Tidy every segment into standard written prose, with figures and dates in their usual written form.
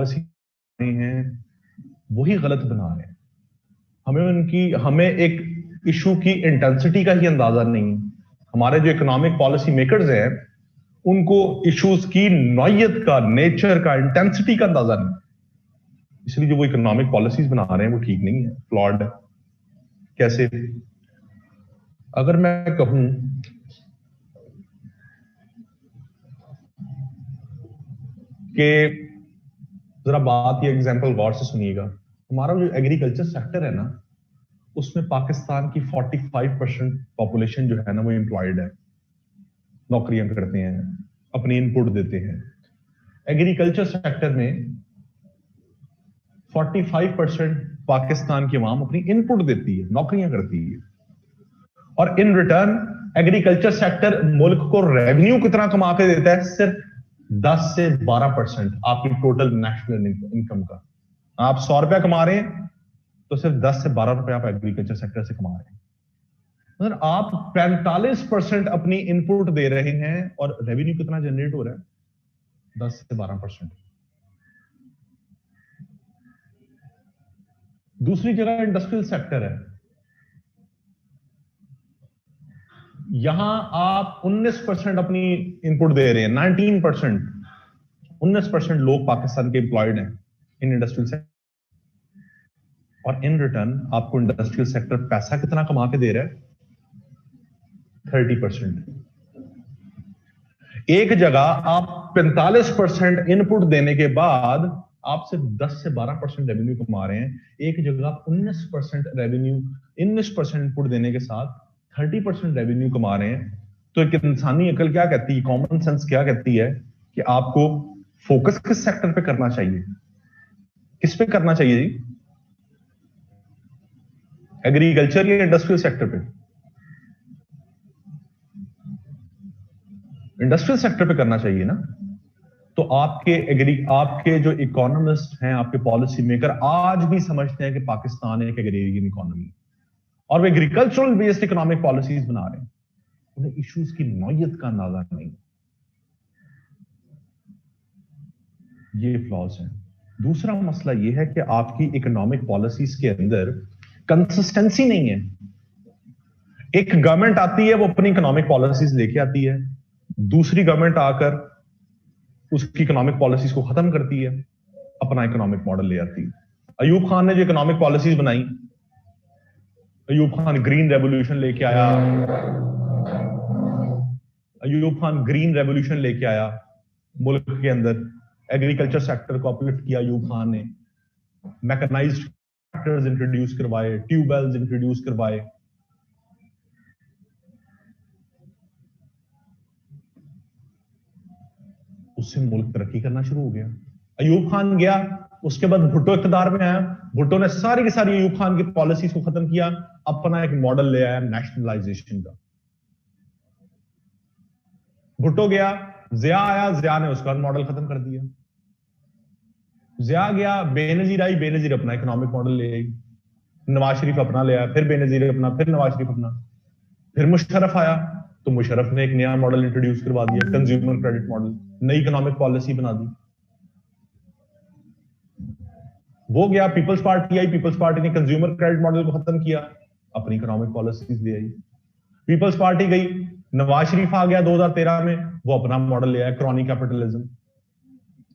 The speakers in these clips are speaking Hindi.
पॉलिसी हैं वही गलत बना रहे हैं। हमें एक इशू की इंटेंसिटी का ही अंदाजा नहीं है। हमारे जो इकोनॉमिक पॉलिसी मेकर्स हैं उनको इश्यूज की नौयत का, नेचर का, इंटेंसिटी का अंदाजा नहीं, इसलिए जो वो इकोनॉमिक पॉलिसीज बना रहे हैं वो ठीक नहीं है, फ्लॉड है। कैसे? अगर मैं कहूं कि जरा बात, ये एग्जांपल गौर से सुनिएगा, हमारा जो एग्रीकल्चर सेक्टर है ना, उसमें पाकिस्तान की 45% पॉपुलेशन जो है ना वो एम्प्लॉयड है, नौकरियां करते हैं, अपनी इनपुट देते हैं। एग्रीकल्चर सेक्टर में 45% पाकिस्तान की आवाम अपनी इनपुट देती है, नौकरियां करती है, और इन रिटर्न एग्रीकल्चर सेक्टर मुल्क को रेवेन्यू कितना कमा के देता है? सिर्फ 10 से 12% आपकी टोटल नेशनल इनकम का। आप 100 रुपया कमा रहे हैं तो सिर्फ 10 से 12 रुपया आप एग्रीकल्चर सेक्टर से कमा रहे हैं। मतलब आप 45% अपनी इनपुट दे रहे हैं और रेवेन्यू कितना जनरेट हो रहा है? 10 से 12%। दूसरी जगह इंडस्ट्रियल सेक्टर है, यहां आप 19% अपनी इनपुट दे रहे हैं, 19% लोग पाकिस्तान के एम्प्लॉयड हैं इन इंडस्ट्रियल सेक्टर, और इन रिटर्न आपको इंडस्ट्रियल सेक्टर पैसा कितना कमा के दे रहा है? 30%। एक जगह आप 45% इनपुट देने के बाद आप सिर्फ 10 से 12% रेवेन्यू कमा रहे हैं, एक जगह आप 19% रेवेन्यू, 19% इनपुट देने के साथ 30% रेवेन्यू कमा रहे हैं। तो एक इंसानी अकल क्या कहती है, कॉमन सेंस क्या कहती है कि आपको फोकस किस सेक्टर पे करना चाहिए? किस पे करना चाहिए जी? एग्रीकल्चर या इंडस्ट्रियल सेक्टर पे? इंडस्ट्रियल सेक्टर पे करना चाहिए ना। तो आपके जो इकोनॉमिस्ट हैं, आपके पॉलिसी मेकर आज भी समझते हैं कि पाकिस्तान एक एग्रेरियन इकोनॉमी, और वे एग्रीकल्चरल बेस्ड इकोनॉमिक पॉलिसीज बना रहे हैं। उन्हें इश्यूज की नौयत का अंदाजा नहीं। ये फ्लॉज हैं। दूसरा मसला यह है कि आपकी इकोनॉमिक पॉलिसीज के अंदर कंसिस्टेंसी नहीं है। एक गवर्नमेंट आती है, वो अपनी इकोनॉमिक पॉलिसीज लेके आती है, दूसरी गवर्नमेंट आकर उसकी इकोनॉमिक पॉलिसीज को खत्म करती है, अपना इकोनॉमिक मॉडल ले आती है। अयूब खान ने जो इकोनॉमिक पॉलिसीज बनाई, अयूब खान ग्रीन रेवोल्यूशन लेके आया, अयूब खान ग्रीन रेवोल्यूशन लेके आया मुल्क के अंदर, एग्रीकल्चर सेक्टर को अपलिफ्ट किया अयूब खान ने, मैकेनाइज्ड ट्रैक्टर्स इंट्रोड्यूस करवाए, ट्यूबवेल्स इंट्रोड्यूस करवाए। उससे मुल्क तरक्की करना शुरू हो गया। अयूब खान गया, उसके बाद भुट्टो इख्तियार में आया, भुट्टो ने सारी की सारी अयूब खान की पॉलिसीज को खत्म किया, अपना एक मॉडल ले आया नेशनलाइजेशन का। भुट्टो गया, जिया आया, जिया ने उसका मॉडल खत्म कर दिया। जिया गया, बेनजीर आई, बेनजीर अपना इकोनॉमिक मॉडल ले आई, नवाज शरीफ अपना ले आया, फिर बेनजीर अपना, फिर नवाज शरीफ अपना, फिर मुशर्रफ आया तो मुशर्रफ ने एक नया मॉडल इंट्रोड्यूस करवा दिया, कंज्यूमर क्रेडिट मॉडल, नई इकोनॉमिक पॉलिसी बना दी। वो गया, पीपल्स पार्टी आई, पीपल्स पार्टी ने कंज्यूमर क्रेडिट मॉडल को खत्म किया, अपनी इकोनॉमिक पॉलिसीज ले आई। पीपल्स पार्टी गई, नवाज शरीफ आ गया 2013 में, वो अपना मॉडल ले आया, क्रॉनी कैपिटलिज्म।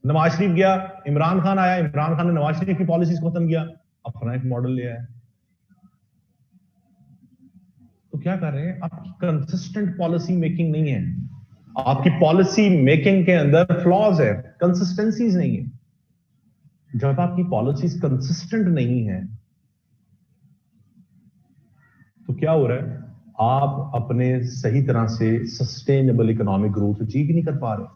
नवाज शरीफ गया, इमरान खान आया, इमरान खान ने नवाज शरीफ की पॉलिसीज को खत्म किया, अपना एक मॉडल ले आया। तो क्या कर रहे हैं? आपकी कंसिस्टेंट पॉलिसी मेकिंग नहीं है, आपकी पॉलिसी मेकिंग के अंदर फ्लॉज है, कंसिस्टेंसीज नहीं है। जब आपकी पॉलिसीज कंसिस्टेंट नहीं है तो क्या हो रहा है? आप अपने सही तरह से सस्टेनेबल इकोनॉमिक ग्रोथ अचीव नहीं कर पा रहे।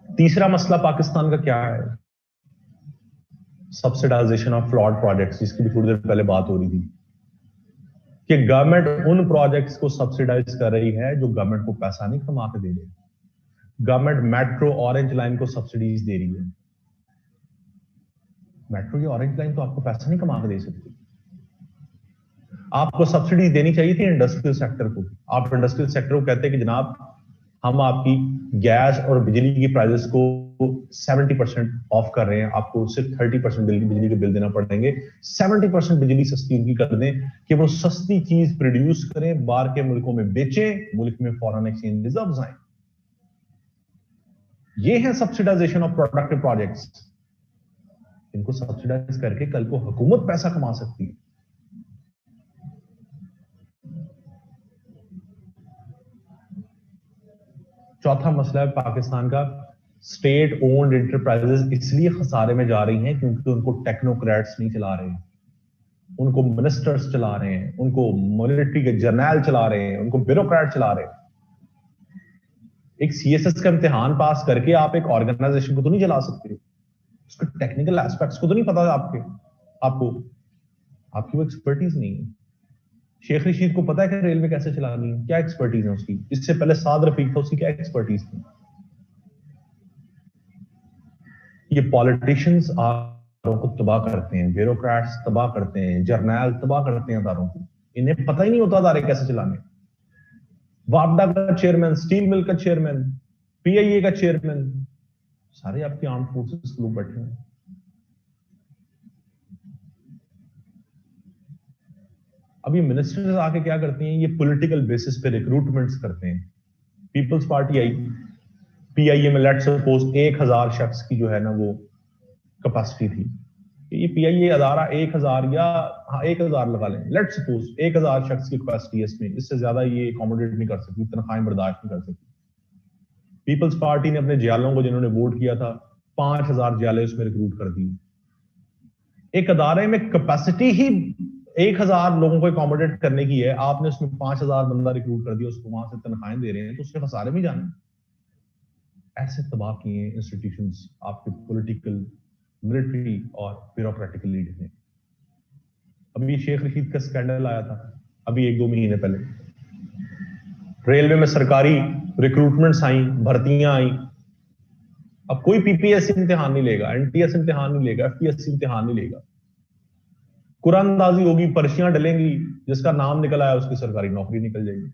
तीसरा मसला पाकिस्तान का क्या है? सब्सिडाइजेशन ऑफ फ्लॉड प्रोजेक्ट्स, जिसकी भी थोड़ी देर पहले बात हो रही थी कि गवर्नमेंट उन प्रोजेक्ट्स को सब्सिडाइज कर रही है जो गवर्नमेंट को पैसा नहीं कमा के दे रही। गवर्नमेंट मेट्रो ऑरेंज लाइन को सब्सिडीज दे रही है। मेट्रो या ऑरेंज लाइन तो आपको पैसा नहीं कमा के दे सकती। आपको सब्सिडीज देनी चाहिए थी इंडस्ट्रियल सेक्टर को। आप इंडस्ट्रियल सेक्टर को कहते हैं कि जनाब हम आपकी गैस और बिजली की प्राइसेस को 70% ऑफ कर रहे हैं, आपको सिर्फ 30% बिजली के बिल देना पड़ेंगे। 70% बिजली सस्ती उनकी कर दें कि वो सस्ती चीज प्रोड्यूस करें, बाहर के मुल्कों में बेचें, मुल्क में फॉरेन एक्सचेंज रिजर्व्स आए। ये है सब्सिडाइजेशन ऑफ प्रोडक्टिव प्रोजेक्ट्स। इनको सब्सिडाइज करके कल को हुकूमत पैसा कमा सकती है। चौथा मसला है पाकिस्तान का, स्टेट ओन्ड एंटरप्राइजेस इसलिए खसारे में जा रही हैं क्योंकि उनको टेक्नोक्रेट्स नहीं चला रहे, उनको मिनिस्टर्स चला रहे हैं, उनको मिलिट्री के जर्नैल चला रहे हैं, उनको ब्यूरोक्रेट चला रहे हैं। एक सीएसएस का इम्तिहान पास करके आप एक ऑर्गेनाइजेशन को तो नहीं चला सकते, उसके टेक्निकल एस्पेक्ट्स को तो नहीं पता आपको आपकी वो एक्सपर्टीज नहीं है। शेख रशीद को पता है कि रेलवे कैसे चलानी है, क्या एक्सपर्टीज है उसकी? इससे पहले साद रफीक था, उसकी क्या एक्सपर्टीज थी? ये पॉलिटिशियंस अदारों को तबाह करते हैं, ब्यूरोक्रेट्स तबाह करते हैं, जर्नैल तबाह करते हैं अदारों को। इन्हें पता ही नहीं होता अदारे कैसे चलाने। वापडा का चेयरमैन, स्टील मिल का चेयरमैन, पीआईए का चेयरमैन, सारे आपके आर्म फोर्सेस लोग बैठे हैं। अब ये मिनिस्टर्स आके क्या करती हैं, ये पॉलिटिकल बेसिस पे रिक्रूटमेंट्स करते हैं। पीपल्स पार्टी आई, पीआईए में लेट सपोज 1000 शख्स की जो है ना वो कैपेसिटी थी। ये पीआईए अदारा 1000 या 1000 लगा लें, लेट सपोज 1000 शख्स की कैपेसिटी है इसमें, इससे ज्यादा ये अकोमोडेट नहीं कर सकती, तनख्वाहें बर्दाश्त नहीं कर सकती। पीपल्स पार्टी ने अपने जियालों को जिन्होंने वोट किया था 5000 जियाले उसमें रिक्रूट कर दिए। एक अदारे में कैपेसिटी ही 1000 लोगों को अकोमोडेट करने की है, आपने उसमें 5000 बंदा रिक्रूट कर दिया, उसको वहां से तनख्वाहें दे रहे हैं, तो उसके खसारे में जाने। ऐसे तबाह किए इंस्टीट्यूशंस आपके पॉलिटिकल, मिलिट्री और ब्यूरोक्रेटिकल लीडर ने। अभी शेख रशीद का स्कैंडल आया था अभी 1-2 महीने पहले, रेलवे में सरकारी रिक्रूटमेंट्स आई, भर्तियां आई। अब कोई पीपीएससी इम्तिहान नहीं लेगा, एनटीएस इम्तिहान नहीं लेगा, एफपीएससी इम्तिहान नहीं लेगा, कुरानदाजी होगी, पर्चियां डलेंगी, जिसका नाम निकल आया उसकी सरकारी नौकरी निकल जाएगी।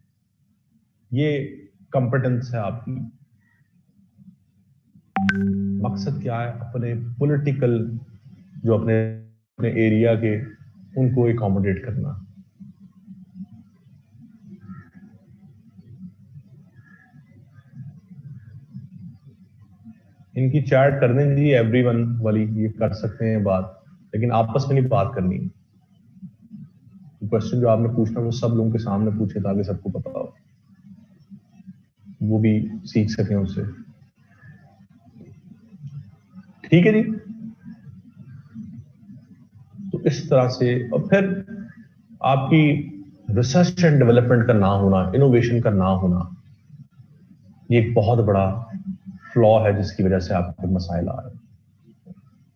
ये कॉम्पिटेंस है आपकी। मकसद क्या है? अपने पॉलिटिकल जो अपने एरिया के उनको अकोमोडेट करना। इनकी चैट कर दें जी, एवरीवन वाली, ये कर सकते हैं बात, लेकिन आपस में नहीं बात करनी। क्वेश्चन जो आपने पूछना वो सब लोगों के सामने पूछे ताकि सबको पता हो, वो भी सीख सकें उससे। ठीक है जी। तो इस तरह से, और फिर आपकी रिसर्च एंड डेवलपमेंट का ना होना, इनोवेशन का ना होना, ये एक बहुत बड़ा फ्लॉ है जिसकी वजह से आपके मसाइल आ रहे हैं।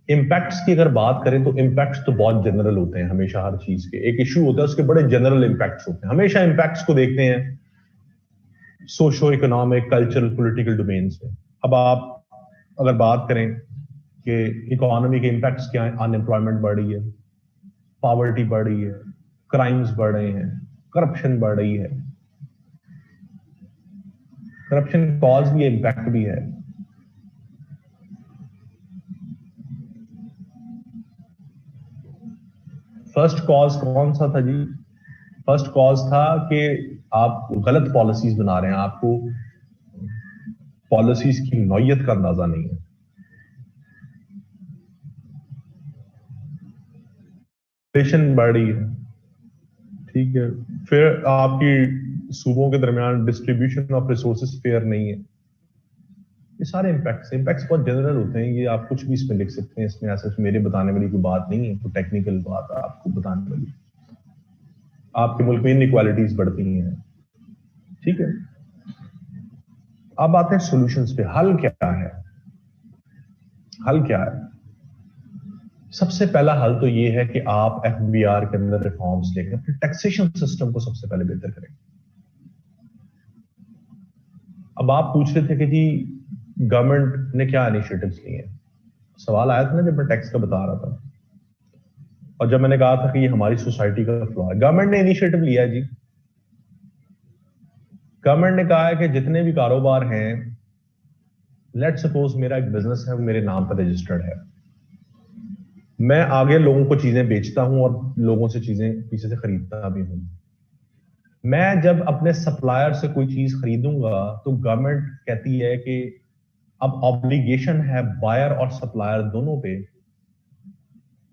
इम्पैक्ट्स की अगर बात करें तो इम्पैक्ट्स तो बहुत जनरल होते हैं हमेशा, हर चीज के एक इशू होता है उसके बड़े जनरल इम्पैक्ट्स होते हैं। हमेशा इम्पैक्ट्स को देखते हैं socio economic, cultural, political domain से। अब आप अगर बात करें कि इकोनॉमी के इम्पैक्ट्स क्या है, अनएम्प्लॉयमेंट बढ़ रही है, पॉवर्टी बढ़ रही है, क्राइम्स बढ़ रहे हैं, करप्शन बढ़ रही है। करप्शन कॉज भी है, इम्पैक्ट भी है। फर्स्ट कॉज कौन सा था जी? फर्स्ट कॉज था कि आप गलत पॉलिसीज बना रहे हैं, आपको पॉलिसीज की नौयत का अंदाजा नहीं है। इन्फ्लेशन बढ़ रही है, ठीक है, फिर आपकी सूबों के दरमियान डिस्ट्रीब्यूशन ऑफ रिसोर्सेज फेयर नहीं है। ये सारे इम्पैक्ट्स बहुत जनरल होते हैं, ये आप कुछ भी इसमें लिख सकते हैं, इसमें ऐसा मेरे बताने वाली कोई बात नहीं है, कोई टेक्निकल बात आपको बताने वाली। आपके मुल्क में इनइक्वालिटीज बढ़ती हैं, ठीक है। अब आते हैं सॉल्यूशंस पे। हल क्या है? हल क्या है? सबसे पहला हल तो ये है कि आप एफबीआर के अंदर रिफॉर्म्स लेकर अपने टैक्सेशन सिस्टम को सबसे पहले बेहतर करें। अब आप पूछ रहे थे कि जी गवर्नमेंट ने क्या इनिशिएटिव्स लिए हैं, सवाल आया था ना जब मैं टैक्स का बता रहा था, और जब मैंने कहा था कि ये हमारी सोसाइटी का फ्लॉ है। गवर्नमेंट ने इनिशिएटिव लिया है जी, गवर्नमेंट ने कहा है कि जितने भी कारोबार हैं, लेट सपोज मेरा एक बिजनेस है, वो मेरे नाम पर रजिस्टर्ड है, मैं आगे लोगों को चीजें बेचता हूं और लोगों से चीजें पीछे से खरीदता भी हूं। मैं जब अपने सप्लायर से कोई चीज खरीदूंगा तो गवर्नमेंट कहती है कि अब ऑब्लिगेशन है बायर और सप्लायर दोनों पे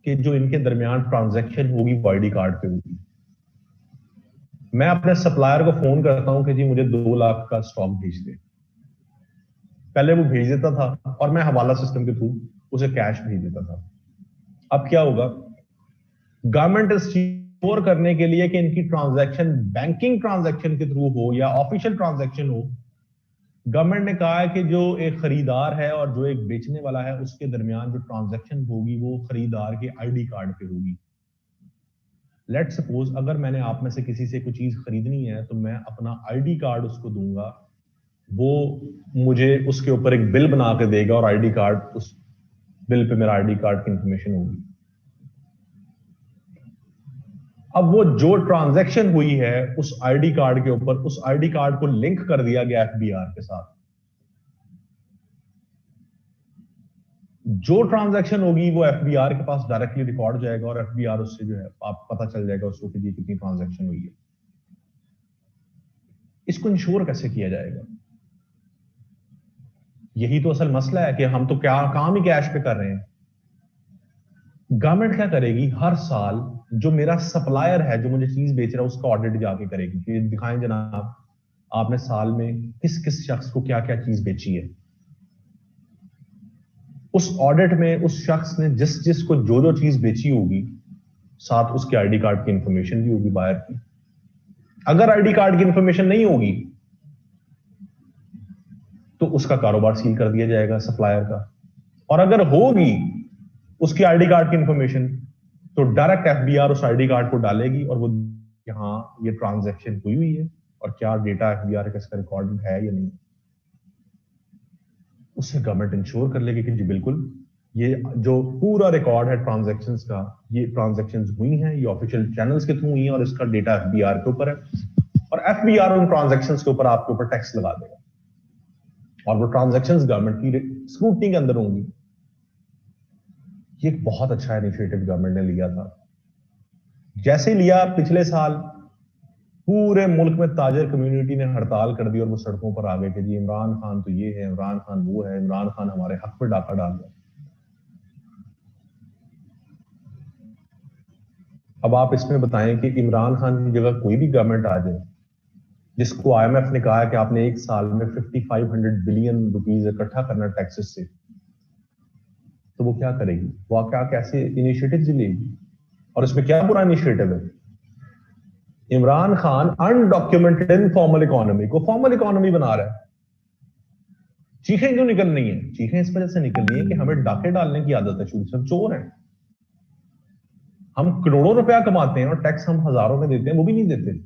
कि जो इनके दरमियान ट्रांजैक्शन होगी वो आईडी कार्ड पे होगी। मैं अपने सप्लायर को फोन करता हूं कि जी मुझे 2 लाख का स्टॉक भेज दे, पहले वो भेज देता था और मैं हवाला सिस्टम के थ्रू उसे कैश भेज देता था। अब क्या होगा, गवर्नमेंट श्योर करने के लिए कि इनकी ट्रांजैक्शन बैंकिंग ट्रांजैक्शन के थ्रू हो या ऑफिशियल ट्रांजैक्शन हो, गवर्नमेंट ने कहा है कि जो एक खरीदार है और जो एक बेचने वाला है उसके दरमियान जो ट्रांजैक्शन होगी वो खरीदार के आईडी कार्ड पे होगी। लेट सपोज अगर मैंने आप में से किसी से कोई चीज खरीदनी है तो मैं अपना आईडी कार्ड उसको दूंगा, वो मुझे उसके ऊपर एक बिल बना के देगा और आईडी कार्ड, उस बिल पे मेरा आईडी कार्ड की इंफॉर्मेशन होगी। अब वो जो ट्रांजैक्शन हुई है उस आईडी कार्ड के ऊपर, उस आईडी कार्ड को लिंक कर दिया गया एफबीआर के साथ। जो ट्रांजैक्शन होगी वो एफबीआर के पास डायरेक्टली रिकॉर्ड हो जाएगा और एफबीआर उससे जो है आप पता चल जाएगा उसको कि ये कितनी ट्रांजैक्शन हुई है। इसको इंश्योर कैसे किया जाएगा? यही तो असल मसला है कि हम तो क्या काम ही कैश पे कर रहे हैं। गवर्नमेंट क्या करेगी, हर साल जो मेरा सप्लायर है जो मुझे चीज बेच रहा है उसका ऑडिट जाके करेगी कि दिखाएं जनाब आपने साल में किस किस शख्स को क्या क्या चीज बेची है। उस ऑडिट में उस शख्स ने जिस जिस को जो जो चीज बेची होगी साथ उसके आईडी कार्ड की इंफॉर्मेशन भी होगी बायर की। अगर आईडी कार्ड की इंफॉर्मेशन नहीं होगी तो उसका कारोबार सील कर दिया जाएगा सप्लायर का, और अगर होगी उसकी आईडी कार्ड की इंफॉर्मेशन तो डायरेक्ट एफबीआर उस आईडी कार्ड को डालेगी और वो यहां ये ट्रांजैक्शन हुई हुई है और क्या डेटा एफबीआर का इसका रिकॉर्ड है या नहीं। उससे गवर्नमेंट इंश्योर कर लेगी कि जी बिल्कुल ये जो पूरा रिकॉर्ड है ट्रांजैक्शंस का, ये ट्रांजैक्शंस हुई हैं, ये ऑफिशियल चैनल्स के थ्रू हुई हैं और इसका डेटा एफबीआर के ऊपर है और एफबीआर उन ट्रांजैक्शंस के ऊपर आपके ऊपर टैक्स लगा देगा और वो ट्रांजैक्शंस गवर्नमेंट की स्क्रूटनी के अंदर होंगी। ये एक बहुत अच्छा इनिशिएटिव गवर्नमेंट ने लिया था। जैसे लिया पिछले साल पूरे मुल्क में ताजर कम्युनिटी ने हड़ताल कर दी और वो सड़कों पर आ गए कि जी इमरान खान तो ये है, इमरान खान वो है, इमरान खान हमारे हक पर डाका डाल रहा है। अब आप इसमें बताएं कि इमरान खान की जगह कोई भी गवर्नमेंट आ जाए जिसको आईएमएफ ने कहा है कि आपने एक साल में 5500 बिलियन रुपीज इकट्ठा करना टैक्सेस से, तो वो क्या करेगी? वो क्या कैसे इनिशिएटिव लेगी? और इसमें क्या बुरा इनिशिएटिव है? Imran Khan undocumented informal economy को फॉर्मल इकोनॉमी बना रहा है। चीखें क्यों निकल रही हैं? चीखें इस वजह से निकल रही है कि हमें डाके डालने की आदत है, शुरू से हम चोर हैं। हम करोड़ों रुपया कमाते हैं और टैक्स हम हजारों में देते हैं, वो भी नहीं देते।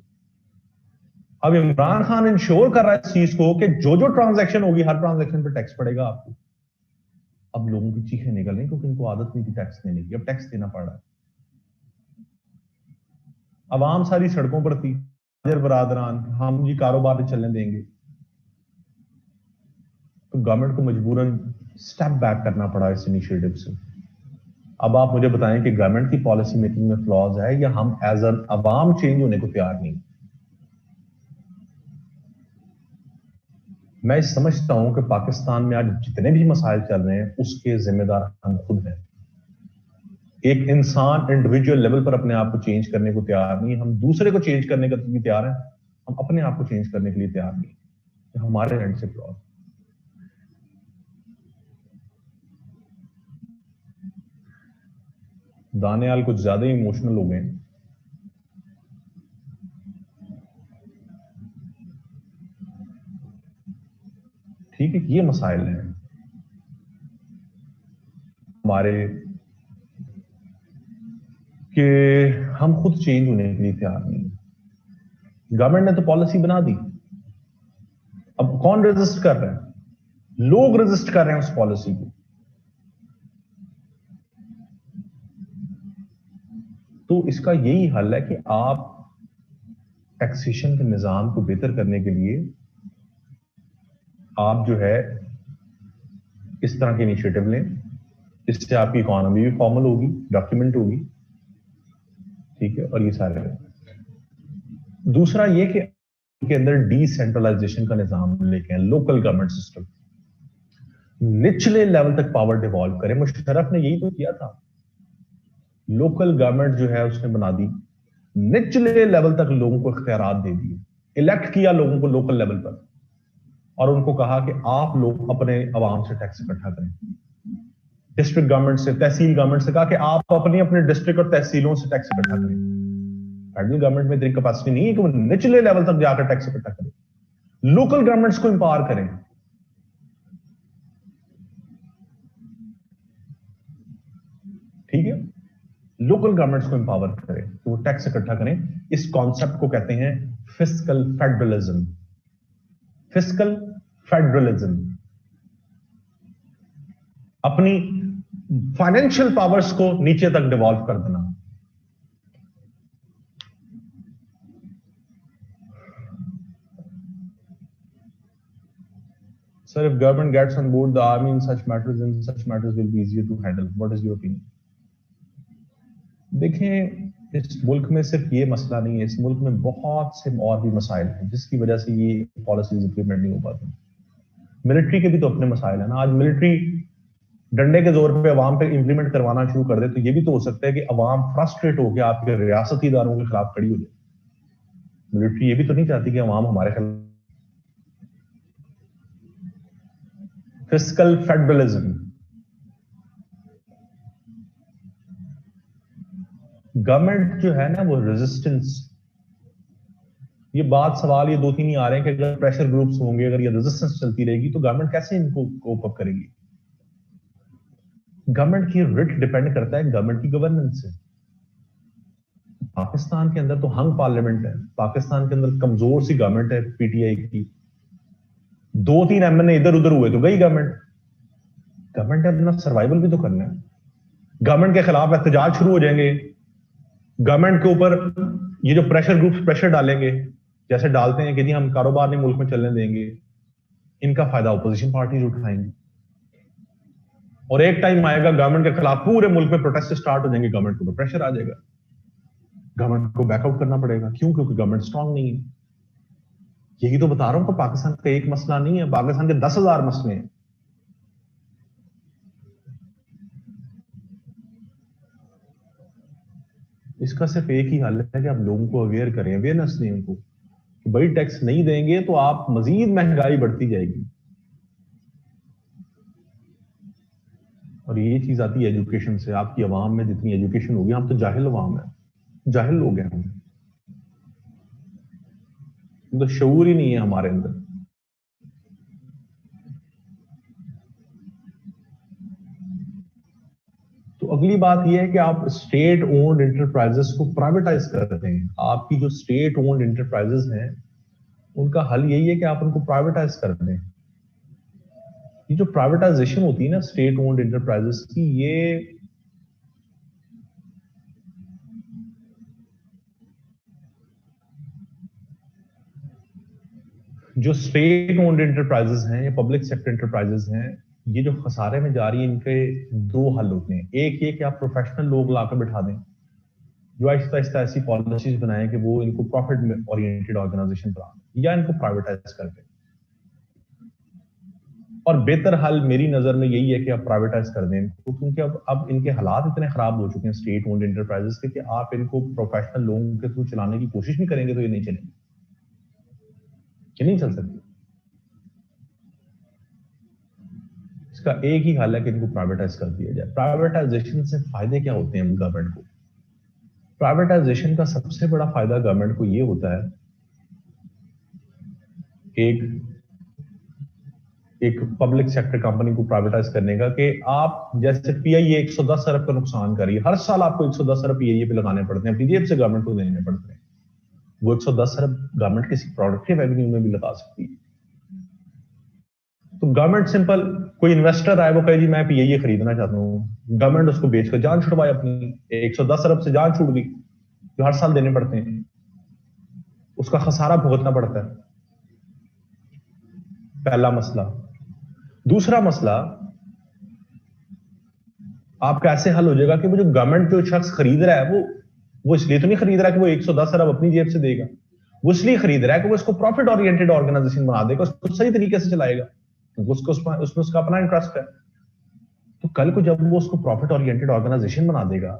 अब इमरान खान इंश्योर कर रहा है इस चीज को कि जो जो ट्रांजैक्शन होगी हर ट्रांजैक्शन पर टैक्स पड़ेगा आपको। अब लोगों की चीखें निकल रही क्योंकि इनको आदत नहीं थी टैक्स देने की, अब टैक्स देना पड़ रहा है। अवाम सारी सड़कों पर थी, बरादरान हम जी कारोबार चलने देंगे, तो गवर्नमेंट को मजबूरन स्टेप बैक करना पड़ा इस इनिशिएटिव से। अब आप मुझे बताएं कि गवर्नमेंट की पॉलिसी मेकिंग में फ्लॉज है या हम एज एन अवाम चेंज होने को तैयार नहीं। मैं समझता हूं कि पाकिस्तान में आज जितने भी मसाइल चल रहे हैं उसके जिम्मेदार हम खुद हैं। एक इंसान इंडिविजुअल लेवल पर अपने आप को चेंज करने को तैयार नहीं, हम दूसरे को चेंज करने का भी तैयार है, हम अपने आप को चेंज करने के लिए तैयार नहीं। हमारे एंड से फ्लॉज। दानियाल कुछ ज्यादा ही इमोशनल हो गए। ठीक है, ये मसाइल हैं हमारे कि हम खुद चेंज होने के लिए तैयार नहीं। गवर्नमेंट ने तो पॉलिसी बना दी, अब कौन रेजिस्ट कर रहा है? लोग रेजिस्ट कर रहे हैं उस पॉलिसी को। तो इसका यही हल है कि आप टैक्सेशन के निजाम को बेहतर करने के लिए आप जो है इस तरह के इनिशिएटिव लें, इससे आपकी इकोनॉमी भी फॉर्मल होगी, डॉक्यूमेंट होगी, ठीक है। और ये सारे, दूसरा ये कि के अंदर डिसेंट्रलाइजेशन का निजाम लेके आए, लोकल गवर्नमेंट सिस्टम, निचले लेवल तक पावर डिवॉल्व करें। मुशर्रफ ने यही तो किया था, लोकल गवर्नमेंट जो है उसने बना दी, निचले लेवल तक लोगों को इख्तियारात दे दिए, इलेक्ट किया लोगों को लोकल लेवल पर, और उनको कहा कि आप लोग अपने अवाम से टैक्स इकट्ठा करें। डिस्ट्रिक्ट गवर्नमेंट से, तहसील गवर्नमेंट से कहा कि आप अपनी अपने डिस्ट्रिक्ट और तहसीलों से टैक्स इकट्ठा करें। फेडरल गवर्नमेंट में इतनी कैपेसिटी नहीं है कि वो निचले लेवल तक जाकर टैक्स इकट्ठा करें। लोकल गवर्नमेंट्स को एम्पावर करें, ठीक है, लोकल गवर्नमेंट्स को एम्पावर करें तो वो टैक्स इकट्ठा करें। इस कॉन्सेप्ट को कहते हैं फिस्कल फेडरलिज्म। फिस्कल फेडरलिज्म, अपनी फाइनेंशियल पावर्स को नीचे तक डिवॉल्व कर देना। Sir, if government gets on board the army in such matters, then such matters will be easier to handle. What is your opinion? देखें, इस मुल्क में सिर्फ ये मसला नहीं है, इस मुल्क में बहुत से और भी मसाइल हैं जिसकी वजह से ये पॉलिसीज इंप्लीमेंट नहीं हो पाती। मिलिट्री के भी तो अपने मसाइल है ना। आज मिलिट्री डंडे के जोर पे अवाम पे इंप्लीमेंट करवाना शुरू कर दे तो ये भी तो हो सकता है कि अवाम फ्रस्ट्रेट होकर आपके रियासती इदारों के खिलाफ खड़ी हो जाए। मिलिट्री ये भी तो नहीं चाहती कि अवाम हमारे खिलाफ। फिस्कल फेडरलिज्म, गवर्नमेंट जो है ना वो रेजिस्टेंस, ये बात सवाल ये दो तीन ही आ रहे हैं कि अगर प्रेशर ग्रुप्स होंगे, अगर ये रेजिस्टेंस चलती रहेगी तो गवर्नमेंट कैसे इनको कोप अप करेगी। गवर्नमेंट की रिट डिपेंड करता है गवर्नमेंट की गवर्नेंस से। पाकिस्तान के अंदर तो हंग पार्लियामेंट है, पाकिस्तान के अंदर कमजोर सी गवर्नमेंट है पीटीआई की, 2-3 एमएनए इधर उधर हुए तो गई गवर्नमेंट। गवर्नमेंट ने अपना सर्वाइवल भी तो करना है। गवर्नमेंट के खिलाफ एहतजाज शुरू हो जाएंगे, गवर्नमेंट के ऊपर ये जो प्रेशर ग्रुप्स प्रेशर डालेंगे, जैसे डालते हैं कि जी हम कारोबार नहीं मुल्क में चलने देंगे, इनका फायदा अपोजिशन पार्टीज उठाएंगी। और एक टाइम आएगा गवर्नमेंट के खिलाफ पूरे मुल्क में प्रोटेस्ट स्टार्ट हो जाएंगे, गवर्नमेंट के ऊपर प्रेशर आ जाएगा, गवर्नमेंट को बैकआउट करना पड़ेगा। क्यों? क्योंकि गवर्नमेंट स्ट्रांग नहीं है। यही तो बता रहा हूं कि पाकिस्तान का एक मसला नहीं है, पाकिस्तान के 10,000 मसले हैं। इसका सिर्फ एक ही हल है कि आप लोगों को अवेयर करें, अवेयरनेस दें उनको कि भाई टैक्स नहीं देंगे तो आप मजीद महंगाई बढ़ती जाएगी। और ये चीज आती है एजुकेशन से। आपकी आवाम में जितनी एजुकेशन होगी, हम तो जाहिल आवाम है, जाहिल लोग हैं हम, तो शऊर ही नहीं है हमारे अंदर। तो अगली बात यह है कि आप स्टेट ओन्ड इंटरप्राइजेस को प्राइवेटाइज कर रहे हैं। आपकी जो स्टेट ओन्ड इंटरप्राइजेस हैं उनका हल यही है कि आप उनको प्राइवेटाइज कर दें। ये जो प्राइवेटाइजेशन होती है ना स्टेट ओन्ड इंटरप्राइजेस की, ये जो स्टेट ओन्ड इंटरप्राइजेस हैं या पब्लिक सेक्टर इंटरप्राइजेस हैं, ये जो खसारे में जा रही है, इनके दो हल होते हैं। एक ये कि आप प्रोफेशनल लोग लाकर बिठा दें जो आहिस्ता आहिस्ता ऐसी पॉलिसीज बनाएं कि वो इनको प्रॉफिट ओरिएंटेड ऑर्गेनाइजेशन बना दें, या इनको प्राइवेटाइज कर दें। और बेहतर हल मेरी नजर में यही है कि आप प्राइवेटाइज कर दें इनको, क्योंकि अब इनके हालात इतने खराब हो चुके हैं स्टेट ओन्ड इंटरप्राइजेस के कि आप इनको प्रोफेशनल लोगों के थ्रू चलाने की कोशिश भी करेंगे तो ये नहीं चलेंगे, ये नहीं चल सकती। इसका एक ही हल है कि इनको प्राइवेटाइज कर दिया जाए। प्राइवेटाइजेशन से फायदे क्या होते हैं गवर्नमेंट को? प्राइवेटाइजेशन का सबसे बड़ा फायदा गवर्नमेंट को ये होता है, एक पब्लिक सेक्टर कंपनी को प्राइवेटाइज करने का, कि आप जैसे पीआईए 110 अरब का नुकसान कर रही है, हर साल आपको 110 अरब पीआईए पे लगाने पड़ते हैं, अपनी जेब से गवर्नमेंट को देने पड़ते हैं। वो 110 अरब गवर्नमेंट किसी प्रोडक्टिव रेवेन्यू में भी लगा सकती है। तो गवर्नमेंट सिंपल, कोई इन्वेस्टर आए वो कहे जी मैं पीआईए खरीदना चाहता हूँ, गवर्नमेंट उसको बेचकर जान छुड़वाए अपनी, 110 अरब से जान छूट गई जो हर साल देने पड़ते हैं। उसका खसारा भुगतना पड़ता है। पहला मसला। दूसरा मसला, आपका ऐसे हल हो जाएगा कि वो जो गवर्नमेंट जो शख्स खरीद रहा है वो इसलिए तो नहीं खरीद रहा कि वो 110 अरब अपनी जेब से देगा, वो इसलिए खरीद रहा है कि वो इसको प्रॉफिट ओरिएंटेड ऑर्गेनाइजेशन बना देगा, उसको सही तरीके से चलाएगा, क्योंकि उसको उसमें उसका अपना इंटरेस्ट है। तो कल को जब वो उसको प्रॉफिट ओरिएंटेड ऑर्गेनाइजेशन बना देगा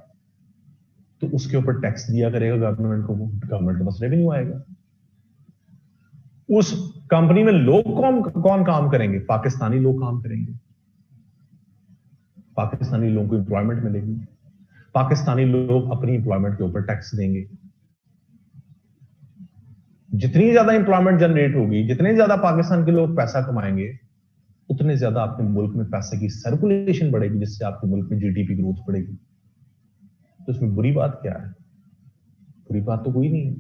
तो उसके ऊपर टैक्स दिया करेगा गवर्नमेंट को, गवर्नमेंट के पास रेवेन्यू आएगा। उस कंपनी में लोग कौन काम करेंगे? पाकिस्तानी लोग काम करेंगे, पाकिस्तानी लोगों को एम्प्लॉयमेंट मिलेगी, पाकिस्तानी लोग अपनी एम्प्लॉयमेंट के ऊपर टैक्स देंगे। जितनी ज्यादा एम्प्लॉयमेंट जनरेट होगी, जितने ज्यादा पाकिस्तान के लोग पैसा कमाएंगे, उतने ज्यादा आपके मुल्क में पैसे की सर्कुलेशन बढ़ेगी, जिससे आपके मुल्क में जीडीपी ग्रोथ बढ़ेगी। तो इसमें बुरी बात क्या है? बुरी बात तो कोई नहीं है।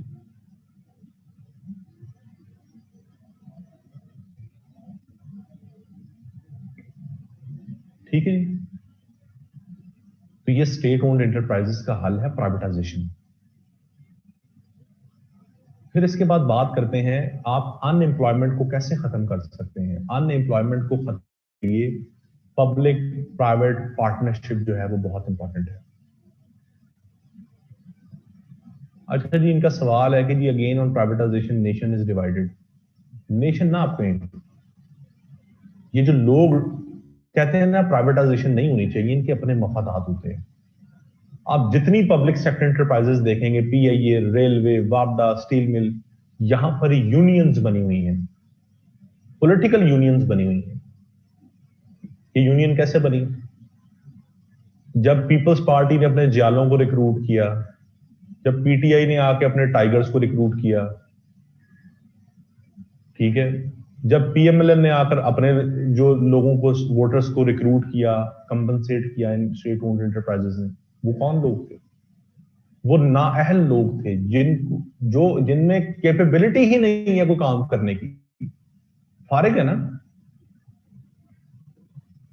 ठीक है, तो ये स्टेट ओन्ड एंटरप्राइजेस का हल है प्राइवेटाइजेशन। फिर इसके बाद बात करते हैं आप अनएम्प्लॉयमेंट को कैसे खत्म कर सकते हैं। अनएम्प्लॉयमेंट को खत्म के लिए पब्लिक प्राइवेट पार्टनरशिप जो है वो बहुत इंपॉर्टेंट है। अच्छा जी, इनका सवाल है कि ji again on privatization nation is divided. Nation ना आपको, ये जो लोग कहते हैं ना प्राइवेटाइजेशन नहीं होनी चाहिए, इनके अपने मफादात होते हैं। आप जितनी पब्लिक सेक्टर एंटरप्राइजेस देखेंगे, पीआईए, रेलवे, वापडा, स्टील मिल, यहां पर यूनियंस बनी हुई हैं, पॉलिटिकल यूनियंस बनी हुई हैं। ये यूनियन कैसे बनी? जब पीपल्स पार्टी ने अपने जियालों को रिक्रूट किया, जब पीटीआई ने आके अपने टाइगर्स को रिक्रूट किया, ठीक है, जब पीएमएलएन ने आकर अपने जो लोगों को, वोटर्स को रिक्रूट किया, कंपनसेट किया इन स्टेट ओन्ड एंटरप्राइजेस ने, वो कौन लोग थे? वो नाअहल लोग थे जिनमें कैपेबिलिटी ही नहीं है कोई काम करने की, फारिग है ना।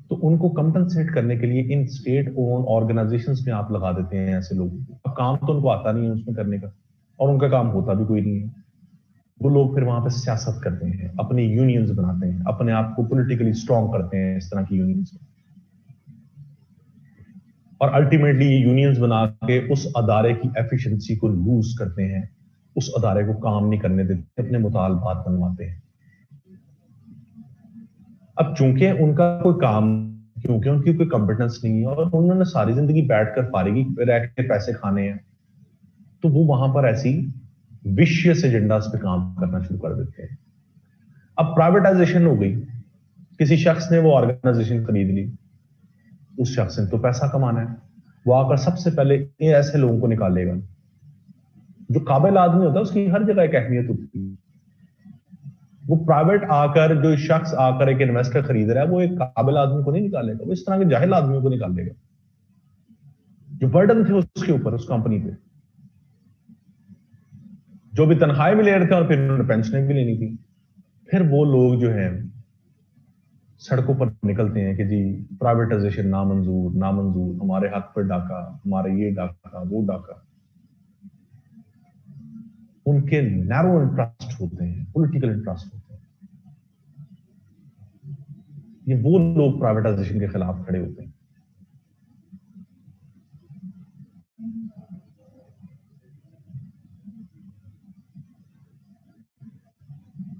तो उनको कंपनसेट करने के लिए इन स्टेट ओन ऑर्गेनाइजेशंस में आप लगा देते हैं ऐसे लोगों को। अब काम तो उनको आता नहीं है उसमें करने का, और उनका काम होता भी कोई नहीं है। वो लोग फिर वहां पे सियासत करते हैं, अपनी यूनियंस बनाते हैं, अपने आप को पॉलिटिकली स्ट्रांग करते हैं इस तरह की यूनियंस, और अल्टीमेटली ये यूनियंस बना के उस अदारे की एफिशिएंसी को लूज करते हैं, उस अदारे को काम नहीं करने देते, अपने मुतालबात बनवाते हैं। अब चूंकि उनका कोई काम, क्योंकि उनकी कोई कॉम्पिटेंस नहीं है और उन्होंने सारी जिंदगी बैठकर फारिगी रह के पैसे खाने हैं, तो वो वहां पर ऐसी विशियस एजेंडास पे काम करना शुरू कर देते हैं। अब प्राइवेटाइजेशन हो गई, किसी शख्स ने वो ऑर्गेनाइजेशन खरीद ली, उस शख्स ने तो पैसा कमाना है, वो आकर सबसे पहले ऐसे लोगों को निकालेगा। जो काबिल आदमी होता है उसकी हर जगह एक अहमियत होती है। वो प्राइवेट आकर, जो शख्स आकर एक इन्वेस्टर खरीद रहा है, वो एक काबिल आदमी को नहीं निकालेगा, वो इस तरह के जाहिल आदमियों को निकालेगा जो बर्डन थे उसके ऊपर, उस कंपनी पे, जो भी तनख्वाहें भी ले रहे थे और फिर उन्होंने पेंशनें भी लेनी थी। फिर वो लोग जो हैं सड़कों पर निकलते हैं कि जी प्राइवेटाइजेशन नामंजूर, नामंजूर, हमारे हक पर डाका, हमारे ये डाका, वो डाका। उनके नैरो इंटरेस्ट होते हैं, पॉलिटिकल इंटरेस्ट होते हैं। ये वो लोग प्राइवेटाइजेशन के खिलाफ खड़े होते हैं।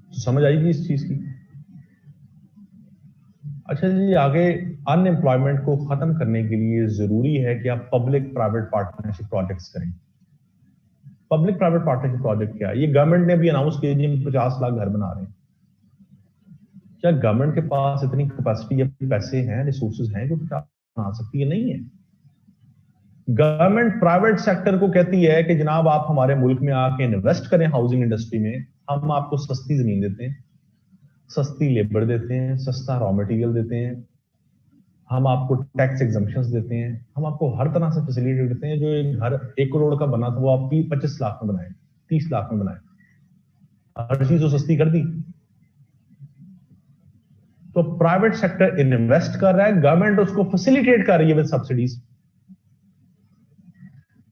तो समझ आएगी इस चीज की। अच्छा जी, आगे अनएम्प्लॉयमेंट को खत्म करने के लिए जरूरी है कि आप पब्लिक प्राइवेट पार्टनरशिप प्रोजेक्ट्स करें। पब्लिक प्राइवेट पार्टनरशिप प्रोजेक्ट क्या है? ये गवर्नमेंट ने भी अनाउंस किया जी, 50 लाख घर बना रहे हैं। क्या गवर्नमेंट के पास इतनी कैपेसिटी या पैसे हैं, रिसोर्सेज हैं जो बना सकती है? नहीं है। गवर्नमेंट प्राइवेट सेक्टर को कहती है कि जनाब आप हमारे मुल्क में आके इन्वेस्ट करें हाउसिंग इंडस्ट्री में, हम आपको सस्ती जमीन देते हैं, सस्ती लेबर देते हैं, सस्ता रॉ मटेरियल देते हैं, हम आपको टैक्स एग्जम्पशंस देते हैं, हम आपको हर तरह से फैसिलिटी देते हैं। जो एक घर 1 करोड़ का बना था वो आप 25 लाख में बनाए, 30 लाख में बनाए, हर चीज तो सस्ती कर दी। तो प्राइवेट सेक्टर इन्वेस्ट कर रहा है, गवर्नमेंट उसको फैसिलिटेट कर रही है विद सब्सिडीज।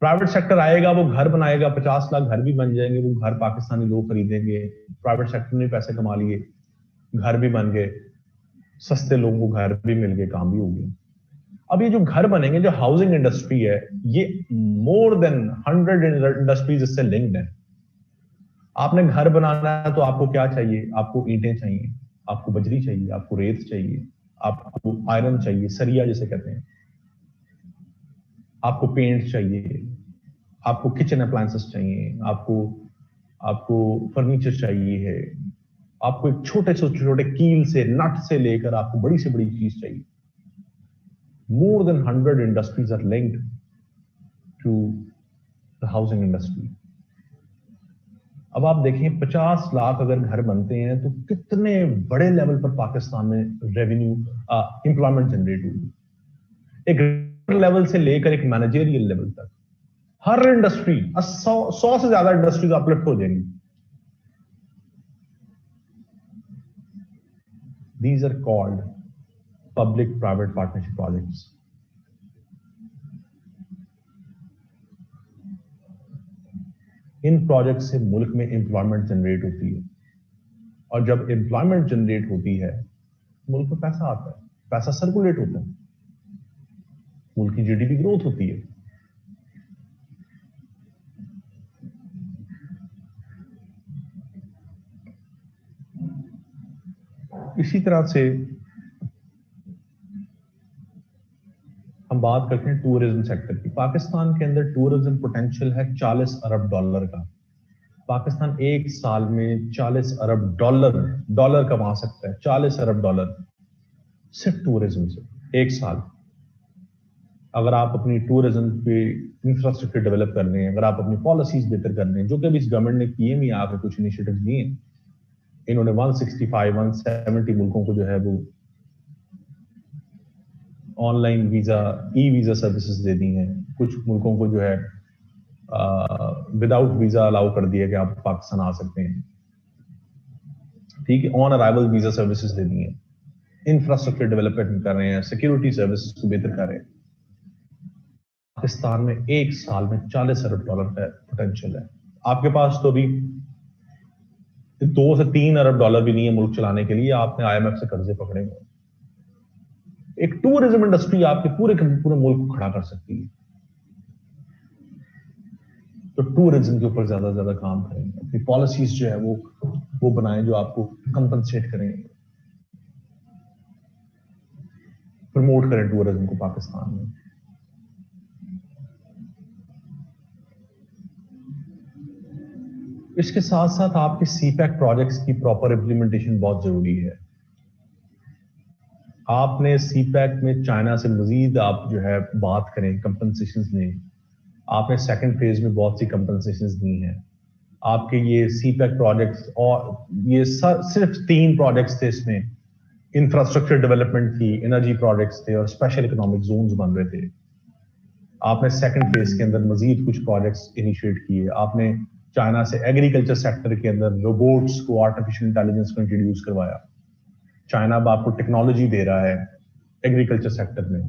प्राइवेट सेक्टर आएगा, वो घर बनाएगा, 50 लाख घर भी बन जाएंगे, वो घर पाकिस्तानी लोग खरीदेंगे। प्राइवेट सेक्टर ने पैसे कमा लिए, घर भी बन गए, सस्ते लोगों को घर भी मिल गए, काम भी हो गया। अब ये जो घर बनेंगे, जो हाउसिंग इंडस्ट्री है, ये मोर देन 100 इंडस्ट्रीज इससे लिंक्ड है। आपने घर बनाना है तो आपको क्या चाहिए? आपको ईंटें चाहिए, आपको बजरी चाहिए, आपको रेत चाहिए, आपको आयरन चाहिए, सरिया जिसे कहते हैं, आपको पेंट चाहिए, आपको किचन अप्लायंसेस चाहिए, आपको आपको फर्नीचर चाहिए है, आपको एक छोटे से छोटे कील से, नट से लेकर आपको बड़ी से बड़ी चीज चाहिए। More than 100 industries are linked to the housing industry. अब आप देखें 50 लाख अगर घर बनते हैं तो कितने बड़े लेवल पर पाकिस्तान में रेवेन्यू एम्प्लॉयमेंट जनरेट हुई। एक लेवल से लेकर एक मैनेजरियल लेवल तक हर इंडस्ट्री 100 से ज्यादा इंडस्ट्रीज अपलिफ्ट हो जाएंगी। These are called public-private partnership projects. In project से मुल्क में एम्प्लॉयमेंट जनरेट होती है, और जब एम्प्लॉयमेंट जनरेट होती है मुल्क में पैसा आता है, पैसा सर्कुलेट होता है, मुल्क की जीडीपी ग्रोथ होती है। इसी तरह से हम बात करते हैं टूरिज्म सेक्टर की। पाकिस्तान के अंदर टूरिज्म पोटेंशियल है $40 अरब का। पाकिस्तान एक साल में $40 अरब डॉलर कमा सकता है। $40 अरब सिर्फ टूरिज्म से एक साल। अगर आप अपनी टूरिज्म पे इंफ्रास्ट्रक्चर डेवलप कर रहे हैं, अगर आप अपनी पॉलिसीज बेहतर कर रहे हैं, जो कि अभी इस गवर्नमेंट ने किए भी, आके कुछ इनिशिएटिव दिए, इन्होंने 165-170 मुल्कों को जो है वो online visa, e visa services दे दी हैं। कुछ मुल्कों को जो है विदाउट वीजा अलाउ कर दिया कि आप पाकिस्तान आ सकते हैं, ठीक है। ऑन अराइवल वीजा सर्विसेज दे दी हैं। इंफ्रास्ट्रक्चर डेवलपमेंट कर रहे हैं, सिक्योरिटी सर्विसेज को बेहतर कर रहे हैं। पाकिस्तान में एक साल में $40 अरब का पोटेंशियल है। आपके पास तो अभी $2 से $3 अरब भी नहीं है मुल्क चलाने के लिए, आपने IMF से कर्जे पकड़े हुए। एक टूरिज्म इंडस्ट्री आपके पूरे मुल्क को खड़ा कर सकती है। तो टूरिज्म के ऊपर ज्यादा काम करें, अपनी पॉलिसीज जो है वो बनाएं जो आपको कंपनसेट करें, प्रमोट करें टूरिज्म को पाकिस्तान में। इसके साथ साथ आपके सीपैक प्रोजेक्ट्स की प्रॉपर इंप्लीमेंटेशन बहुत जरूरी है। आपने सीपैक में चाइना से मजीद आप जो है बात करें कंपनसेशंस में। आपने सेकंड फेज में बहुत सी कंपनसेशंस दी हैं। आपके ये सीपैक प्रोजेक्ट्स, और ये सिर्फ 3 प्रोजेक्ट्स थे इसमें। इंफ्रास्ट्रक्चर डेवलपमेंट थी, एनर्जी प्रोजेक्ट्स थे, और स्पेशल इकोनॉमिक जोन्स बन रहे थे। आपने सेकंड फेज के अंदर मजीद कुछ प्रोजेक्ट्स इनिशिएट किए। आपने चाइना से एग्रीकल्चर सेक्टर के अंदर रोबोट्स को, आर्टिफिशियल इंटेलिजेंस को इंट्रोड्यूस करवाया। चाइना अब आपको टेक्नोलॉजी दे रहा है एग्रीकल्चर सेक्टर में।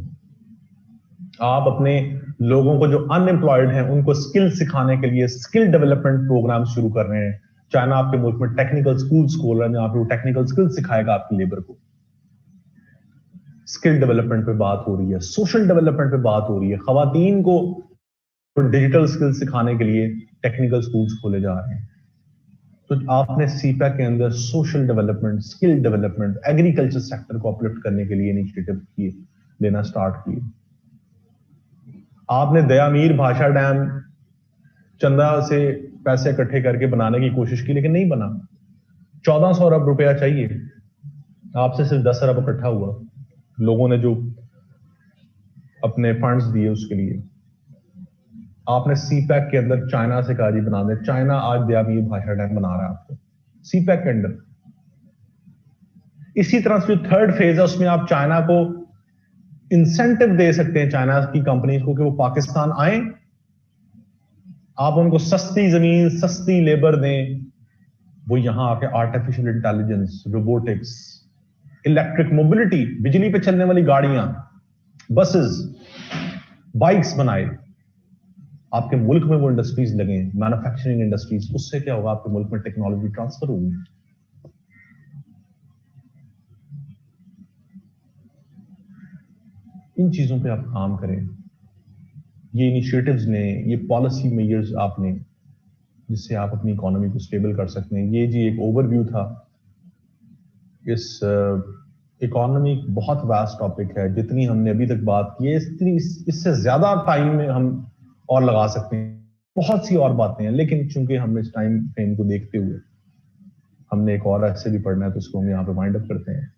आप अपने लोगों को जो अनएम्प्लॉयड हैं उनको स्किल सिखाने के लिए स्किल डेवलपमेंट प्रोग्राम शुरू कर रहे हैं। चाइना आपके मुल्क में टेक्निकल स्कूल्स खोल रहा है जहां पे वो टेक्निकल स्किल सिखाएगा आपकी लेबर को। स्किल डेवलपमेंट पे बात हो रही है, सोशल डेवलपमेंट पे बात हो रही है। खवातीन को डिजिटल स्किल सिखाने के लिए टेक्निकल स्कूल्स खोले जा रहे हैं। तो आपने सीपैक के अंदर social development, skill development, agriculture sector को अपलिफ्ट करने के लिए इनिशिएटिव किए, लेना स्टार्ट किए। आपने दयामीर भाषा डैम चंदा से पैसे इकट्ठे करके बनाने की कोशिश की, लेकिन नहीं बना। 1400 अरब रुपया चाहिए, आपसे सिर्फ 10 अरब इकट्ठा हुआ। लोगों ने जो अपने फंड्स दिए उसके लिए। आपने सीपैक के अंदर चाइना से कहा जी बना दे। चाइना आज दयामीर भाषा डैम बना रहा है आपको सीपैक के अंदर। इसी तरह से जो थर्ड फेज है उसमें आप चाइना को इंसेंटिव दे सकते हैं, चाइना की कंपनीज को, कि वो पाकिस्तान आए। आप उनको सस्ती जमीन, सस्ती लेबर दें, वो यहां आके artificial intelligence, robotics, electric mobility, बिजली पे चलने वाली गाड़ियां, बसेस, बाइक्स बनाए। आपके मुल्क में वो इंडस्ट्रीज लगे, मैन्युफैक्चरिंग इंडस्ट्रीज, उससे क्या होगा, आपके मुल्क में टेक्नोलॉजी ट्रांसफर होगी। इन चीजों पे आप काम करें, ये इनिशिएटिव्स लें, ये पॉलिसी मेजर्स आप लें जिससे आप अपनी इकोनॉमी को स्टेबल कर सकते हैं। ये जी एक ओवरव्यू था। इस इकोनॉमी बहुत वास्ट टॉपिक है, जितनी हमने अभी तक बात की है इससे ज्यादा टाइम में हम और लगा सकते हैं, बहुत सी और बातें हैं, लेकिन चूंकि हमने इस टाइम फ्रेम को देखते हुए हमने एक और ऐसे भी पढ़ना है तो उसको हम यहाँ पे वाइंड अप करते हैं।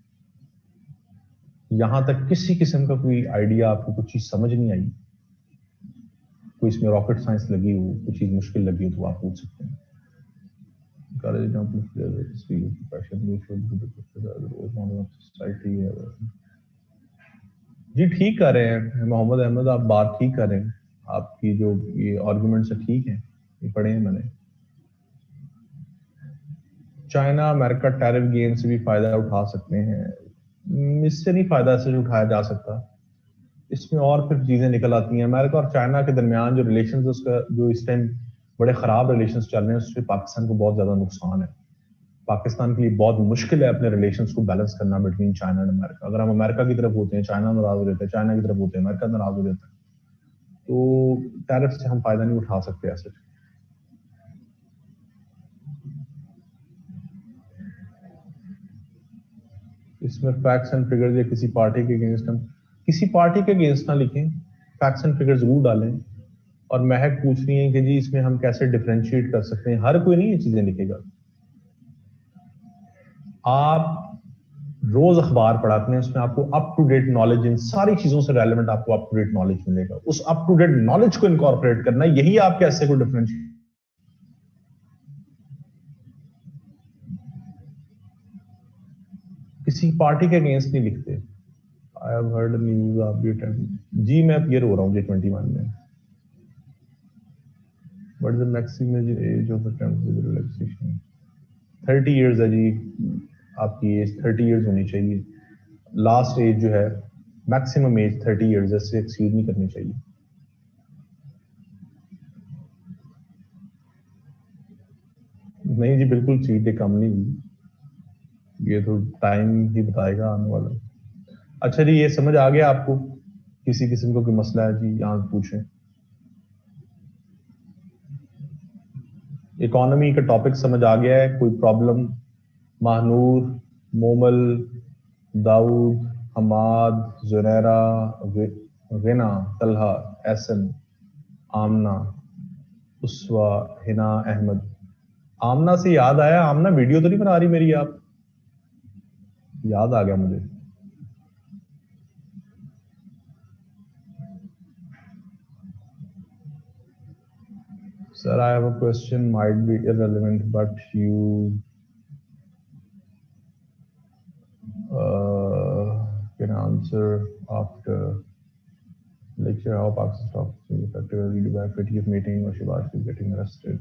यहां तक किसी किस्म का कोई आइडिया, आपको कुछ चीज समझ नहीं आई, कोई इसमें रॉकेट साइंस लगी हो, कुछ चीज मुश्किल लगी हो, तो आप पूछ सकते हैं। जी ठीक कर रहे हैं मोहम्मद अहमद, आप बात ठीक कर रहे हैं, आपकी जो ये आर्गुमेंट्स है ठीक है, ये पढ़े हैं मैंने। चाइना अमेरिका टैरिफ गेन से भी फायदा उठा सकते हैं, इससे नहीं फायदा ऐसे उठाया जा सकता, इसमें और फिर चीजें निकल आती हैं। अमेरिका और चाइना के दरमियान जो रिलेशन है उसका जो इस टाइम बड़े खराब रिलेशन चल रहे हैं, उससे पाकिस्तान को बहुत ज्यादा नुकसान है। पाकिस्तान के लिए बहुत मुश्किल है अपने रिलेशंस को बैलेंस करना बिटवीन चाइना एंड अमेरिका। अगर हम अमेरिका की तरफ होते हैं चाइना नाराज हो जाता है, चाइना की तरफ होते हैं अमेरिका नाराज हो जाता है, तो टैरिफ से हम फायदा नहीं उठा सकते ऐसे। इसमें फैक्ट्स एंड फिगर्स या किसी पार्टी के अगेंस्ट हम किसी पार्टी के अगेंस्ट ना लिखें, फैक्ट्स एंड फिगर्स जरूर डालें। और महक पूछ रही है कि जी इसमें हम कैसे डिफरेंशिएट कर सकते हैं, हर कोई नहीं ये चीजें लिखेगा। आप रोज अखबार पढ़ाते हैं, उसमें आपको अप टू डेट नॉलेज, इन सारी चीजों से रेलेवेंट आपको अप टू डेट नॉलेज मिलेगा। उस अप टू डेट नॉलेज को इनकॉर्पोरेट करना, यही आपके ऐसे को डिफरेंशिएट। किसी पार्टी के अगेंस्ट नहीं लिखते। आई हैव हर्ड न्यूज आप भी अटेंड। जी मैं अपीयर हो रहा हूँ J21 में। What is the maximum age of attempt with relaxation? 30 years है जी, आपकी एज 30 इयर्स होनी चाहिए। लास्ट एज जो है मैक्सिमम एज 30 इयर्स है, इससे एक्सीड नहीं करनी चाहिए। नहीं जी बिल्कुल सीटें कम नहीं हुई, ये तो टाइम ही बताएगा आने वाला। अच्छा जी ये समझ आ गया आपको, किसी किस्म को कोई मसला है जी यहाँ पूछें। इकोनॉमी का टॉपिक समझ आ गया है, कोई प्रॉब्लम? महानूर, मोमल, दाऊद, हमाद, जुनैरा, गिना, तलहा, एहसन, आमना, उसवा, हिना, अहमद। आमना से याद आया, आमना वीडियो तो नहीं बना रही मेरी आप? याद आ गया मुझे। Sir, I have a question, might be irrelevant, but you can answer after lecture how Pakistan stock is affected by video by FATF meeting or Shivash is getting arrested.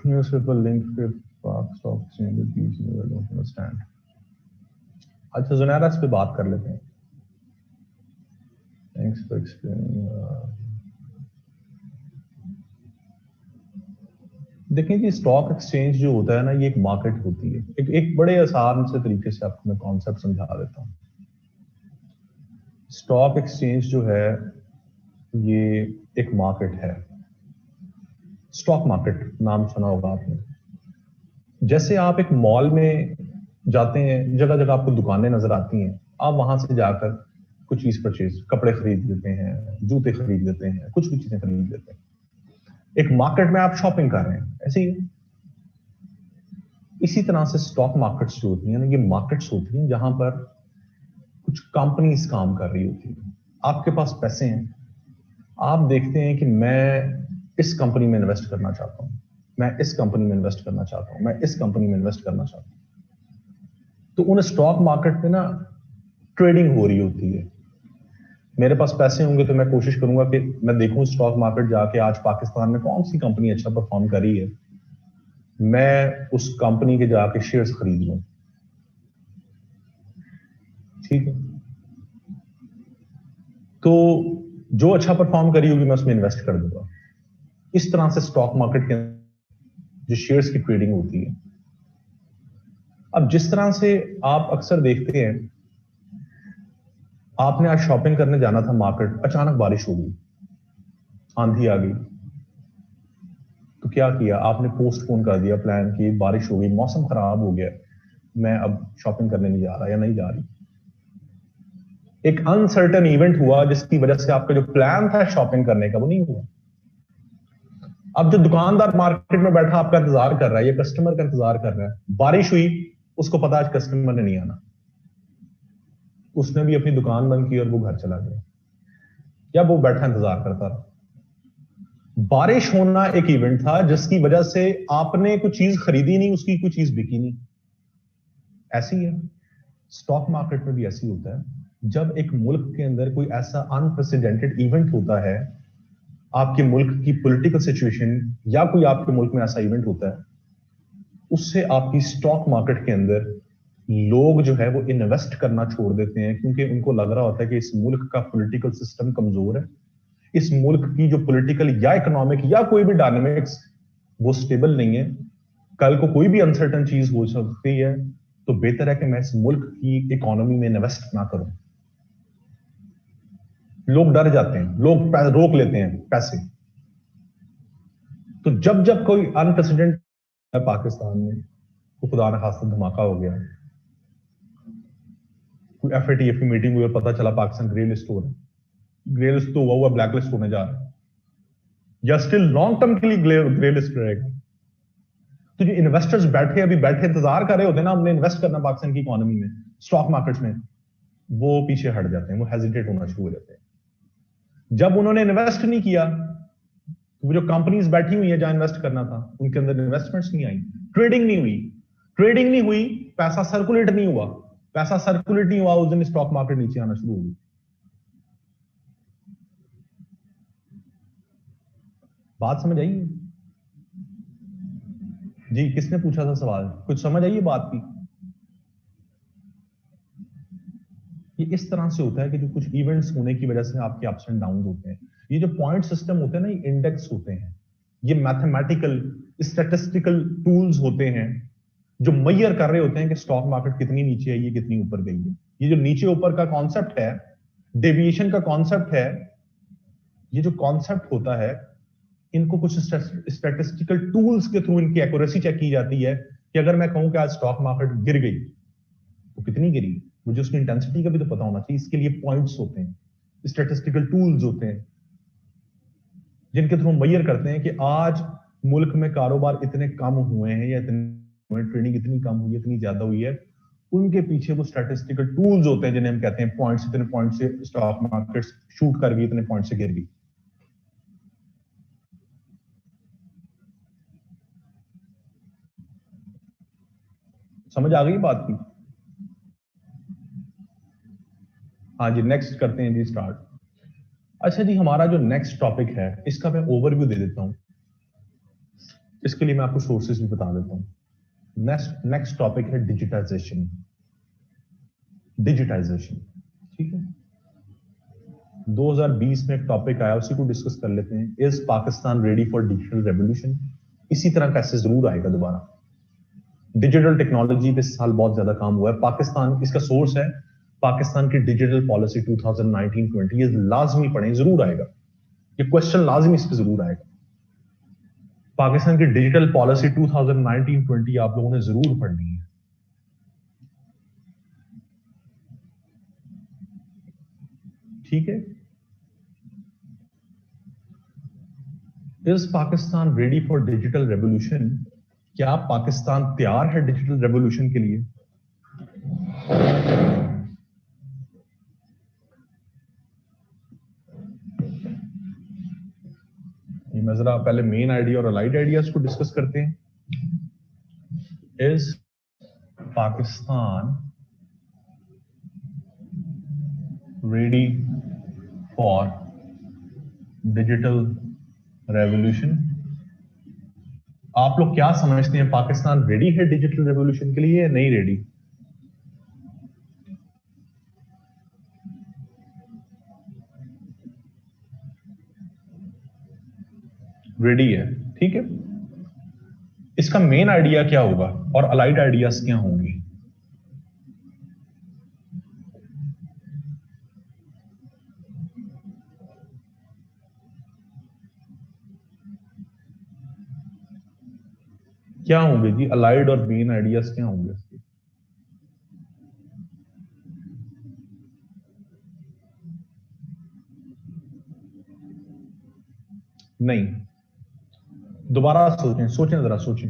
Newspaper link with Pak stock exchange with these I don't understand. अच्छा जुनैरा इस पे बात कर लेते हैं। Thanks for explaining. देखिए जी स्टॉक एक्सचेंज जो होता है ना, ये एक मार्केट होती है। एक बड़े आसान से तरीके से आपको मैं कॉन्सेप्ट समझा देता हूँ। स्टॉक एक्सचेंज जो है ये एक मार्केट है, स्टॉक मार्केट नाम सुना होगा आपने। जैसे आप एक मॉल में जाते हैं, जगह जगह आपको दुकानें नजर आती हैं, आप वहां से जाकर कुछ चीज परचेज, कपड़े खरीद लेते हैं, जूते खरीद लेते हैं, कुछ भी चीजें खरीद लेते हैं। एक मार्केट में आप शॉपिंग कर रहे हैं, ऐसे ही इसी तरह से स्टॉक मार्केट्स जो होती हैं ना, ये मार्केट्स होती हैं जहां पर कुछ कंपनीज काम कर रही होती है। आपके पास पैसे हैं, आप देखते हैं कि मैं इस कंपनी में इन्वेस्ट करना चाहता हूं, मैं इस कंपनी में इन्वेस्ट करना चाहता हूं, मैं इस कंपनी में इन्वेस्ट करना चाहता हूं। तो उन स्टॉक मार्केट में ना ट्रेडिंग हो रही होती है। मेरे पास पैसे होंगे तो मैं कोशिश करूंगा कि मैं देखूं स्टॉक मार्केट जाके आज पाकिस्तान में कौन सी कंपनी अच्छा परफॉर्म कर रही है, मैं उस कंपनी के जाके शेयर्स खरीद लूं। ठीक है, तो जो अच्छा परफॉर्म करी होगी मैं उसमें इन्वेस्ट कर दूंगा। इस तरह से स्टॉक मार्केट के जो शेयर्स की ट्रेडिंग होती है। अब जिस तरह से आप अक्सर देखते हैं, आपने आज शॉपिंग करने जाना था मार्केट, अचानक बारिश हो गई, आंधी आ गई, तो क्या किया आपने? पोस्टपोन कर दिया प्लान की, बारिश हो गई, मौसम खराब हो गया, मैं अब शॉपिंग करने नहीं जा रहा या नहीं जा रही। एक अनसर्टन इवेंट हुआ जिसकी वजह से आपका जो प्लान था शॉपिंग करने का वो नहीं हुआ। अब जो दुकानदार मार्केट में बैठा आपका इंतजार कर रहा है, ये कस्टमर का इंतजार कर रहा है, बारिश हुई, उसको पता आज कस्टमर ने नहीं आना, उसने भी अपनी दुकान बंद की और वो घर चला गया, या वो बैठा इंतजार करता रहा। बारिश होना एक इवेंट था जिसकी वजह से आपने कुछ चीज खरीदी नहीं, उसकी कोई चीज बिकी नहीं। ऐसी है स्टॉक मार्केट में भी ऐसी होता है। जब एक मुल्क के अंदर कोई ऐसा अनप्रेसिडेंटेड इवेंट होता है, आपके मुल्क की पॉलिटिकल सिचुएशन या कोई आपके मुल्क में ऐसा इवेंट होता है, उससे आपकी स्टॉक मार्केट के अंदर लोग जो है वो इन्वेस्ट करना छोड़ देते हैं, क्योंकि उनको लग रहा होता है कि इस मुल्क का पॉलिटिकल सिस्टम कमजोर है, इस मुल्क की जो पॉलिटिकल या इकोनॉमिक या कोई भी डायनेमिक्स वो स्टेबल नहीं है, कल को कोई भी अनसर्टन चीज हो सकती है, तो बेहतर है कि मैं इस मुल्क की इकोनॉमी में इन्वेस्ट ना करूं। लोग डर जाते हैं, लोग रोक लेते हैं पैसे। तो जब जब कोई अनप्रेसिडेंट पाकिस्तान में, तो खुदा न खास्ता धमाका हो गया, कोई FATF मीटिंग हुई और पता चला पाकिस्तान ग्रे लिस्ट हो रहा है, ग्रे लिस्ट तो हुआ ब्लैक लिस्ट होने जा रहा है, या स्टिल लॉन्ग टर्म के लिए ग्रे लिस्ट रहेगा। तो जो इन्वेस्टर्स बैठे अभी बैठे इंतजार कर रहे होते हैं ना, हमने इन्वेस्ट करना पाकिस्तान की इकोनॉमी में, स्टॉक मार्केट्स में, वो पीछे हट जाते हैं, वो हेजिटेट होना शुरू हो जाते हैं। जब उन्होंने इन्वेस्ट नहीं किया, तो वो जो कंपनीज बैठी हुई है जहां इन्वेस्ट करना था, उनके अंदर इन्वेस्टमेंट्स नहीं आई, ट्रेडिंग नहीं हुई, ट्रेडिंग नहीं हुई, पैसा सर्कुलेट नहीं हुआ, पैसा सर्कुलेट नहीं हुआ, उस दिन स्टॉक मार्केट नीचे आना शुरू हो गई। बात समझ आई? जी, किसने पूछा था सवाल? कुछ समझ आई बात की? ये इस तरह से होता है कि जो कुछ इवेंट्स होने की वजह से आपके अप्स एंड डाउन होते हैं। ये जो पॉइंट सिस्टम होते हैं ना, ये इंडेक्स होते हैं, ये मैथमेटिकल स्टैटिस्टिकल टूल्स होते हैं जो मैयर कर रहे होते हैं कि स्टॉक मार्केट कितनी नीचे आई है, कितनी ऊपर गई है। ये जो नीचे ऊपर का कॉन्सेप्ट है, डेविएशन का कॉन्सेप्ट है, ये जो कॉन्सेप्ट होता है, इनको कुछ स्टैटिस्टिकल टूल्स के थ्रू इनकी एक्यूरेसी चेक की जाती है कि अगर मैं कहूं कि आज स्टॉक मार्केट गिर गई, तो कितनी गिरी, मुझे उसकी इंटेंसिटी का भी तो पता होना चाहिए। इसके लिए पॉइंट्स होते हैं, स्टैटिस्टिकल टूल्स होते हैं, जिनके थ्रू मैयर करते हैं कि आज मुल्क में कारोबार इतने कम हुए हैं, या इतने ट्रेडिंग इतनी कम हुई है, इतनी ज्यादा हुई है। उनके पीछे वो स्टैटिस्टिकल टूल्स होते हैं जिन्हें हम कहते हैं पॉइंट्स, इतने पॉइंट से स्टॉक मार्केट शूट कर गई, इतने पॉइंट से गिर गई। समझ आ गई बात की? हाँ जी, नेक्स्ट करते हैं जी स्टार्ट। अच्छा जी, हमारा जो नेक्स्ट टॉपिक है इसका मैं ओवरव्यू दे देता हूं, इसके लिए मैं आपको सोर्सेज भी बता देता हूं। नेक्स्ट टॉपिक है डिजिटाइजेशन। डिजिटाइजेशन, ठीक है। 2020 में एक टॉपिक आया, उसी को डिस्कस कर लेते हैं। Is Pakistan ready for digital revolution? इसी तरह का ऐसे जरूर आएगा दोबारा। डिजिटल टेक्नोलॉजी पे साल बहुत ज्यादा काम हुआ है पाकिस्तान, इसका सोर्स है पाकिस्तान की डिजिटल पॉलिसी 2019-20। ये लाजमी पढ़ें, जरूर आएगा ये क्वेश्चन, लाजमी इस पे जरूर आएगा। पाकिस्तान की डिजिटल पॉलिसी 2019-20 आप लोगों ने जरूर पढ़नी है। ठीक है। Is Pakistan ready for digital revolution? क्या पाकिस्तान तैयार है डिजिटल रेवोल्यूशन के लिए? ये मैं जरा पहले मेन आइडिया और अलाइड आइडियाज को डिस्कस करते हैं। Is Pakistan ready for digital revolution? आप लोग क्या समझते हैं, पाकिस्तान रेडी है डिजिटल रेवोल्यूशन के लिए या नहीं रेडी? रेडी है, ठीक है। इसका मेन आइडिया क्या होगा और अलाइड आइडियाज क्या होंगे? क्या होंगे जी अलाइड और मेन आइडियाज क्या होंगे इसके? नहीं, दोबारा सोचें, सोचें, जरा सोचें।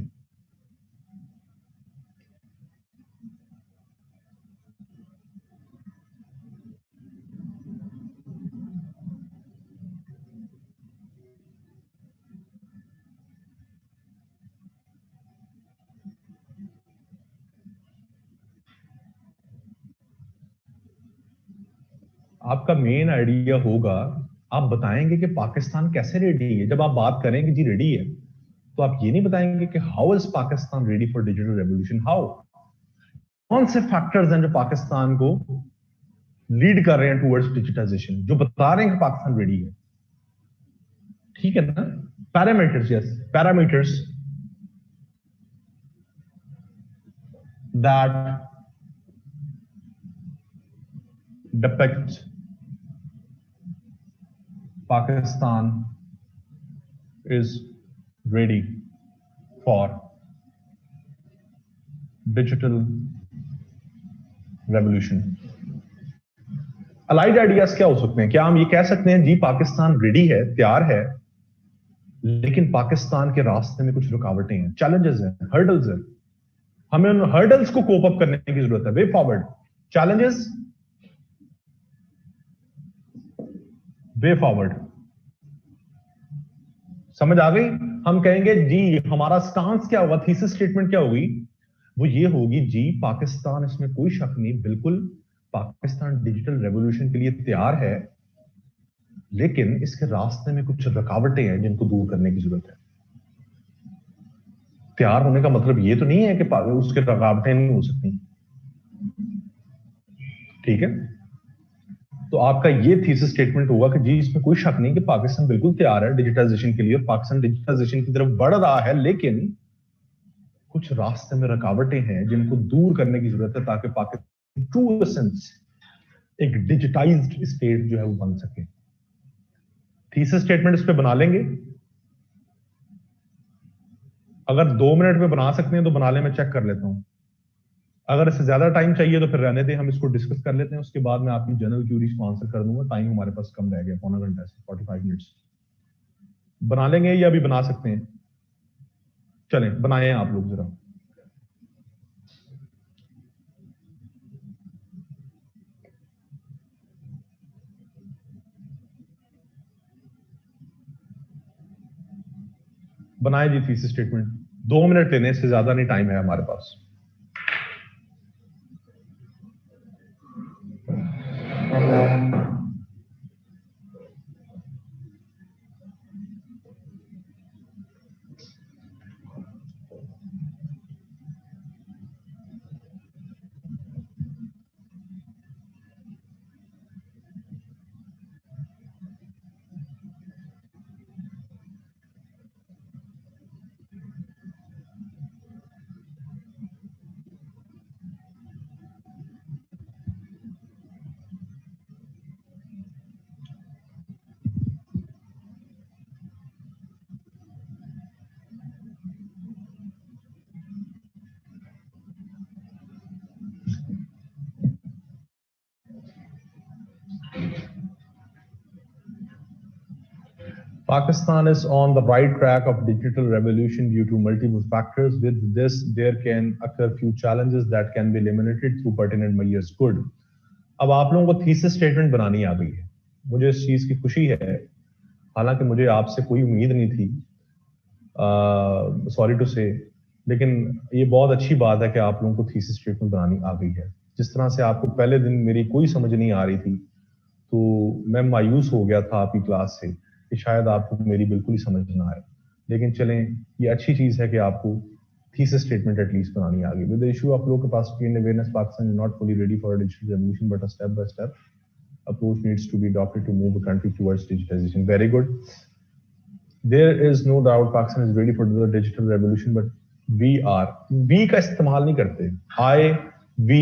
आपका मेन आइडिया होगा, आप बताएंगे कि पाकिस्तान कैसे रेडी है। जब आप बात करेंगे जी रेडी है, तो आप ये नहीं बताएंगे कि how is Pakistan ready for digital revolution, how, कौन से फैक्टर्स हैं जो पाकिस्तान को लीड कर रहे हैं टुवर्ड्स डिजिटाइजेशन, जो बता रहे हैं कि पाकिस्तान रेडी है, ठीक है ना? Parameters, yes, parameters that depict Pakistan is ready for digital revolution. Allied ideas क्या हो सकते हैं? क्या हम ये कह सकते हैं जी पाकिस्तान रेडी है, तैयार है, लेकिन पाकिस्तान के रास्ते में कुछ रुकावटें हैं, चैलेंजेस हैं, हर्डल्स हैं, हमें उन हर्डल्स को कोप अप करने की जरूरत है। Way forward, challenges, way forward, समझ आ गई? हम कहेंगे जी हमारा स्टांस क्या होगा, थीसिस स्टेटमेंट क्या होगी? वो ये होगी जी पाकिस्तान, इसमें कोई शक नहीं, बिल्कुल पाकिस्तान डिजिटल रेवोल्यूशन के लिए तैयार है, लेकिन इसके रास्ते में कुछ रुकावटें हैं जिनको दूर करने की जरूरत है। तैयार होने का मतलब ये तो नहीं है कि उसके रुकावटें नहीं हो सकती, ठीक है? तो आपका ये थीसिस स्टेटमेंट होगा कि जी इसमें कोई शक नहीं कि पाकिस्तान बिल्कुल तैयार है डिजिटाइजेशन के लिए, और पाकिस्तान डिजिटाइजेशन की तरफ बढ़ रहा है, लेकिन कुछ रास्ते में रुकावटें हैं जिनको दूर करने की जरूरत है, ताकि पाकिस्तान ट्रू सेंस एक डिजिटाइज्ड स्टेट जो है वो बन सके। थीसिस स्टेटमेंट इस पे बना लेंगे? अगर 2 मिनट में बना सकते हैं तो बना ले, मैं चेक कर लेता हूं। अगर इससे ज्यादा टाइम चाहिए तो फिर रहने दें, हम इसको डिस्कस कर लेते हैं, उसके बाद मैं आपकी जनरल क्यूरीज को आंसर कर दूंगा। टाइम हमारे पास कम रह गया, पौना घंटा से 45 मिनट्स। बना लेंगे या अभी बना सकते हैं? चलें बनाए आप लोग जरा। बनाए जी थीसिस स्टेटमेंट, 2 मिनट लेने से ज्यादा नहीं टाइम है हमारे पास। Pakistan is on the right track of digital revolution due to multiple factors. With this, there can occur few challenges that can be eliminated through pertinent measures. Good. अब आप लोगों को थीसिस स्टेटमेंट बनानी आ गई है, मुझे इस चीज की खुशी है, हालांकि मुझे आपसे कोई उम्मीद नहीं थी, सॉरी टू से, लेकिन ये बहुत अच्छी बात है कि आप लोगों को थीसिस स्टेटमेंट बनानी आ गई है। जिस तरह से आपको पहले दिन मेरी कोई समझ नहीं आ रही थी, तो मैं मायूस हो गया था आपकी क्लास से कि शायद आपको मेरी बिल्कुल ही समझ ना आए, लेकिन चलें, ये अच्छी चीज है कि आपको थीसिस स्टेटमेंट एटलीस्ट बनानी आ गई। With the issue of low capacity and awareness, Pakistan is not fully ready for digital revolution, but a step by step approach needs to be adopted to move the country towards digitization. Very good. There is no doubt Pakistan is ready for the digital revolution, but we are. We का इस्तेमाल नहीं करते. I, we,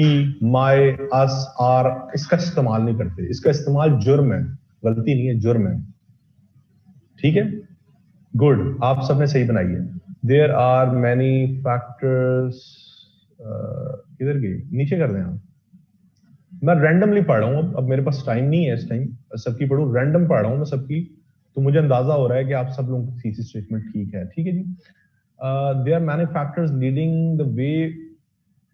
my, us, are इसका इस्तेमाल नहीं करते. इसका इस्तेमाल जुर्म है, गलती नहीं है, जुर्म है. ठीक है? Good. आप सबने सही बनाई है. There are many factors. किधर गई? नीचे कर दें आप. मैं रैंडमली पढ़ रहा हूँ. अब मेरे पास टाइम नहीं है इस टाइम सबकी पढ़ूं. रैंडम पढ़ रहा हूँ मैं सबकी. तो मुझे अंदाजा हो रहा है कि आप सब लोगों की थीसिस स्टेटमेंट ठीक है. ठीक है ji. There are many factors leading the way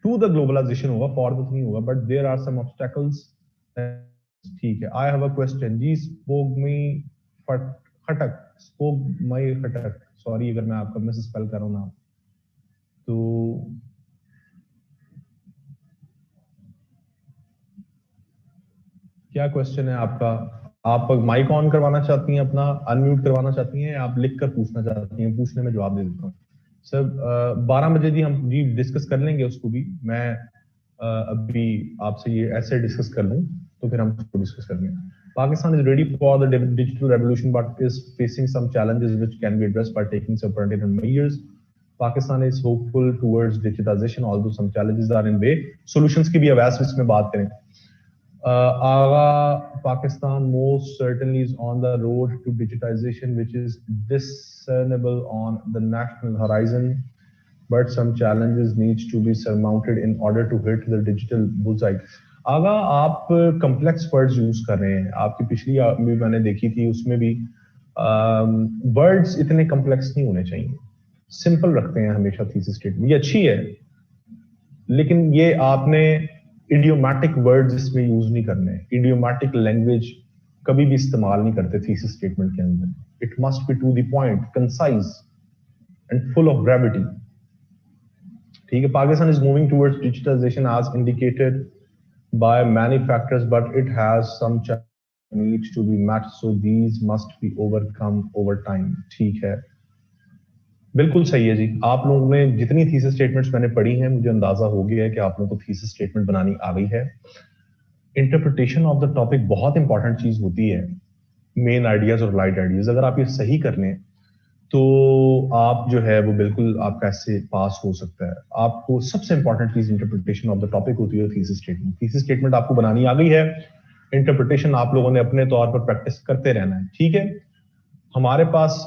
to the globalization होगा, फॉर द नहीं होगा, but there are some obstacles. ठीक है. I have a question ji. स्पोक मी खटक. स्पोक माई खटक. सॉरी अगर मैं आपका मिस स्पेल कर रहा हूँ ना. तो क्या क्वेश्चन है आपका? आप माइक ऑन करवाना चाहती हैं, अपना अनम्यूट करवाना चाहती हैं, आप लिख कर पूछना चाहती हैं? पूछने में जवाब दे देता हूँ सर. 12 बजे जी हम जी डिस्कस कर लेंगे उसको भी. मैं अभी आपसे ये ऐसे डिस्कस कर लूँ तो फिर हम उसको डिस्कस करेंगे. Pakistan is ready for the digital revolution but is facing some challenges which can be addressed by taking some pertinent measures. Pakistan is hopeful towards digitization although some challenges are in way. Solutions की भी अवैस इसमें बात करें. Pakistan most certainly is on the road to digitization, which is discernible on the national horizon, but some challenges needs to be surmounted in order to hit the digital bullseye. आगा आप complex words use कर रहे हैं. आपकी पिछली भी मैंने देखी थी, उसमें भी words इतने complex नहीं होने चाहिए. Simple रखते हैं हमेशा thesis statement. ये अच्छी है, लेकिन ये आपने इडियोमैटिक वर्ड्स इसमें यूज नहीं करने. इडियोमैटिक लैंग्वेज कभी भी इस्तेमाल नहीं करते थीसिस स्टेटमेंट के अंदर. It must be to the point, concise and full of gravity. ठीक है. Pakistan is moving towards digitization as indicated by many factors but it has some needs to be met, so these must be overcome over time. ठीक है, बिल्कुल सही है जी. आप लोगों ने जितनी थीसिस स्टेटमेंट्स मैंने पढ़ी हैं, मुझे अंदाजा हो गया है कि आप लोगों को थीसिस स्टेटमेंट बनानी आ गई है. इंटरप्रिटेशन ऑफ द टॉपिक बहुत इंपॉर्टेंट चीज होती है. मेन आइडियाज और लाइट आइडियाज अगर आप ये सही कर लें तो आप जो है वो बिल्कुल आपका ऐसे पास हो सकता है. आपको सबसे इंपॉर्टेंट चीज इंटरप्रिटेशन ऑफ द टॉपिक होती है थीसिस स्टेटमेंट. थीसिस स्टेटमेंट आपको बनानी आ गई है. इंटरप्रिटेशन आप लोगों ने अपने तौर पर प्रैक्टिस करते रहना है. ठीक है. हमारे पास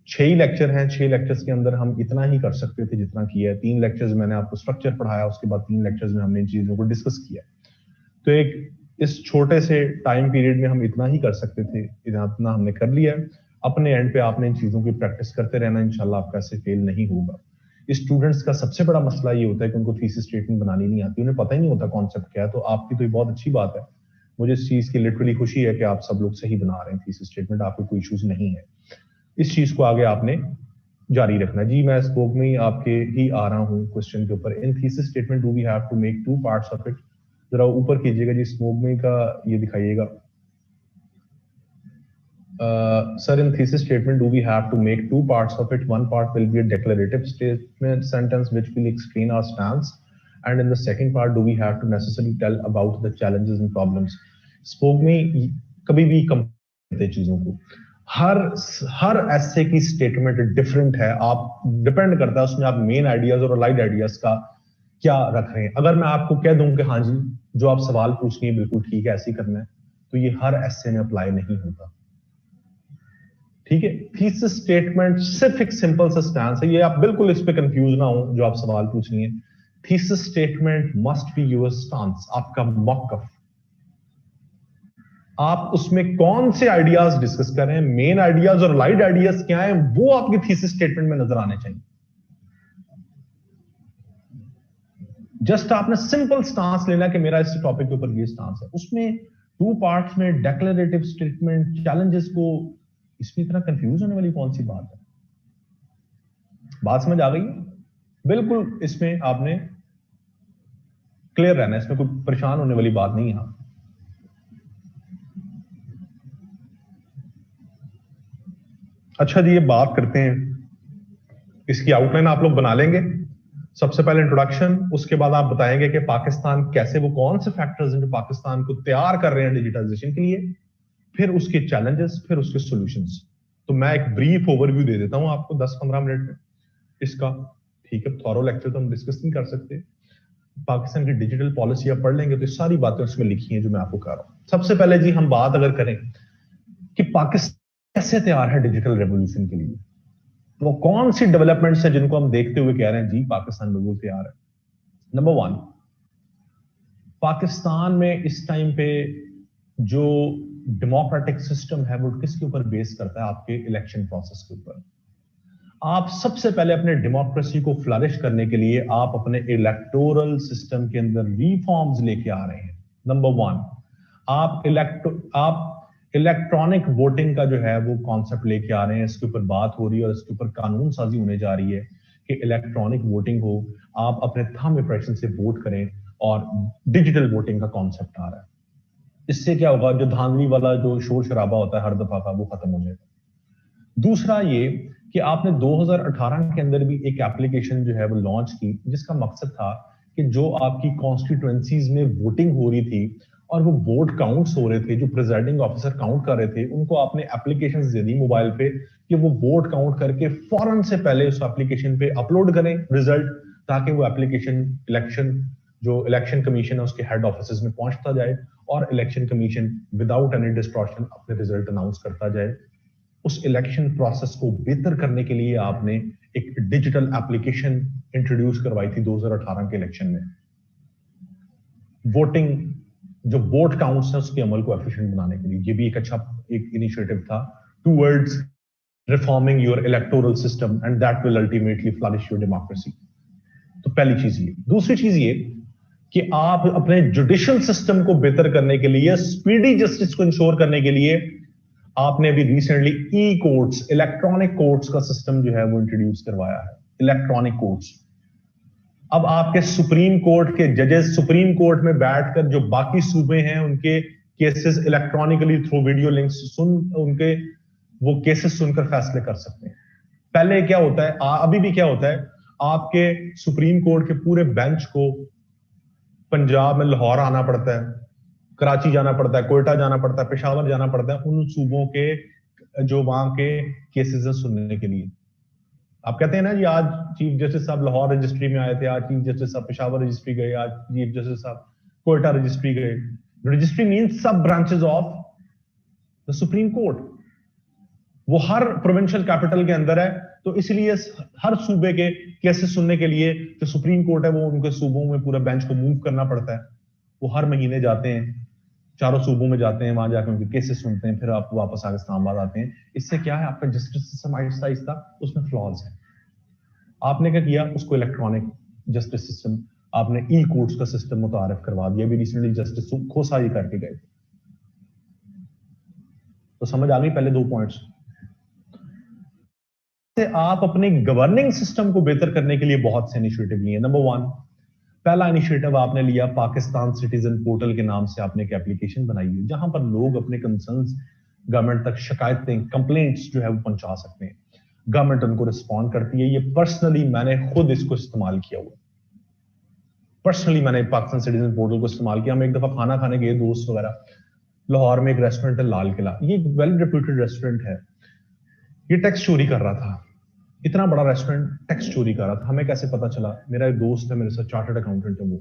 6 ही लेक्चर हैं. 6 लेक्चर्स के अंदर हम इतना ही कर सकते थे जितना किया है. 3 लेक्चर्स मैंने आपको स्ट्रक्चर पढ़ाया, उसके बाद 3 लेक्चर्स में हमने इन चीजों को डिस्कस किया. तो एक इस छोटे से टाइम पीरियड में हम इतना ही कर सकते थे, इतना हमने कर लिया है. अपने एंड पे आपने इन चीजों की प्रैक्टिस करते रहना. इंशाल्लाह आपका ऐसे फेल नहीं होगा. स्टूडेंट्स का सबसे बड़ा मसला ये होता है कि उनको थीसिस स्टेटमेंट बनानी नहीं आती, उन्हें पता ही नहीं होता कॉन्सेप्ट क्या है. तो आपकी तो ये बहुत अच्छी बात है. मुझे इस चीज की लिटरली खुशी है कि आप सब लोग सही बना रहे हैं थीसिस स्टेटमेंट. आपको कोई इश्यूज नहीं है. इस चीज को आगे आपने जारी रखना जी. मैं स्पोक में आपके ही आ रहा हूँ क्वेश्चन के ऊपर. In thesis statement do we have to make 2 parts of it. जरा ऊपर कीजिएगा जी, स्पोक में का ये दिखाइएगा. Sir in thesis statement do we have to make 2 parts of it. One part will be a declarative statement sentence which will explain our stance, and in the second part do we have to necessarily tell about the challenges and problems. स्पोक में कभी भी कम करते चीजों को. हर एसे की स्टेटमेंट डिफरेंट है. आप डिपेंड करता है उसमें आप मेन आइडियाज और लाइट आइडियाज का क्या रख रहे हैं. अगर मैं आपको कह दूं कि हाँ जी जो आप सवाल पूछ रही हैं बिल्कुल ठीक है, ऐसे ही करना है, तो ये हर एसे में अप्लाई नहीं होता. ठीक है. थीसिस स्टेटमेंट सिर्फ एक सिंपल सा स्टैंस है. ये आप बिल्कुल इस पे कंफ्यूज ना हो जो आप सवाल पूछ रही हैं. Thesis statement must be your stance, आपका मौकफ. आप उसमें कौन से आइडियाज डिस्कस कर रहे हैं, मेन आइडियाज और लाइट आइडियाज क्या है, वो आपकी थीसिस स्टेटमेंट में नजर आने चाहिए. जस्ट आपने सिंपल स्टांस लेना कि मेरा इस टॉपिक के ऊपर ये स्टांस है. उसमें 2 पार्ट्स में डिक्लेरेटिव स्टेटमेंट, चैलेंजेस को, इसमें इतना कंफ्यूज होने वाली कौन सी बात है? बात समझ आ गई? बिल्कुल इसमें आपने क्लियर रहना है. इसमें कोई परेशान होने वाली बात नहीं है. अच्छा जी, ये बात करते हैं, इसकी आउटलाइन आप लोग बना लेंगे. सबसे पहले इंट्रोडक्शन, उसके बाद आप बताएंगे कि पाकिस्तान कैसे, वो कौन से फैक्टर्स हैं जो पाकिस्तान को तैयार कर रहे हैं डिजिटाइजेशन के लिए, फिर उसके चैलेंजेस, फिर उसके सॉल्यूशंस. तो मैं एक ब्रीफ ओवरव्यू दे देता हूं आपको 10-15 मिनट में इसका, ठीक है। थॉरो लेक्चर तो हम डिस्कस नहीं कर सकते। पाकिस्तान की डिजिटल पॉलिसी आप पढ़ लेंगे तो सारी बातें उसमें लिखी हैं जो मैं आपको कह रहा हूं। सबसे पहले जी हम बात अगर करें कि पाकिस्तान कैसे तैयार है डिजिटल रेवोल्यूशन के लिए, वो कौन सी डेवलपमेंट्स है जिनको हम देखते हुए कह रहे हैं जी पाकिस्तान बिल्कुल तैयार है। नंबर 1, पाकिस्तान में इस टाइम पे जो डेमोक्रेटिक सिस्टम है वो किसके ऊपर बेस करता है? आपके इलेक्शन प्रोसेस के ऊपर। आप सबसे पहले अपने डेमोक्रेसी को फ्लरिश करने के लिए आप अपने इलेक्टोरल सिस्टम के अंदर रिफॉर्म्स लेके आ रहे हैं। नंबर 1, आप इलेक्ट्रॉनिक वोटिंग का जो है वो कॉन्सेप्ट लेके आ रहे हैं। इसके ऊपर बात हो रही है और इसके ऊपर कानून साजी होने जा रही है कि इलेक्ट्रॉनिक वोटिंग हो, आप अपने थंब इंप्रेशन से वोट करें, और डिजिटल वोटिंग का कॉन्सेप्ट आ रहा है। इससे क्या होगा, जो धांधली वाला जो शोर शराबा होता है हर दफा का, वो खत्म हो जाएगा। दूसरा ये कि आपने 2018 के अंदर भी एक एप्लीकेशन जो है वो लॉन्च की, जिसका मकसद था कि जो आपकी कॉन्स्टिट्यूएंसीज में वोटिंग हो रही थी और वो वोट काउंट्स हो रहे थे, जो प्रिजाइडिंग ऑफिसर काउंट कर रहे थे, उनको आपने एप्लीकेशन दे दी मोबाइल पे कि वो वोट काउंट करके फौरन से पहले उस एप्लीकेशन पे अपलोड करें रिजल्ट, ताकि वो एप्लीकेशन इलेक्शन कमीशन है उसके हेड ऑफिस में पहुंचता जाए और इलेक्शन कमीशन विदाउट एनी डिस्ट्रॉक्शन अपने रिजल्ट अनाउंस करता जाए। उस इलेक्शन प्रोसेस को बेहतर करने के लिए आपने एक डिजिटल एप्लीकेशन इंट्रोड्यूस करवाई थी 2018 के इलेक्शन में। वोटिंग जो वोट काउंट्स है उसके अमल को एफिशिएंट बनाने के लिए, ये भी एक अच्छा एक इनिशिएटिव था towards reforming your electoral system and that will ultimately flourish your democracy. तो पहली चीज ये। दूसरी चीज ये कि आप अपने जुडिशियल सिस्टम को बेहतर करने के लिए, स्पीडी जस्टिस को इंश्योर करने के लिए आपने भी रिसेंटली ई कोर्ट्स, इलेक्ट्रॉनिक कोर्ट्स का सिस्टम जो है वो इंट्रोड्यूस करवाया है। इलेक्ट्रॉनिक कोर्ट्स, अब आपके सुप्रीम कोर्ट के जजेस सुप्रीम कोर्ट में बैठकर जो बाकी सूबे हैं उनके cases electronically through video links सुन उनके वो केसेस सुनकर फैसले कर सकते हैं। पहले क्या होता है, अभी भी क्या होता है, आपके सुप्रीम कोर्ट के पूरे बेंच को पंजाब में लाहौर आना पड़ता है, कराची जाना पड़ता है, कोयटा जाना पड़ता है, पेशावर जाना पड़ता है उन सूबों के जो वहां के केसेस सुनने के लिए। आप कहते हैं ना जी, आज चीफ जस्टिस साहब लाहौर रजिस्ट्री में आए थे, आज चीफ जस्टिस साहब पेशावर रजिस्ट्री गए, आज चीफ जस्टिस साहब कोयटा रजिस्ट्री गए। रजिस्ट्री मींस सब branches of the supreme court, वो हर प्रोविंशियल कैपिटल के अंदर है। तो इसलिए हर सूबे के केसेस सुनने के लिए जो सुप्रीम कोर्ट है वो उनके सूबों में पूरा बेंच को मूव करना पड़ता है। वो हर महीने जाते हैं, चारों सूबों में जाते हैं, वहां जाकर उनके केसेस सुनते हैं, फिर आप वापस आगे इस्लामाबाद आते हैं। इससे क्या है, आपका जस्टिस सिस्टम आहिस्ता आहिस्ता उसमें फ्लॉज है। आपने क्या किया, उसको इलेक्ट्रॉनिक जस्टिस सिस्टम, आपने ई कोर्ट्स का सिस्टम मुतारिफ करवा दिया। भी रिसेंटली जस्टिस खोसा ही करके गए। तो समझ आ गई पहले दो पॉइंट्स। आप अपने गवर्निंग सिस्टम को बेहतर करने के लिए बहुत से इनिशिएटिव लिए। नंबर 1, पहला इनिशिएटिव आपने लिया पाकिस्तान सिटीजन पोर्टल के नाम से आपने एक एप्लीकेशन बनाई है, जहां पर लोग अपने कंसर्न्स गवर्नमेंट तक, शिकायतें, कंप्लेंट्स जो है वो पहुंचा सकते हैं। गवर्नमेंट उनको रिस्पॉन्ड करती है। ये पर्सनली मैंने खुद इसको इस्तेमाल किया हुआ, पर्सनली मैंने पाकिस्तान सिटीजन पोर्टल को इस्तेमाल किया। हम एक दफा खाना खाने गए दोस्त वगैरह, लाहौर में एक रेस्टोरेंट है लाल किला, ये एक वेल रेप्यूटेड रेस्टोरेंट है। ये टैक्स चोरी कर रहा था, इतना बड़ा रेस्टोरेंट टैक्स चोरी कर रहा था। हमें कैसे पता चला, मेरा एक दोस्त है मेरे साथ, चार्टर्ड अकाउंटेंट है वो,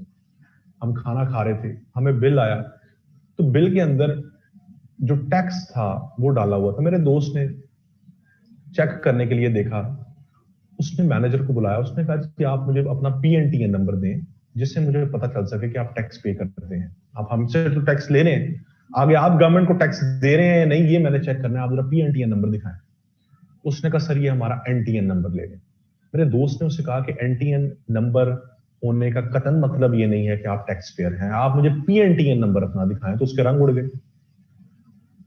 हम खाना खा रहे थे, हमें बिल आया, तो बिल के अंदर जो टैक्स था वो डाला हुआ था। मेरे दोस्त ने चेक करने के लिए देखा, उसने मैनेजर को बुलाया, उसने कहा कि आप मुझे अपना PNTN नंबर दें जिससे मुझे पता चल सके कि आप टैक्स पे करते हैं। आप हमसे तो टैक्स ले रहे हैं, आगे आप गवर्नमेंट को टैक्स दे रहे हैं नहीं, ये मैंने चेक करना है, आप जरा PNTN नंबर दिखाएं। उसने कहा सर ये हमारा NTN नंबर ले लें। मेरे दोस्त ने उसे कहा कि NTN नंबर होने का कतन मतलब ये नहीं है कि आप टैक्स पेयर हैं, आप मुझे PNTN नंबर अपना दिखाएं। तो उसके रंग उड़ गए।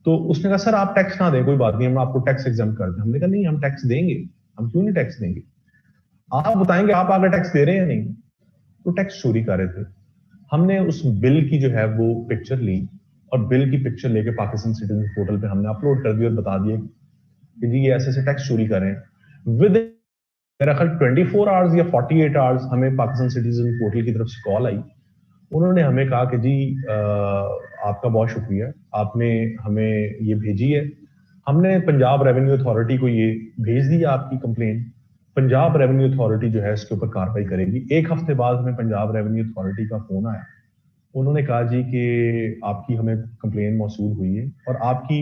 तो उसने कहा सर आप टैक्स ना दें, कोई बात नहीं, हम आपको टैक्स एग्जाम कर दें। हमने कहा नहीं, हम टैक्स देंगे, हम क्यों नहीं टैक्स देंगे, आप बताएंगे आप आगे टैक्स दे रहे हैं नहीं। तो टैक्स चोरी कर रहे थे। हमने उस बिल की जो है वो पिक्चर ली और बिल की पिक्चर लेके पाकिस्तान सिटीजन पोर्टल पे हमने अपलोड कर दी और बता दिए कि जी ये ऐसे ऐसे टैक्स चोरी कर रहे हैं। विद मेरा ख्याल 24 आवर्स या 48 आवर्स हमें पाकिस्तान सिटीजन पोर्टल की तरफ से कॉल आई। उन्होंने हमें कहा कि जी आपका बहुत शुक्रिया, आपने हमें ये भेजी है हमने पंजाब रेवेन्यू अथॉरिटी को ये भेज दिया आपकी कंप्लेंट। पंजाब रेवेन्यू अथॉरिटी जो है इसके ऊपर कार्रवाई करेगी। एक हफ्ते बाद हमें पंजाब रेवेन्यू अथॉरिटी का फोन आया। उन्होंने कहा जी कि आपकी हमें कंप्लेंट मौसूल हुई है और आपकी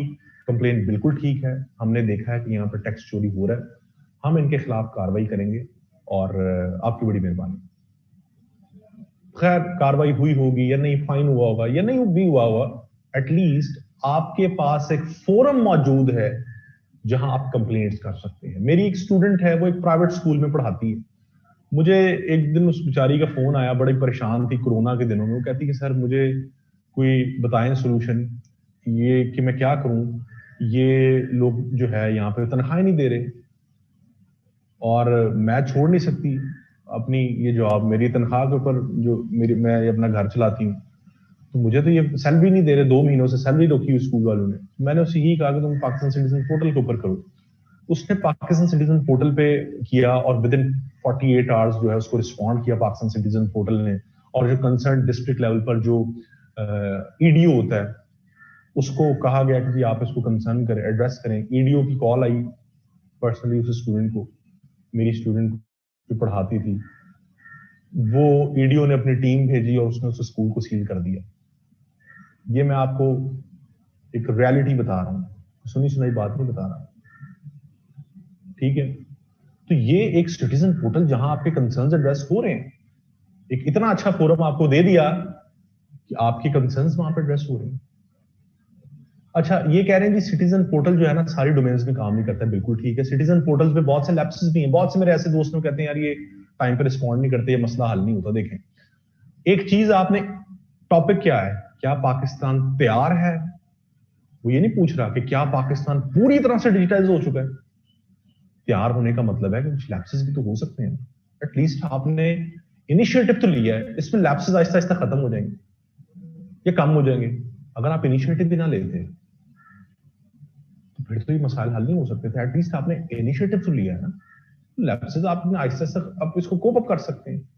कंप्लेंट बिल्कुल ठीक है, हमने देखा है कि यहाँ पर टैक्स चोरी हो रहा है, हम इनके खिलाफ कार्रवाई करेंगे और आपकी बड़ी मेहरबानी। खैर कार्रवाई हुई होगी या नहीं, फाइन हुआ होगा या नहीं भी हुआ होगा, एटलीस्ट आपके पास एक फोरम मौजूद है जहां आप कंप्लेंट्स कर सकते हैं। मेरी एक स्टूडेंट है, वो एक प्राइवेट स्कूल में पढ़ाती है। मुझे एक दिन उस बेचारी का फोन आया, बड़ी परेशान थी कोरोना के दिनों में। वो कहती कि सर मुझे कोई बताएं सोल्यूशन, ये कि मैं क्या करूं, ये लोग जो है यहाँ पे तनख्वाह नहीं दे रहे और मैं छोड़ नहीं सकती अपनी ये जॉब। मेरी तनख्वाह के ऊपर जो मेरी मैं अपना घर चलाती हूँ, तो मुझे तो ये सैलरी नहीं दे रहे, 2 महीनों से सैलरी रोकी हुई स्कूल वालों ने। मैंने उससे यही कहा कि तुम पाकिस्तान सिटीजन पोर्टल के ऊपर करो। उसने पाकिस्तान सिटीजन पोर्टल पे किया और विद इन 48 आवर्स जो है उसको रिस्पॉन्ड किया पाकिस्तान सिटीजन पोर्टल ने। और जो कंसर्न डिस्ट्रिक्ट लेवल पर जो ईडीओ होता है उसको कहा गया कि आप इसको कंसर्न करें, एड्रेस करें। ईडीओ की कॉल आई पर्सनली उस स्टूडेंट को, मेरी स्टूडेंट जो पढ़ाती थी, वो ईडीओ ने अपनी टीम भेजी और उसने उस स्कूल को सील कर दिया। ये मैं आपको एक रियलिटी बता रहा हूँ, सुनी सुनाई बात नहीं बता रहा, ठीक है। तो ये एक सिटीजन पोर्टल जहां आपके कंसर्न्स एड्रेस हो रहे हैं, एक इतना अच्छा फोरम आपको दे दिया कि आपके कंसर्न्स वहां पर एड्रेस हो रहे हैं। अच्छा, ये कह रहे हैं जी सिटीजन पोर्टल जो है ना सारी डोमेन्स में काम नहीं करता है। बिल्कुल ठीक है, सिटीजन पोर्टल्स पे बहुत से लैप्सेस भी हैं। बहुत से मेरे ऐसे दोस्त लोग कहते हैं यार ये टाइम पे रिस्पॉन्ड नहीं करते, ये मसला हल नहीं होता। देखें, एक चीज आपने, टॉपिक क्या है, क्या पाकिस्तान तैयार है? वो ये नहीं पूछ रहा कि क्या पाकिस्तान पूरी तरह से डिजिटाइज हो चुका है। तैयार होने का मतलब है कि कुछ लैप्सेस भी तो हो सकते हैं। एटलीस्ट आपने इनिशिएटिव तो लिया है, इसमें लैप्सेस आहिस्ता आहिस्ता खत्म हो जाएंगे या कम हो जाएंगे। अगर आप इनिशिएटिव भी ना लेते तो फिर तो ये मसाइल हल नहीं हो सकते थे। एटलीस्ट आपने इनिशिएटिव तो लिया है ना, लैप्सेस आपने आहिस्ता आहिस्ता आप इसको कोप अप कर सकते हैं।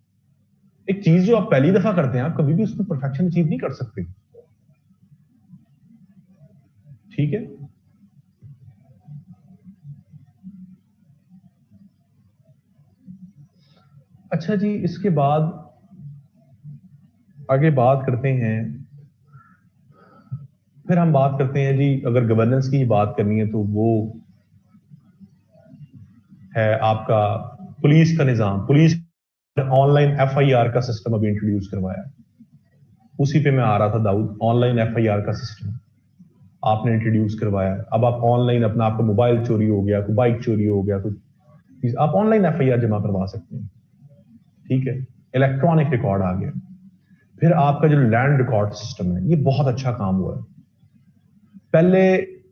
एक चीज जो आप पहली दफा करते हैं, आप कभी भी उसमें परफेक्शन अचीव नहीं कर सकते, ठीक है। अच्छा जी, इसके बाद आगे बात करते हैं। फिर हम बात करते हैं जी, अगर गवर्नेंस की बात करनी है तो वो है आपका पुलिस का निजाम। पुलिस ऑनलाइन एफआईआर का सिस्टम अभी इंट्रोड्यूस करवाया, उसी पे मैं आ रहा था दाऊद। ऑनलाइन एफआईआर का सिस्टम आपने इंट्रोड्यूस करवाया। अब आप ऑनलाइन अपना, आपका मोबाइल चोरी हो गया, कोई बाइक चोरी हो गया, कुछ आप ऑनलाइन एफआईआर जमा करवा सकते हैं, ठीक है। इलेक्ट्रॉनिक रिकॉर्ड आ गया। फिर आपका जो लैंड रिकॉर्ड सिस्टम है, ये बहुत अच्छा काम हुआ है। पहले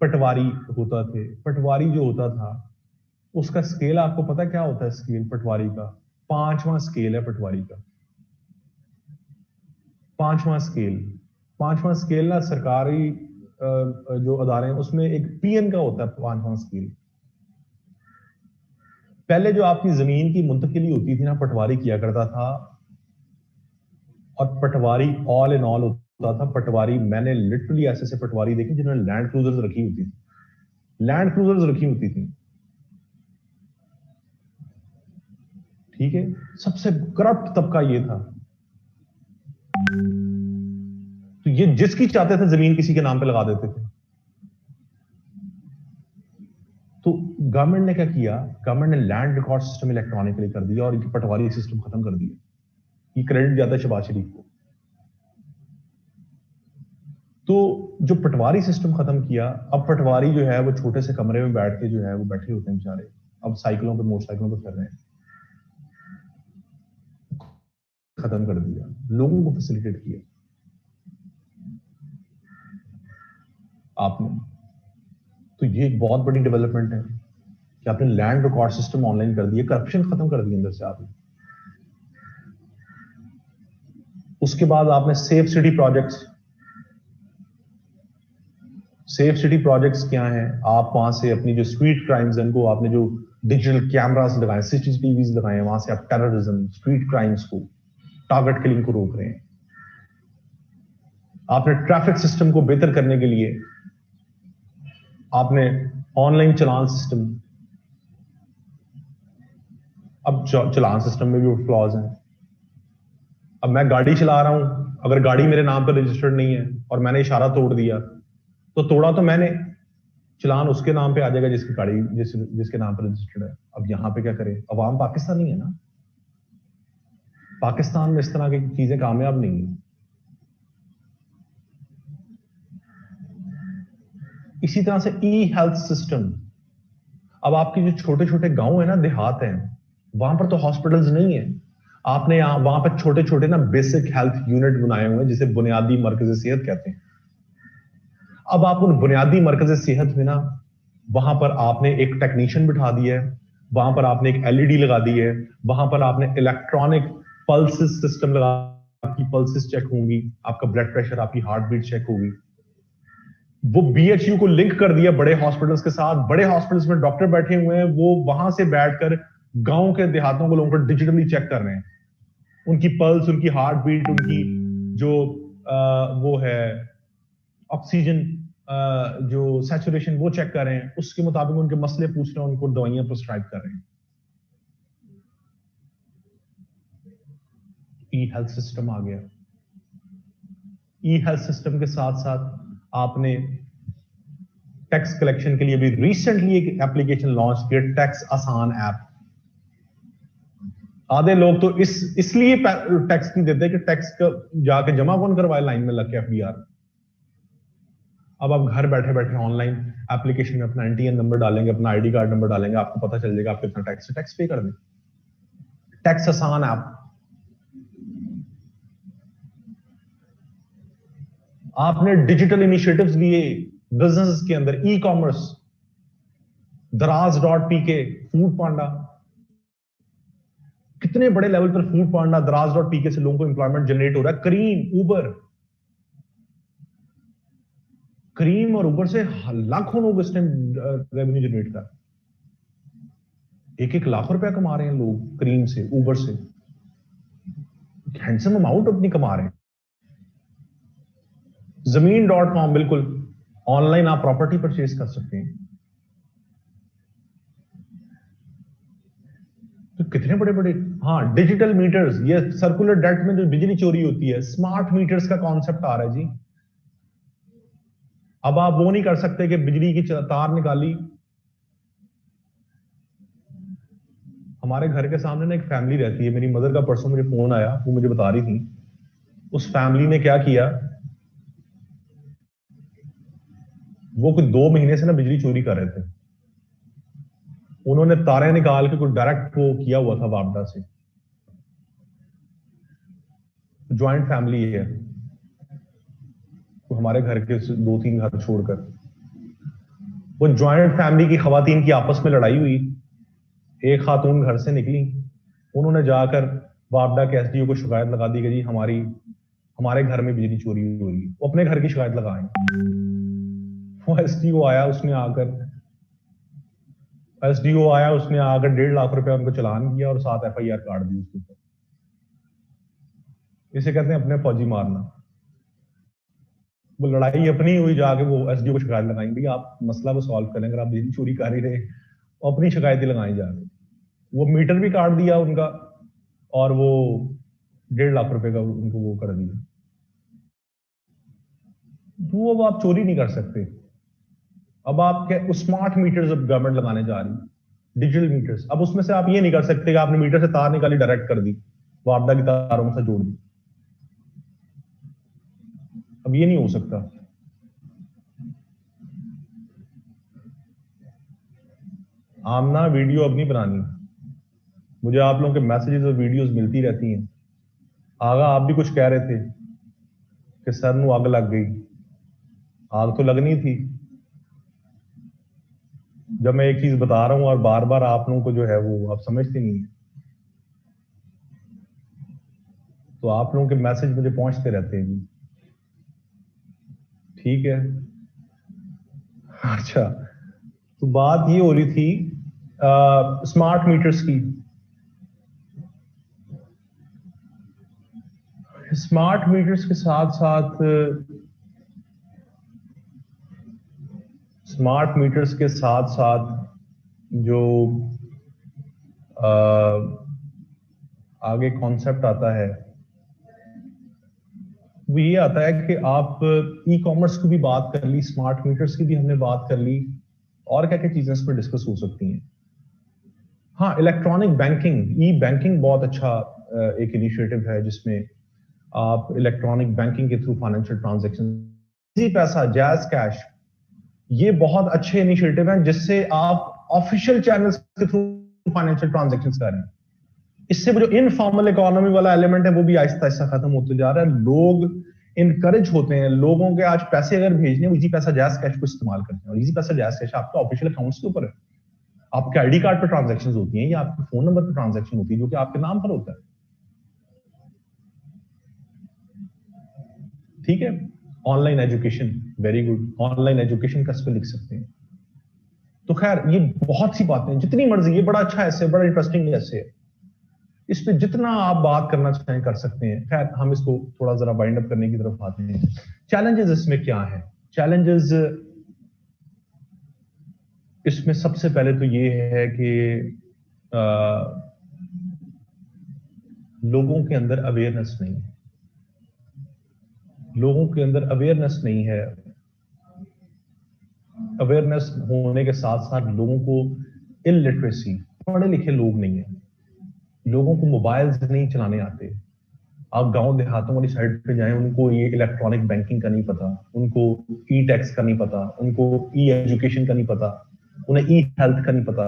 पटवारी होता थे, पटवारी जो होता था उसका स्केल आपको पता क्या होता है? स्केल पटवारी का 5वां स्केल है पटवारी का, 5वां स्केल। 5वां स्केल ना सरकारी जो अदारे हैं उसमें एक पीएन का होता है 5वां स्केल। पहले जो आपकी जमीन की मुंतकिली होती थी ना, पटवारी किया करता था। और पटवारी ऑल इन ऑल होता था। पटवारी, मैंने लिटरली ऐसे ऐसे पटवारी देखे जिन्होंने लैंड क्रूजर्स रखी होती थी, लैंड क्रूजर्स रखी होती थी, ठीक है। सबसे करप्ट तबका ये था। तो ये जिसकी चाहते थे जमीन किसी के नाम पे लगा देते थे। तो गवर्नमेंट ने क्या किया? गवर्नमेंट ने लैंड रिकॉर्ड सिस्टम इलेक्ट्रॉनिकली कर दिया और इनकी पटवारी सिस्टम खत्म कर दिया। ये क्रेडिट जाता है शहबाज शरीफ को। तो जो पटवारी सिस्टम खत्म किया, अब पटवारी जो है वो छोटे से कमरे में बैठ के जो है वो बैठे होते हैं बेचारे। अब साइकिलों पे, मोटरसाइकिलों पे फिर रहे हैं। खत्म कर दिया, लोगों को फैसिलिटेट किया आपने। तो ये एक बहुत बड़ी डेवलपमेंट है कि आपने लैंड रिकॉर्ड सिस्टम ऑनलाइन कर दिया, करप्शन खत्म कर दिया अंदर से आपने। उसके बाद आपने safe city projects. Safe city projects क्या हैं? आप वहां से अपनी जो स्ट्रीट क्राइम्स हैं उनको आपने जो डिजिटल कैमरास लगाए, सीसीटीवीज लगाए हैं, वहां से आप टेररिज्म, स्ट्रीट क्राइम्स को, टारगेट किलिंग को रोक रहे हैं। आपने ट्रैफिक सिस्टम को बेहतर करने के लिए आपने ऑनलाइन चलान सिस्टम, अब चलान सिस्टम में भी फ्लॉज हैं। अब मैं गाड़ी चला रहा हूं, अगर गाड़ी मेरे नाम पर रजिस्टर्ड नहीं है और मैंने इशारा तोड़ दिया, तो तोड़ा तो मैंने, चलान उसके नाम पे आ जाएगा जिसकी गाड़ी जिसके नाम पर रजिस्टर्ड है। अब यहां पे क्या करे, अवाम पाकिस्तानी है ना, पाकिस्तान में इस तरह की चीजें कामयाब नहीं है। इसी तरह से ई हेल्थ सिस्टम, अब आपके जो छोटे छोटे गांव है ना, देहात हैं, वहां पर तो हॉस्पिटल्स नहीं है, आपने यहाँ वहां पर छोटे छोटे ना बेसिक हेल्थ यूनिट बनाए हुए हैं जिसे बुनियादी मरकज सेहत कहते हैं। अब आप उन बुनियादी मरकज सेहत में ना, वहां पर आपने एक टेक्नीशियन बिठा दिया है, वहां पर आपने एक एलईडी लगा दी है, वहां पर आपने इलेक्ट्रॉनिक पल्सेस सिस्टम लगा, आपकी पल्सेस चेक होंगी, आपका ब्लड प्रेशर, आपकी हार्ट बीट चेक होगी। वो बीएचयू को लिंक कर दिया बड़े हॉस्पिटल्स के साथ, बड़े हॉस्पिटल्स में डॉक्टर बैठे हुए हैं, वो वहां से बैठकर गांव के देहातों को लोगों को डिजिटली चेक कर रहे हैं, उनकी पल्स, उनकी हार्ट बीट, उनकी जो वो है ऑक्सीजन जो सैचुरेशन वो चेक कर रहे हैं, उसके मुताबिक उनके मसले पूछ रहे हैं, उनको दवाइयां प्रिस्क्राइब कर रहे हैं। ई हेल्थ सिस्टम आ गया। ई हेल्थ सिस्टम के साथ साथ आपने टैक्स कलेक्शन के लिए भी रिसेंटली एक एप्लीकेशन लॉन्च किया, टैक्स आसान ऐप। आधे लोग तो इसलिए टैक्स नहीं देते कि टैक्स का जाके जमा कौन करवाए लाइन में लग के एफडीआर। अब आप घर बैठे बैठे ऑनलाइन एप्लीकेशन में अपना एनटीएन नंबर डालेंगे, अपना आईडी कार्ड नंबर डालेंगे, आपको पता चल जाएगा आप कितना टैक्स पे कर दें। टैक्स आसान ऐप। आपने डिजिटल इनिशिएटिव्स लिए बिजनेस के अंदर, ई कॉमर्स, दराज.pk, फूड पांडा, कितने बड़े लेवल पर फूड पांडा, दराज.pk से लोगों को एम्प्लॉयमेंट जनरेट हो रहा है। करीम, उबर, करीम और उबर से लाखों लोग इस टाइम रेवेन्यू जनरेट कर, 1-1 लाख रुपया कमा रहे हैं लोग करीम से, उबर से, हैंडसम अमाउंट अपनी कमा रहे हैं। जमीन.com, बिल्कुल ऑनलाइन आप प्रॉपर्टी परचेज कर सकते हैं। तो कितने बड़े बड़े, हाँ, डिजिटल मीटर्स, ये सर्कुलर डेट में जो बिजली चोरी होती है, स्मार्ट मीटर्स का कॉन्सेप्ट आ रहा है जी। अब आप वो नहीं कर सकते कि बिजली की तार निकाली। हमारे घर के सामने ना एक फैमिली रहती है, मेरी मदर का परसों मुझे फोन आया, वो मुझे बता रही थी, उस फैमिली ने क्या किया, वो कुछ 2 महीने से ना बिजली चोरी कर रहे थे। उन्होंने तारे निकाल के कुछ डायरेक्ट वो किया हुआ था वापडा से। ज्वाइंट फैमिली है, तो हमारे घर के 2-3 घर छोड़कर, वो ज्वाइंट फैमिली की खवातीन की आपस में लड़ाई हुई, एक खातून घर से निकली, उन्होंने जाकर वापडा के एसडीओ को शिकायत लगा दी कि जी हमारे घर में बिजली चोरी हो रही है। वो अपने घर की शिकायत लगाएं। वो एसडीओ आया, उसने आकर 1.5 लाख रुपया उनको चलान किया और 7 एफआईआर काट दी उसके ऊपर। इसे कहते हैं अपने फौजी मारना। वो लड़ाई अपनी हुई, जाके वो एसडीओ को शिकायत लगाई, भाई आप मसला को सॉल्व करें, अगर आप बिजली चोरी कर ही रहे, अपनी शिकायतें लगाई जा रही। वो मीटर भी काट दिया उनका, और वो 1.5 लाख रुपए का उनको वो कर दिया। तो अब आप चोरी नहीं कर सकते। अब आप क्या, स्मार्ट मीटर्स अब गवर्नमेंट लगाने जा रही, डिजिटल मीटर्स। अब उसमें से आप ये नहीं कर सकते कि आपने मीटर से तार निकाली डायरेक्ट कर दी, वापडा की तारों से जोड़ दी, अब ये नहीं हो सकता। आमना वीडियो अब नहीं बनानी, मुझे आप लोगों के मैसेजेस और वीडियोस मिलती रहती हैं। आगा आप भी कुछ कह रहे थे कि सर नू आग लग गई, आग तो लगनी थी। जब मैं एक चीज बता रहा हूं और बार बार आप लोगों को जो है वो आप समझते नहीं है, तो आप लोगों के मैसेज मुझे पहुंचते रहते हैं जी। ठीक है, अच्छा, तो बात ये हो रही थी स्मार्ट मीटर्स की। स्मार्ट मीटर्स के साथ साथ स्मार्ट मीटर्स के साथ साथ जो आगे कॉन्सेप्ट आता है वो ये आता है कि आप ई कॉमर्स की भी बात कर ली, स्मार्ट मीटर्स की भी हमने बात कर ली, और क्या क्या चीजें इस पर डिस्कस हो सकती हैं। हाँ, इलेक्ट्रॉनिक बैंकिंग, ई बैंकिंग बहुत अच्छा एक इनिशिएटिव है जिसमें आप इलेक्ट्रॉनिक बैंकिंग के थ्रू फाइनेंशियल ट्रांजैक्शन, इजी पैसा, जैज कैश, ये बहुत अच्छे इनिशिएटिव हैं जिससे आप ऑफिशियल चैनल्स के थ्रू फाइनेंशियल ट्रांजैक्शंस कर रहे हैं। इससे वो जो इनफॉर्मल इकोनॉमी वाला एलिमेंट है वो भी आहिस्ता आहिस्ता खत्म होते जा रहा है। लोग इनकरेज होते हैं, लोगों के आज पैसे अगर भेजने, इजी पैसा जैज कैश को इस्तेमाल करते हैं। और इजी पैसा जैज कैश आपके ऑफिशियल अकाउंट्स के ऊपर है, आपके आईडी कार्ड पर ट्रांजैक्शंस होती हैं या आपके फोन नंबर पर ट्रांजैक्शन होती है जो कि आपके नाम पर होता है। ठीक है, online education, very good, online education का इस पे लिख सकते हैं। तो खैर ये बहुत सी बातें, जितनी मर्जी, ये बड़ा अच्छा ऐसे, बड़ा इंटरेस्टिंग ऐसे है, इस पे जितना आप बात करना चाहें कर सकते हैं। खैर हम इसको थोड़ा जरा बाइंड अप करने की तरफ आते हैं। चैलेंजेस इसमें क्या है? चैलेंजेस इसमें सबसे पहले तो ये है कि लोगों के अंदर अवेयरनेस नहीं है, लोगों के अंदर अवेयरनेस नहीं है। अवेयरनेस होने के साथ साथ लोगों को इलिटरेसी, पढ़े लिखे लोग नहीं है, लोगों को मोबाइल्स नहीं चलाने आते। आप गांव देहातों वाली साइड पे जाएं, उनको ये इलेक्ट्रॉनिक बैंकिंग का नहीं पता, उनको ई टैक्स का नहीं पता, उनको ई एजुकेशन का नहीं पता, उन्हें ई हेल्थ का नहीं पता।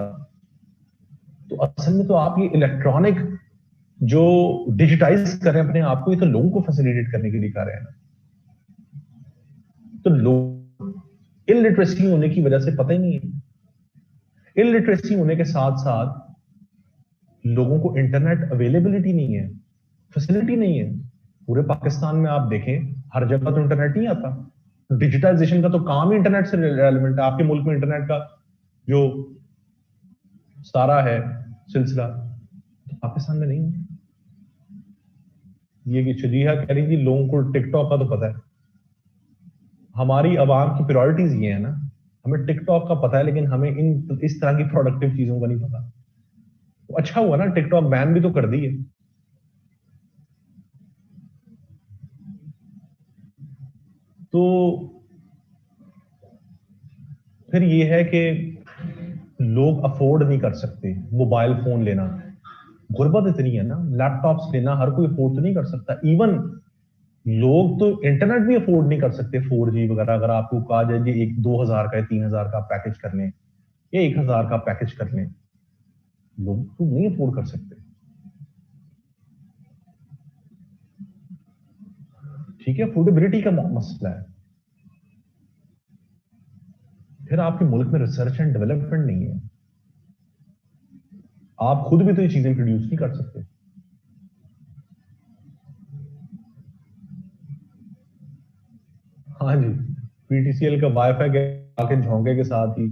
तो असल में तो आप ये इलेक्ट्रॉनिक जो डिजिटाइज कर रहे हैं अपने आप को, ये तो लोगों को फैसिलिटेट करने के लिए कर रहे हैं ना। तो लोग इलिटरेसी होने की वजह से पता ही नहीं है। इलिटरेसी होने के साथ साथ लोगों को इंटरनेट अवेलेबिलिटी नहीं है, फैसिलिटी नहीं है। पूरे पाकिस्तान में आप देखें, हर जगह तो इंटरनेट नहीं आता। डिजिटाइजेशन का तो काम ही इंटरनेट से रेलेवेंट है। आपके मुल्क में इंटरनेट का जो सारा है सिलसिला, तो पाकिस्तान में नहीं है। ये कि शदीहा कह रही थी लोगों को टिकटॉक का तो पता है। हमारी आवाम की प्रायोरिटीज ये है ना, हमें टिकटॉक का पता है लेकिन हमें इस तरह की प्रोडक्टिव चीजों का नहीं पता। तो अच्छा हुआ ना, टिकटॉक बैन भी तो कर दी है। तो फिर ये है कि लोग अफोर्ड नहीं कर सकते मोबाइल फोन लेना, गुर्बत इतनी है ना, लैपटॉप्स लेना हर कोई अफोर्ड तो नहीं कर सकता। इवन लोग तो इंटरनेट भी अफोर्ड नहीं कर सकते, 4G वगैरह। अगर आपको कहा जाए कि एक 2000 का या 3000 का पैकेज कर लें या 1000 का पैकेज कर लें, लोग तो नहीं अफोर्ड कर सकते। ठीक है, अफोर्डेबिलिटी का मसला है। फिर आपके मुल्क में रिसर्च एंड डेवलपमेंट नहीं है, आप खुद भी तो ये चीजें प्रोड्यूस नहीं कर सकते। हाँ जी, पीटीसीएल का वाईफाई आके झोंके के साथ ही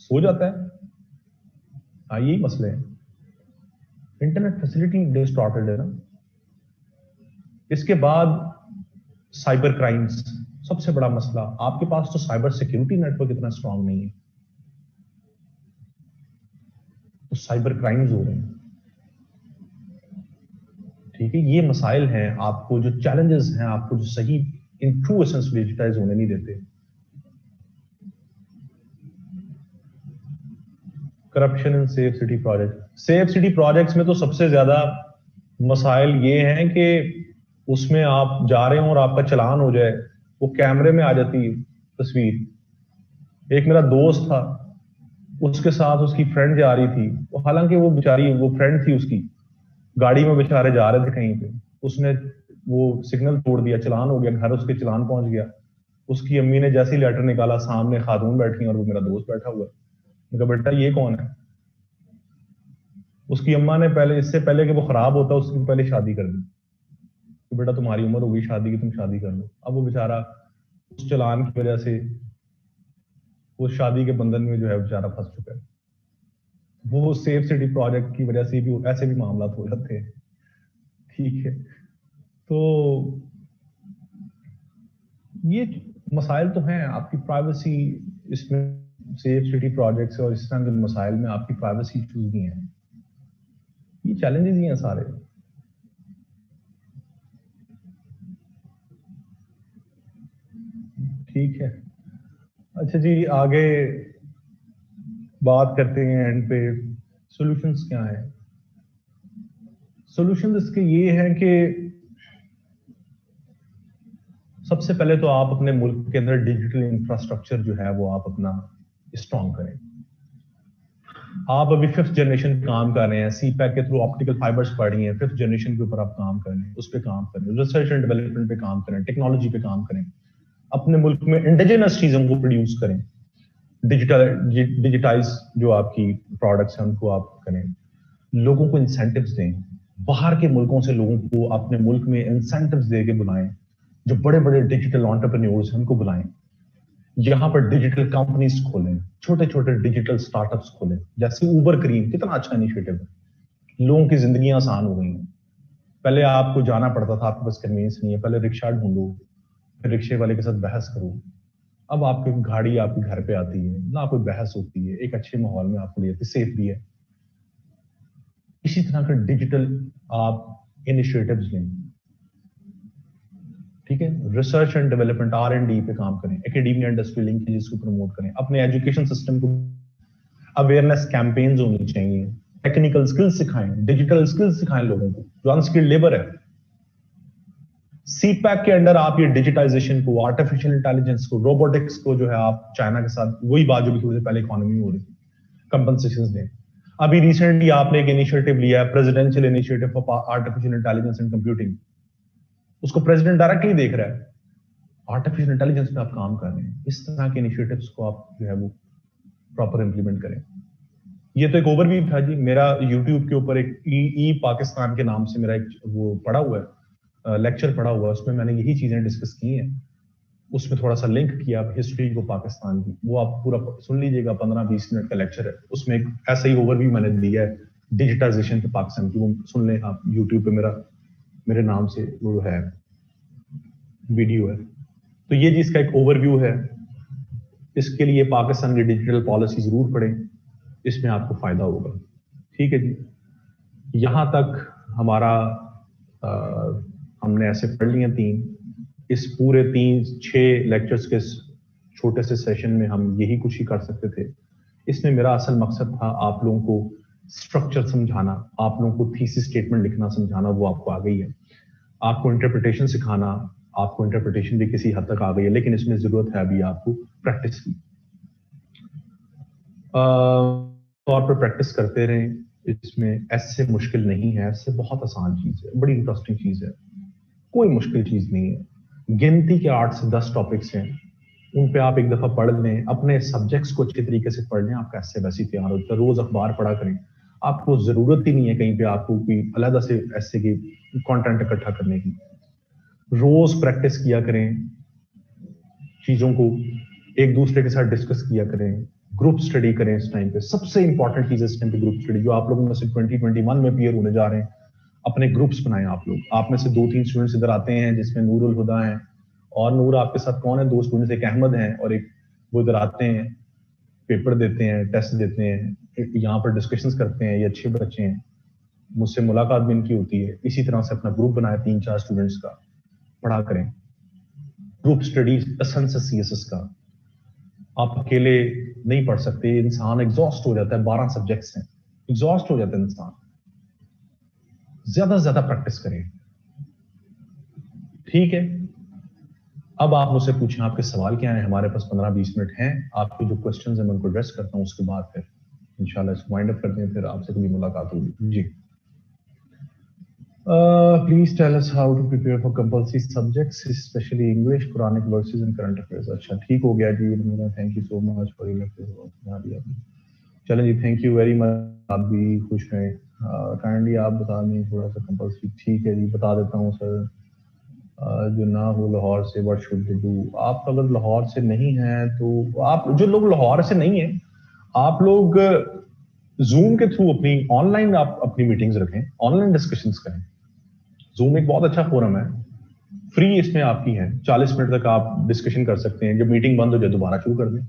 सो जाता है। हाँ, यही मसले हैं, इंटरनेट फैसिलिटी डिस्टॉर्टेड है ना। इसके बाद साइबर क्राइम्स, सबसे बड़ा मसला। आपके पास तो साइबर सिक्योरिटी नेटवर्क इतना स्ट्रांग नहीं है, तो साइबर क्राइम्स हो रहे हैं। ठीक है, ये मसाइल हैं, आपको जो चैलेंजेस हैं, आपको जो सही इन ट्रू एसेंस डिजिटाइज होने नहीं देते। Corruption in safe city project, safe city projects में तो सबसे ज्यादा मसाइल ये हैं कि उसमें आप जा रहे हो और आपका चलान हो जाए, वो कैमरे में आ जाती है तस्वीर। एक मेरा दोस्त था, उसके साथ उसकी फ्रेंड जा रही थी, हालांकि वो बेचारी, वो फ्रेंड थी उसकी, गाड़ी में बेचारे जा रहे थे कहीं पे, उसने वो सिग्नल तोड़ दिया, चलान हो गया, घर उसके चलान पहुंच गया। उसकी अम्मी ने जैसे ही लेटर निकाला, सामने खातून बैठी और वो मेरा दोस्त बैठा हुआ है। मैं कहा, बेटा ये कौन है? उसकी अम्मा ने पहले, इससे पहले कि वो खराब होता, उसकी पहले शादी कर दी। तो बेटा तुम्हारी उम्र हो गई शादी की, तुम शादी कर लो। अब वो बेचारा उस चलान की वजह से वो शादी के बंधन में जो है बेचारा फंस चुका है। वो सेफ सिटी प्रोजेक्ट की वजह से भी ऐसे भी मामला हो जाते हैं। ठीक है, तो ये मसाइल तो हैं। आपकी प्राइवेसी इसमें सेफ सिटी प्रोजेक्ट्स और इस तरह के मसाइल में आपकी प्राइवेसी इश्यूज भी हैं, ये चैलेंजेस ही हैं सारे। ठीक है, अच्छा जी, आगे बात करते हैं एंड पे सॉल्यूशंस क्या है। सॉल्यूशंस इसके ये हैं कि सबसे पहले तो आप अपने मुल्क के अंदर डिजिटल इंफ्रास्ट्रक्चर जो है वो आप अपना स्ट्रॉन्ग करें। आप अभी 5th जनरेशन काम कर रहे हैं, सीपैक के थ्रू ऑप्टिकल फाइबर्स पढ़ रही हैं, 5th जनरेशन के ऊपर आप काम कर रहे हैं, उस पर काम करें, रिसर्च एंड डेवलपमेंट पे काम करें, टेक्नोलॉजी पे काम करें, अपने मुल्क में इंडिजिनस चीजों को प्रोड्यूस करें, डिजिटाइज जो आपकी प्रोडक्ट्स हैं उनको आप करें, लोगों को इंसेंटिव्स दें, बाहर के मुल्कों से लोगों को अपने मुल्क में इंसेंटिव्स दे के बुलाएं, जो बड़े बड़े डिजिटल एंटरप्रेन्योर्स हैं उनको बुलाएं, यहाँ पर डिजिटल कंपनीज खोलें, छोटे छोटे डिजिटल स्टार्टअप्स खोलें, जैसे उबर क्रीम, कितना अच्छा इनिशिएटिव है, लोगों की जिंदगियां आसान हो गई हैं। पहले आपको जाना पड़ता था, आपके पास कन्वीनियंस नहीं है, पहले रिक्शा ढूंढो, फिर रिक्शे वाले के साथ बहस करो, अब आपकी गाड़ी आपके घर पे आती है, ना कोई बहस होती है, एक अच्छे माहौल में आपको ले जाती है, सेफ भी है। इसी तरह का डिजिटल आप इनिशिएटिव्स लें, ठीक है, रिसर्च एंड डेवलपमेंट R&D पे काम करें, एकेडमिया इंडस्ट्री लिंकेजेस को प्रमोट करें, अपने एजुकेशन सिस्टम को अवेयरनेस कैंपेन्स होनी चाहिए, टेक्निकल स्किल्स सिखाएं, डिजिटल स्किल्स सिखाएं लोगों को, जो अनस्किल्ड लेबर है। सीपैक के अंडर आप ये डिजिटाइजेशन को, आर्टिफिशियल इंटेलिजेंस को, रोबोटिक्स को जो है आप चाइना के साथ वही बात जो भी थोड़ी देर पहले इकोनॉमी में हो रही थी, कंपनसेशंस दें। अभी रिसेंटली आपने एक इनिशिएटिव लिया है, presidential initiative for artificial intelligence and computing, उसको प्रेसिडेंट डायरेक्टली देख रहा है, आर्टिफिशियल इंटेलिजेंस पे आप काम कर रहे हैं। इस तरह के इनिशिएटिव्स को आप जो है वो प्रॉपर इंप्लीमेंट करें। ये तो एक ओवरव्यू था जी, मेरा यूट्यूब के ऊपर एक ई पाकिस्तान के नाम से मेरा एक वो पड़ा हुआ है, लेक्चर पड़ा हुआ है, उसमें मैंने यही चीजें डिस्कस की हैं, उसमें थोड़ा सा लिंक किया हिस्ट्री को पाकिस्तान की, वो आप पूरा सुन लीजिएगा, 15-20 मिनट का लेक्चर है, उसमें एक ऐसा ही ओवरव्यू मैंने दिया है डिजिटाइजेशन पे पाकिस्तान की, वो सुन लें आप, यूट्यूब पे मेरे नाम से वो है वीडियो है। तो ये जी इसका एक ओवरव्यू है, इसके लिए पाकिस्तान की डिजिटल पॉलिसी जरूर पढ़ें, इसमें आपको फायदा होगा। ठीक है जी, यहां तक हमारा हमने ऐसे पढ़ लिए 3, इस पूरे 3-6 लेक्चर्स के छोटे से सेशन में हम यही कुछ ही कर सकते थे। इसमें मेरा असल मकसद था आप लोगों को स्ट्रक्चर समझाना, आप लोगों को थीसिस स्टेटमेंट लिखना समझाना, वो आपको आ गई है, आपको इंटरप्रिटेशन सिखाना, आपको इंटरप्रिटेशन भी किसी हद तक आ गई है, लेकिन इसमें जरूरत है अभी आपको प्रैक्टिस की। तौर पर प्रैक्टिस करते रहें, इसमें ऐसे मुश्किल नहीं है, ऐसे बहुत आसान चीज है, बड़ी इंटरेस्टिंग चीज है, कोई मुश्किल चीज नहीं है। गिनती के 8 से 10 टॉपिक्स हैं, उन पे आप एक दफा पढ़ लें, अपने सब्जेक्ट्स को अच्छे तरीके से पढ़ लें, आपका ऐसे वैसे तैयार होता है। रोज अखबार पढ़ा करें, आपको जरूरत ही नहीं है कहीं पे आपको कोई अलग से ऐसे की कंटेंट इकट्ठा करने की। रोज प्रैक्टिस किया करें, चीजों को एक दूसरे के साथ डिस्कस किया करें, ग्रुप स्टडी करें। इस टाइम पे सबसे इंपॉर्टेंट चीज है इस टाइम पे ग्रुप स्टडी, जो आप लोगों में से 2021 में अपीयर होने जा रहे हैं, अपने ग्रुप्स बनाएं आप लोग। आप में से 2-3 स्टूडेंट्स इधर आते हैं जिसमें नूरुल हुदा है, और नूर आपके साथ कौन है, 2 स्टूडेंट्स, एक अहमद हैं और एक वो इधर आते हैं, पेपर देते हैं, टेस्ट देते हैं, यहाँ पर डिस्कशंस करते हैं, ये अच्छे बच्चे हैं, मुझसे मुलाकात भी इनकी होती है। इसी तरह से अपना ग्रुप बनाए 3-4 स्टूडेंट्स का, पढ़ा करें। ग्रुप स्टडीज एसेंस है सीएसएस का, आप अकेले नहीं पढ़ सकते, इंसान एग्जॉस्ट हो जाता है, 12 सब्जेक्ट्स हैं, एग्जॉस्ट हो जाता है इंसान। ज्यादा से ज्यादा प्रैक्टिस करें, ठीक है। अब आप मुझसे पूछें आपके सवाल क्या है, हमारे पास 15-20 मिनट हैं, आपके जो क्वेश्चंस हैं मैं उनको एड्रेस करता हूं, उसके बाद फिर इंशाल्लाह इसको वाइंड अप करते हैं, फिर आपसे कभी मुलाकात होगी ji. Please tell us how to prepare for compulsory subjects specially English, Quranic verses and current affairs. अच्छा ठीक हो गया ji, thank you so much for your lecture. चलें ji, thank you very much, आप भी खुश रहें। काइंडली आप बता दें थोड़ा सा कंपल्सरी। ठीक है जी, बता देता हूँ सर। जो ना हो लाहौर से, व्हाट शुड दे डू। आप अगर लाहौर से नहीं हैं तो आप, जो लोग लाहौर से नहीं हैं, आप लोग जूम के थ्रू अपनी ऑनलाइन आप अपनी मीटिंग्स रखें, ऑनलाइन डिस्कशंस करें। जूम एक बहुत अच्छा फोरम है, फ्री इसमें आपकी है, 40 मिनट तक आप डिस्कशन कर सकते हैं, जब मीटिंग बंद हो जाए दोबारा शुरू कर दें।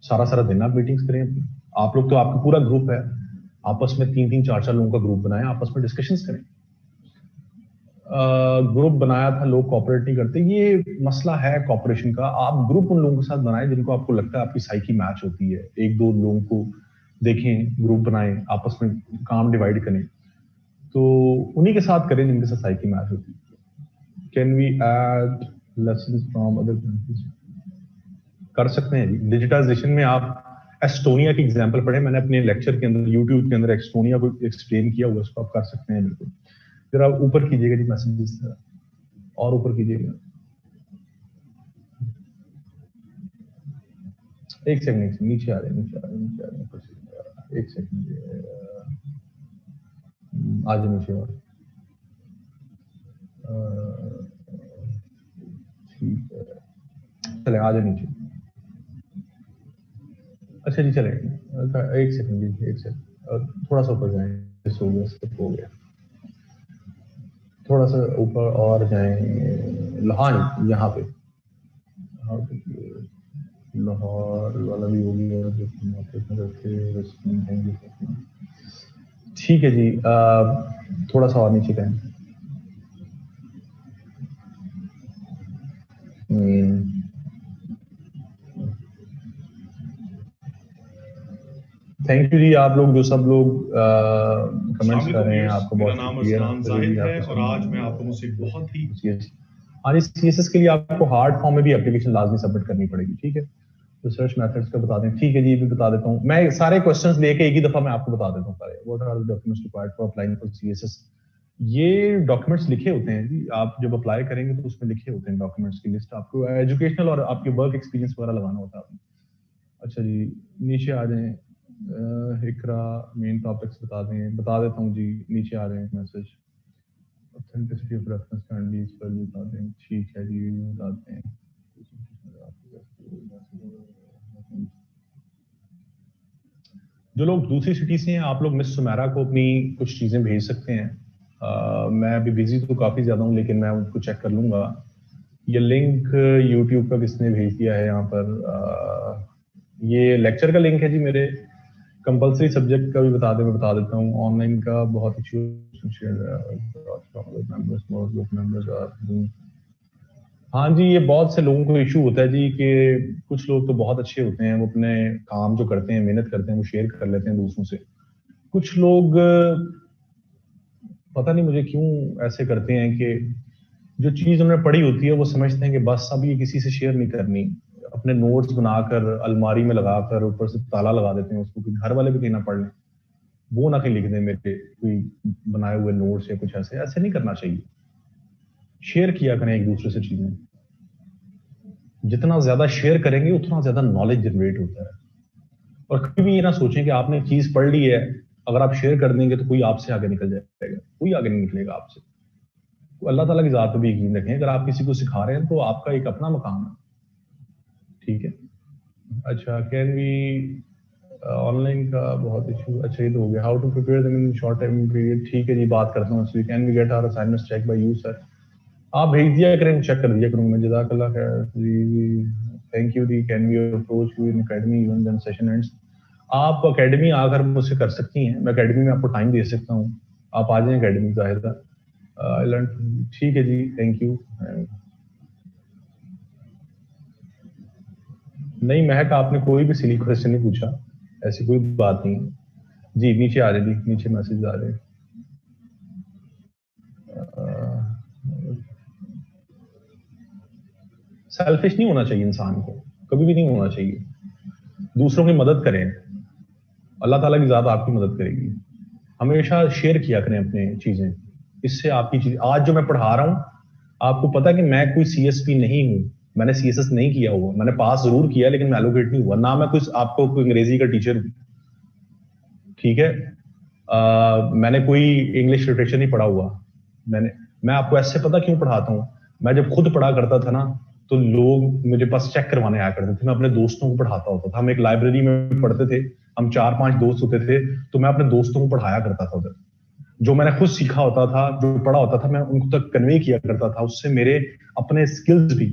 सारा सारा दिन आप मीटिंग्स करें अपनी। आप लोग तो आपका पूरा ग्रुप है, आपस में 3-3 4-4 लोगों का ग्रुप बनाएं, आपस में डिस्कशंस करें। ग्रुप बनाया था, लोग कॉपरेट नहीं करते, ये मसला है कॉपरेशन का। आप ग्रुप उन लोगों के साथ बनाएं जिनको आपको लगता है आपकी साइकी मैच होती है। 1-2 लोगों को देखें, ग्रुप बनाएं, आपस में काम डिवाइड करें, तो उन्हीं के साथ करें जिनके साथ साइकी मैच होती है। Can we add lessons from other countries? कर सकते हैं जी। डिजिटाइजेशन में आप एस्टोनिया की एग्जांपल पढ़े, मैंने अपने लेक्चर के अंदर यूट्यूब के अंदर एस्टोनिया को एक्सप्लेन किया हुआ, उसको आप कर सकते हैं बिल्कुल। फिर आप ऊपर कीजिएगा जी मैसेजेस, और ऊपर कीजिएगा। एक सेकंड नीचे आ रहे हैं, एक सेकंड आज नीचे और ठीक है, चले आ जाए नीचे। अच्छा जी चले, एक सेकंड जी, एक सेकंड, थोड़ा सा ऊपर जाएं, हो गया, स्किप हो गया, थोड़ा सा ऊपर और जाएं। हाँ यहाँ पे लाहौर वाला भी हो गया, ठीक है जी। थोड़ा सा और नीचे जाएं। थैंक यू जी, आप लोग जो सब लोग कमेंट्स कर रहे हैं, आपको बहुत शुक्रिया। जाहिद है और आज मैं आप लोगों से बहुत ही हाँ जी, सीएसएस के लिए आपको हार्ड फॉर्म में भी एप्लीकेशन लाजमी सबमिट करनी पड़ेगी, ठीक है। रिसर्च मेथड्स का बता दें, ठीक है जी, भी बता देता हूँ मैं। सारे क्वेश्चंस लेके एक ही दफा मैं आपको बता देता हूँ सारे। What are the documents required for applying for CSS? ये डॉक्यूमेंट्स लिखे होते हैं जी, आप जब अप्लाई करेंगे तो उसमें लिखे होते हैं डॉक्यूमेंट्स की लिस्ट। आपको एजुकेशनल और आपके वर्क एक्सपीरियंस वगैरह लगाना होता है आपने। अच्छा जी, नीचे आ जाएं। इकरा मेन टॉपिक्स बता देता हूँ जी। नीचे आ रहे हैं message, authenticity of reference kindly इस पर बता दें, ठीक है जी, बताते हैं। जो लोग दूसरी सिटी से हैं, आप लोग मिस सुमेरा को अपनी कुछ चीजें भेज सकते हैं। मैं अभी बिजी तो काफी ज्यादा हूँ, लेकिन मैं उनको चेक कर लूंगा। ये लिंक यूट्यूब का किसने भेज दिया है यहाँ पर? ये लेक्चर का लिंक है जी मेरे। कंपलसरी सब्जेक्ट का भी बता देता हूँ। ऑनलाइन का बहुत इशू, हाँ जी, ये बहुत से लोगों को इशू होता है जी कि कुछ लोग तो बहुत अच्छे होते हैं, वो अपने काम जो करते हैं, मेहनत करते हैं, वो शेयर कर लेते हैं दूसरों से। कुछ लोग पता नहीं मुझे क्यों ऐसे करते हैं कि जो चीज उन्होंने पढ़ी होती है वो समझते हैं कि बस अब ये किसी से शेयर नहीं करनी। अपने नोट्स बनाकर अलमारी में लगाकर ऊपर से ताला लगा देते हैं उसको कि घर वाले भी कहीं ना पढ़ लें, वो ना कहीं लिख दें मेरे कोई बनाए हुए नोट्स या कुछ ऐसे। ऐसे नहीं करना चाहिए। शेयर किया करें एक दूसरे से चीजें। जितना ज्यादा शेयर करेंगे उतना ज्यादा नॉलेज जनरेट होता है। और कभी भी ये ना सोचें कि आपने चीज पढ़ ली है, अगर आप शेयर कर देंगे तो कोई आपसे आगे निकल जाएगा। कोई आगे नहीं निकलेगा आपसे। तो अल्लाह ताला की जात पे भी यकीन रखें। अगर आप किसी को सिखा रहे हैं तो आपका एक अपना मकाम है, ठीक है। अच्छा, कैन वी ऑनलाइन का बहुत इशू, अच्छा ये तो हो गया। How to prepare them in short time period, ठीक है जी, बात करता हूँ। Can we get our assignments check by you sir? आप भेज दिया करें, चेक कर दिया करूंगा मैं। जज़ाकल्लाह खैर जी, थैंक यू दी। Can we approach you in academy even when session ends? आप एकेडमी आकर मुझसे कर सकती हैं, मैं एकेडमी में आपको टाइम दे सकता हूँ। आप आ जाएं एकेडमी, जाहिर था। ठीक है जी, थैंक यू। नहीं महक, आपने कोई भी सिली क्वेश्चन नहीं पूछा, ऐसी कोई बात नहीं जी। नीचे आ रहे जी, नीचे मैसेज आ रहे हैं। सेल्फिश नहीं होना चाहिए इंसान को, कभी भी नहीं होना चाहिए। दूसरों की मदद करें, अल्लाह ताला की ज़ात आपकी मदद करेगी। हमेशा शेयर किया करें अपने चीजें, इससे आपकी चीज। आज जो मैं पढ़ा रहा हूं, आपको पता है कि मैं कोई सीएसपी नहीं हूं, मैंने सीएसएस नहीं किया हुआ। मैंने पास जरूर किया लेकिन मैं एलोकेट नहीं हुआ ना। मैं कुछ आपको कोई अंग्रेजी का टीचर हूं, ठीक है। मैंने कोई इंग्लिश लिटरेचर नहीं पढ़ा हुआ। मैं आपको ऐसे पता क्यों पढ़ाता हूँ? मैं जब खुद पढ़ा करता था ना, तो लोग मेरे पास चेक करवाने आया करते थे। मैं अपने दोस्तों को पढ़ाता होता था। हम एक लाइब्रेरी में पढ़ते थे, हम 4-5 दोस्त होते थे, तो मैं अपने दोस्तों को पढ़ाया करता था उधर। जो मैंने खुद सीखा होता था, जो पढ़ा होता था, मैं उनको तक कन्वे किया करता था। उससे मेरे अपने स्किल्स भी,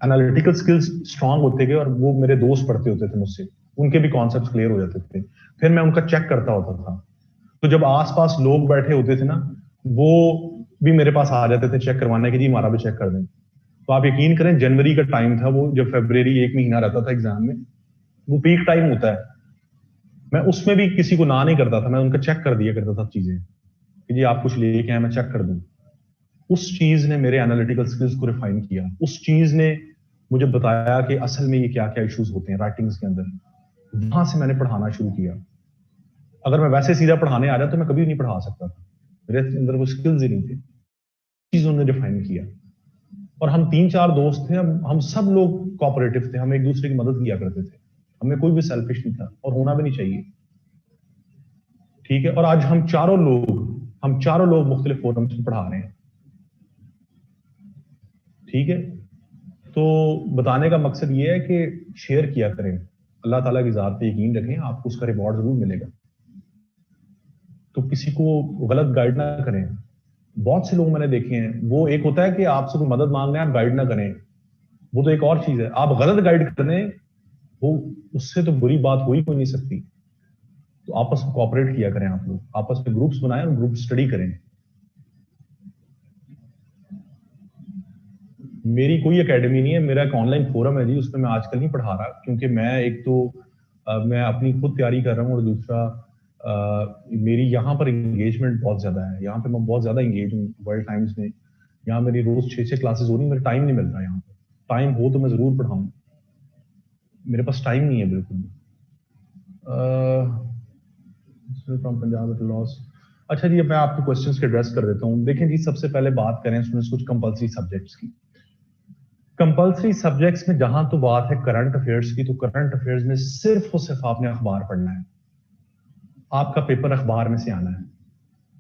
एनालिटिकल स्किल्स स्ट्रांग होते गए और वो मेरे दोस्त पढ़ते होते थे मुझसे। उनके भी कॉन्सेप्ट्स क्लियर हो जाते थे। फिर मैं उनका चेक करता होता था। तो जब आसपास लोग बैठे होते थे ना, वो भी मेरे पास आ जाते थे चेक करवाने के, जी हमारा भी चेक कर दें। तो आप यकीन करें, जनवरी का टाइम था वो, जब फरवरी 1 महीना रहता था एग्जाम में, वो पीक टाइम होता है, मैं उसमें भी किसी को ना नहीं करता था, मैं उनका चेक कर दिया करता था चीजें, कि जी आप कुछ लेके आए, मैं चेक कर दूं। उस चीज ने मेरे एनालिटिकल स्किल्स को रिफाइन किया। उस चीज ने मुझे बताया कि असल में ये क्या क्या इश्यूज होते हैं राइटिंग्स के अंदर। वहां से मैंने पढ़ाना शुरू किया। अगर मैं वैसे सीधा पढ़ाने आ जाता तो मैं कभी नहीं पढ़ा सकता था, मेरे अंदर वो स्किल्स ही नहीं थे। चीजों ने डिफाइन किया। और हम 3-4 दोस्त थे, हम सब लोग कोऑपरेटिव थे, हम एक दूसरे की मदद किया करते थे, हमें कोई भी सेल्फिश नहीं था और होना भी नहीं चाहिए। ठीक है, और आज हम चारों लोग मुख्तलिफ फोरम्स में पढ़ा रहे हैं। ठीक है, तो बताने का मकसद ये है कि शेयर किया करें, अल्लाह ताला की ज़ात पे यकीन रखें, आपको उसका रिवॉर्ड जरूर मिलेगा। तो किसी को गलत गाइड ना करें। बहुत से लोग मैंने देखे हैं, वो एक होता है कि आपसे कोई मदद मांग रहे हैं, आप गाइड ना करें, वो तो एक और चीज है। आप गलत गाइड कर रहे हैं, वो उससे तो बुरी बात हो ही कोई नहीं सकती। तो आपस में कोऑपरेट किया करें, आप लोग आपस में ग्रुप्स बनाएं और ग्रुप स्टडी करें। मेरी कोई एकेडमी नहीं है, मेरा एक ऑनलाइन फोरम है जी, उसमें मैं आजकल नहीं पढ़ा रहा, क्योंकि मैं एक तो मैं अपनी खुद तैयारी कर रहा हूँ, और दूसरा मेरी यहाँ पर एंगेजमेंट बहुत ज्यादा है, यहाँ पे मैं बहुत ज्यादा एंगेज हूँ वर्ल्ड टाइम्स में। यहाँ मेरी रोज 6 क्लासेस हो रही, मेरा टाइम नहीं मिल रहा। यहाँ पर टाइम हो तो मैं जरूर पढ़ाऊँ, मेरे पास टाइम नहीं है बिल्कुल भी। From Punjab at loss. अच्छा जी, मैं आपके क्वेश्चंस के एड्रेस कर देता हूँ। देखें जी, सबसे पहले बात करें स्टूडेंट्स कुछ कंपलसरी सब्जेक्ट्स की। कंपलसरी सब्जेक्ट्स में जहां तो बात है करंट अफेयर्स की, तो करंट अफेयर्स में सिर्फ और सिर्फ आपने अखबार पढ़ना है। आपका पेपर अखबार में से आना है।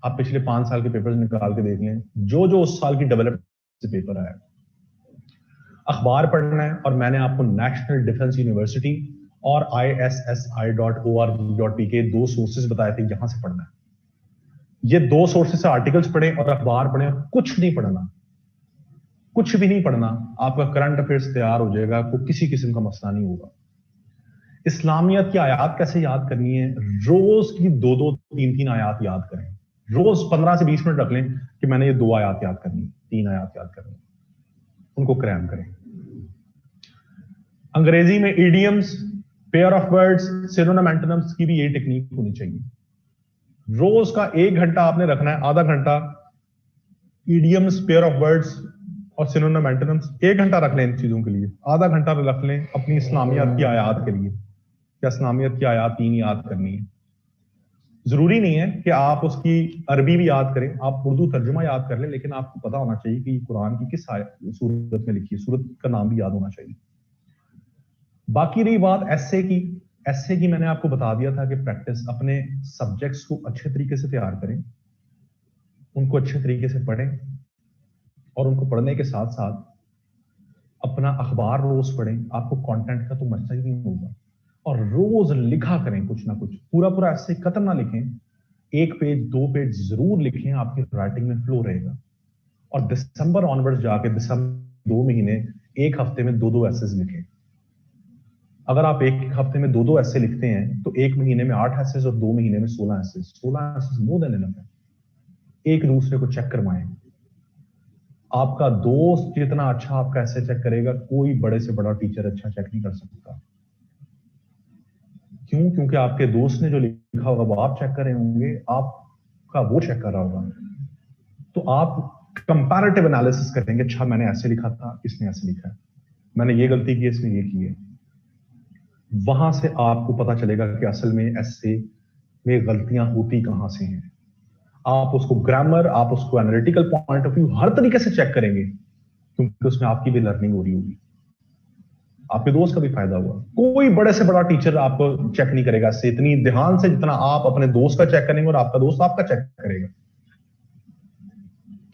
आप पिछले 5 साल के पेपर्स निकाल के देख लें, जो जो उस साल की डेवलप से पेपर आया, अखबार पढ़ना है। और मैंने आपको नेशनल डिफेंस यूनिवर्सिटी और issi.org.pk 2 सोर्सेज बताए थे, यहां से पढ़ना है। ये 2 सोर्सेज से आर्टिकल्स पढ़ें और अखबार पढ़ें, और कुछ नहीं पढ़ना, कुछ भी नहीं पढ़ना। आपका करंट अफेयर्स तैयार हो जाएगा, आपको किसी किस्म का मसला नहीं होगा। इस्लामियत की आयात कैसे याद करनी है? रोज की 2-2, 3-3 आयात याद करें। रोज 15 से 20 मिनट रख लें कि मैंने ये 2 आयात याद करनी, 3 आयात याद करनी, उनको क्रैम करें। अंग्रेजी में idioms, pair of words, synonym antonyms की भी ये टेक्निक होनी चाहिए। रोज का 1 घंटा आपने रखना है, आधा घंटा इडियम्स, पेयर ऑफ वर्ड्स और सिनोनिम एंटोनिम्स। 1 घंटा रख लें इन चीजों के लिए, आधा घंटा रख लें अपनी इस्लामियत की आयात के लिए। क्या इस्लामियत की आयात 3 याद करनी है? जरूरी नहीं है कि आप उसकी अरबी भी याद करें, आप उर्दू तर्जुमा याद कर लें, लेकिन आपको पता होना चाहिए कि कुरान की किस सूरत में लिखी है, सूरत का नाम भी याद होना चाहिए। बाकी रही बात एस्से की, एस्से की मैंने आपको बता दिया था कि प्रैक्टिस, अपने सब्जेक्ट्स को अच्छे तरीके से तैयार करें, उनको अच्छे तरीके से पढ़ें, और उनको पढ़ने के साथ साथ अपना अखबार रोज पढ़ें। आपको कंटेंट का तो मसला ही नहीं होगा। और रोज लिखा करें कुछ ना कुछ, पूरा पूरा ऐसे खत्म ना लिखें, 1 पेज 2 पेज जरूर लिखें, आपकी राइटिंग में फ्लो रहेगा। और दिसंबर ऑनवर्ड्स जाके, दिसंबर 2 महीने, 1 हफ्ते में 2-2 एसेज लिखें। अगर आप 1 हफ्ते में 2-2 ऐसे लिखते हैं, तो 1 महीने में 8 एसेज और 2 महीने में 16 essays. 16 essays more than enough है। एक दूसरे को चेक करवाएं। आपका दोस्त जितना अच्छा आपका ऐसे चेक करेगा, कोई बड़े से बड़ा टीचर अच्छा चेक नहीं कर सकता। क्यों? क्योंकि आपके दोस्त ने जो लिखा होगा वो आप चेक कर रहे होंगे, आपका वो चेक कर रहा होगा। तो आप कंपैरेटिव एनालिसिस करेंगे, अच्छा मैंने ऐसे लिखा था, इसने ऐसे लिखा है, मैंने ये गलती की, इसने ये की है। वहां से आपको पता चलेगा कि असल में ऐसे में गलतियां होती कहां से हैं। आप उसको ग्रामर, आप उसको एनालिटिकल पॉइंट ऑफ व्यू, हर तरीके से चेक करेंगे, क्योंकि उसमें आपकी भी लर्निंग हो रही होगी, आपके दोस्त का भी फायदा हुआ। कोई बड़े से बड़ा टीचर आपको चेक नहीं करेगा इससे इतनी ध्यान से, जितना आप अपने दोस्त का चेक करेंगे और आपका दोस्त आपका चेक करेगा।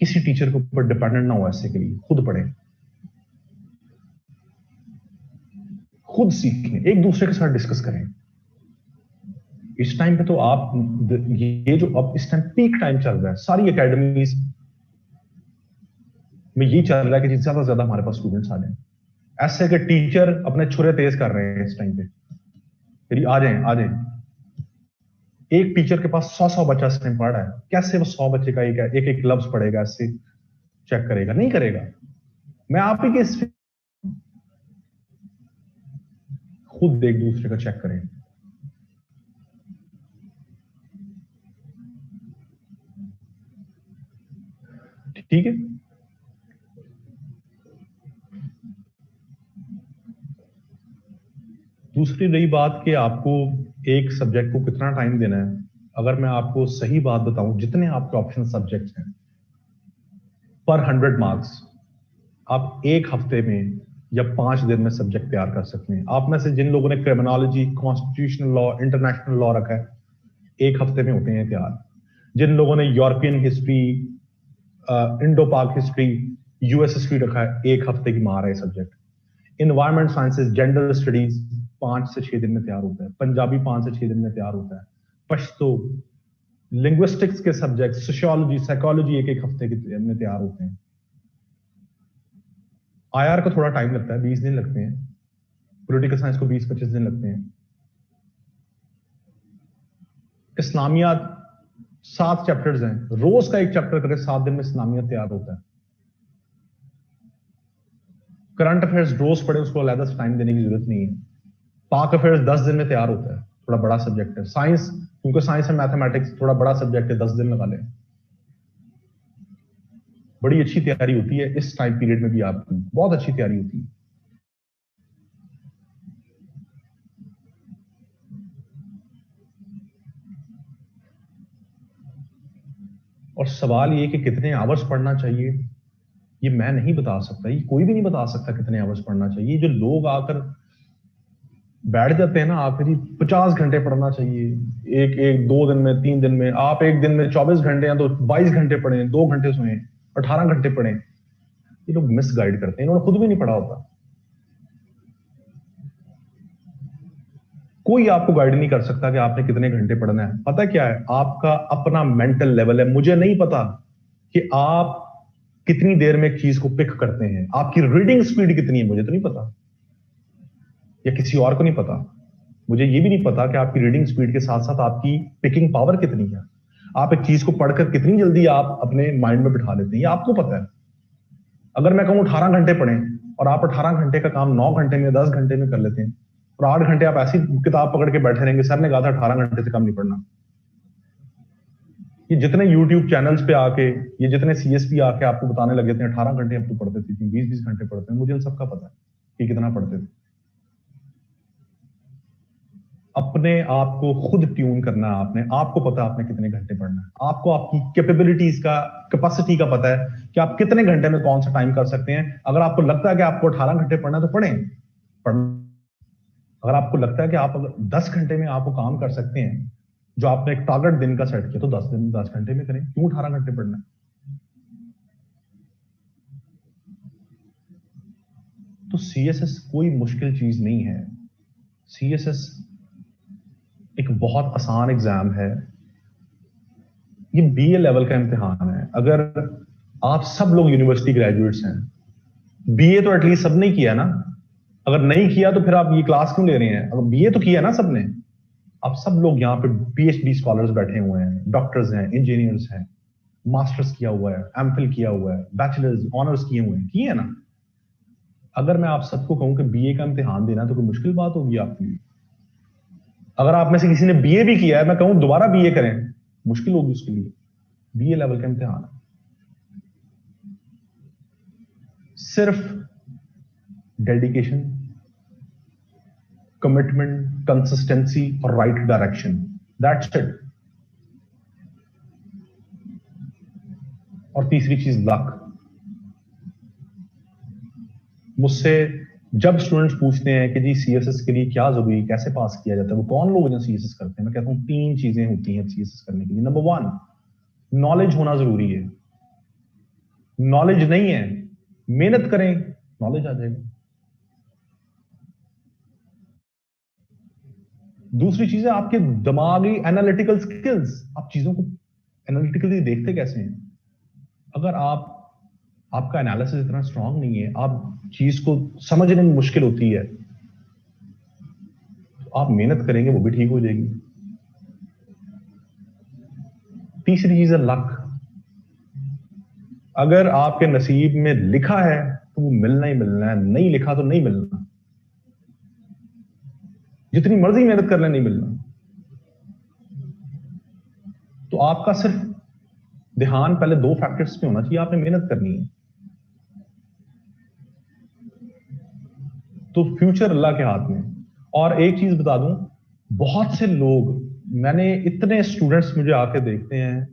किसी टीचर के ऊपर डिपेंडेंट ना हो ऐसे के लिए, खुद पढ़ें, खुद सीखें, एक दूसरे के साथ डिस्कस करें। इस टाइम पे तो आप, ये जो अब इस टाइम पीक टाइम चल रहा है, सारी एकेडमीज में यही चल रहा है कि ज्यादा से ज्यादा हमारे पास स्टूडेंट्स आ जाए। ऐसे के टीचर अपने छुरे तेज कर रहे हैं इस टाइम पे। यदि आ जाए आ जाए, एक टीचर के पास 100 बच्चा स्टेम पढ़ रहा है, कैसे वो 100 बच्चे का एक एक लफ्ज पढ़ेगा, ऐसे चेक करेगा? नहीं करेगा। मैं आप ही के खुद एक दूसरे का चेक करें। ठीक है, दूसरी रही बात कि आपको एक सब्जेक्ट को कितना टाइम देना है। अगर मैं आपको सही बात बताऊं, जितने आपके ऑप्शन सब्जेक्ट्स हैं पर 100 मार्क्स, आप एक हफ्ते में या 5 दिन में सब्जेक्ट तैयार कर सकते हैं। आप में से जिन लोगों ने criminology, constitutional law, international law रखा है, एक हफ्ते में होते हैं तैयार। जिन लोगों ने यूरोपियन हिस्ट्री, इंडो पाक हिस्ट्री, यूएस हिस्ट्री रखा है, एक हफ्ते की मार है subject. Environment sciences, gender studies 5 से 6 दिन में तैयार होता है। पंजाबी 5 से 6 दिन में तैयार होता है। पश्तो, लिंग्विस्टिक्स के सब्जेक्ट, सोशियोलॉजी, साइकोलॉजी एक एक हफ्ते में तैयार होते हैं। आईआर को थोड़ा टाइम लगता है, 20 दिन लगते हैं। पॉलिटिकल साइंस को 20-25 दिन लगते हैं। इस्लामियात 7 चैप्टर्स हैं, रोज का एक चैप्टर करें, 7 दिन में इस्लामियात तैयार होता है। करंट अफेयर्स रोज पढ़े, उसको अलग से टाइम देने की जरूरत नहीं है। पाक अफेयर्स 10 दिन में तैयार होता है, थोड़ा बड़ा सब्जेक्ट है। साइंस, क्योंकि साइंस एंड मैथमेटिक्स थोड़ा बड़ा सब्जेक्ट है, 10 दिन लगा लें। बड़ी अच्छी तैयारी होती है इस टाइम पीरियड में भी, आपकी बहुत अच्छी तैयारी होती है। और सवाल ये कि कितने आवर्स पढ़ना चाहिए, ये मैं नहीं बता सकता, ये कोई भी नहीं बता सकता कितने आवर्स पढ़ना चाहिए। जो लोग आकर बैठ जाते हैं ना, आखिरी 50 घंटे पढ़ना चाहिए, एक एक 2 दिन में, 3 दिन में। आप एक दिन में 24 घंटे हैं तो 22 घंटे पढ़ें, 2 घंटे सोएं, 18 घंटे पढ़ें। ये लोग मिस गाइड करते हैं, इन्होंने खुद भी नहीं पढ़ा होता। कोई आपको गाइड नहीं कर सकता कि आपने कितने घंटे पढ़ना है। पता क्या है, आपका अपना मेंटल लेवल है। मुझे नहीं पता कि आप कितनी देर में एक चीज को पिक करते हैं, आपकी रीडिंग स्पीड कितनी है, मुझे तो नहीं पता, या किसी और को नहीं पता। मुझे ये भी नहीं पता कि आपकी रीडिंग स्पीड के साथ साथ आपकी पिकिंग पावर कितनी है। आप एक चीज को पढ़कर कितनी जल्दी आप अपने माइंड में बिठा लेते हैं, ये आपको पता है। अगर मैं कहूं 18 घंटे पढ़ें और आप 18 घंटे का काम 9 घंटे में, 10 घंटे में कर लेते हैं, और 8 घंटे आप ऐसी किताब पकड़ के बैठे रहेंगे, सर ने कहा था 18 घंटे से कम नहीं पढ़ना। ये जितने यूट्यूब चैनल्स पे आके, ये जितने सीएसपी आके आपको बताने लगे थे 18 घंटे हम तो पढ़ते थे, 20-20 घंटे पढ़ते हैं, मुझे इन सबका पता है कि कितना पढ़ते थे। अपने आप को खुद ट्यून करना है आपने, आपको पता है आपने कितने घंटे पढ़ना है। आपको आपकी कैपेबिलिटीज का, कैपेसिटी का पता है कि आप कितने घंटे में कौन सा टाइम कर सकते हैं। अगर आपको लगता है कि आपको 18 घंटे पढ़ना है तो पढ़ें। अगर आपको लगता है कि आप अगर 10 घंटे में आपको काम कर सकते हैं, जो आपने एक टारगेट दिन का सेट किया, तो 10 घंटे में करें। क्यों 18 घंटे पढ़ना है? तो सीएसएस कोई मुश्किल चीज नहीं है। सीएसएस एक बहुत आसान एग्जाम है। ये बीए लेवल का इम्तिहान है। अगर आप सब लोग यूनिवर्सिटी ग्रेजुएट्स हैं, बीए तो एटलीस्ट सबने किया ना। अगर नहीं किया तो फिर आप ये क्लास क्यों ले रहे हैं? अगर बीए तो किया ना सबने। आप सब लोग यहाँ पे पीएचडी स्कॉलर्स बैठे हुए हैं, डॉक्टर्स हैं, इंजीनियर्स हैं, मास्टर्स किया हुआ है, एमफिल किया हुआ है, बैचलर्स, ऑनर्स किए हुए हैं, किए ना। अगर मैं आप सबको कहूं कि बीए का इम्तिहान देना तो कोई मुश्किल बात होगी आपके लिए? अगर आप में से किसी ने बीए भी किया है, मैं कहूं दोबारा बीए करें, मुश्किल होगी उसके लिए। बीए लेवल का इम्तिहान है। सिर्फ डेडिकेशन, कमिटमेंट, कंसिस्टेंसी और राइट डायरेक्शन, दैट्स इट। और तीसरी चीज लक। मुझसे जब स्टूडेंट्स पूछते हैं कि जी सीएसएस के लिए क्या जरूरी है, कैसे पास किया जाता है, वो कौन लोग जो सीएसएस करते हैं, मैं कहता हूं 3 चीजें होती हैं सीएसएस करने के लिए। नंबर 1, नॉलेज होना जरूरी है। नॉलेज नहीं है, मेहनत करें, नॉलेज आ जाएगा। दूसरी चीज है आपके दिमागी एनालिटिकल स्किल्स। आप चीजों को एनालिटिकली देखते कैसे हैं। अगर आपका एनालिसिस इतना स्ट्रांग नहीं है, आप चीज को समझने में मुश्किल होती है, तो आप मेहनत करेंगे वो भी ठीक हो जाएगी। तीसरी चीज है लक। अगर आपके नसीब में लिखा है तो वो मिलना ही मिलना है, नहीं लिखा तो नहीं मिलना। जितनी मर्जी मेहनत कर ले नहीं मिलना। तो आपका सिर्फ ध्यान पहले दो फैक्टर्स पे होना चाहिए, आपने मेहनत करनी है। तो फ्यूचर अल्लाह के हाथ में। और एक चीज बता दूं, बहुत से लोग, मैंने इतने स्टूडेंट्स मुझे आके देखते हैं,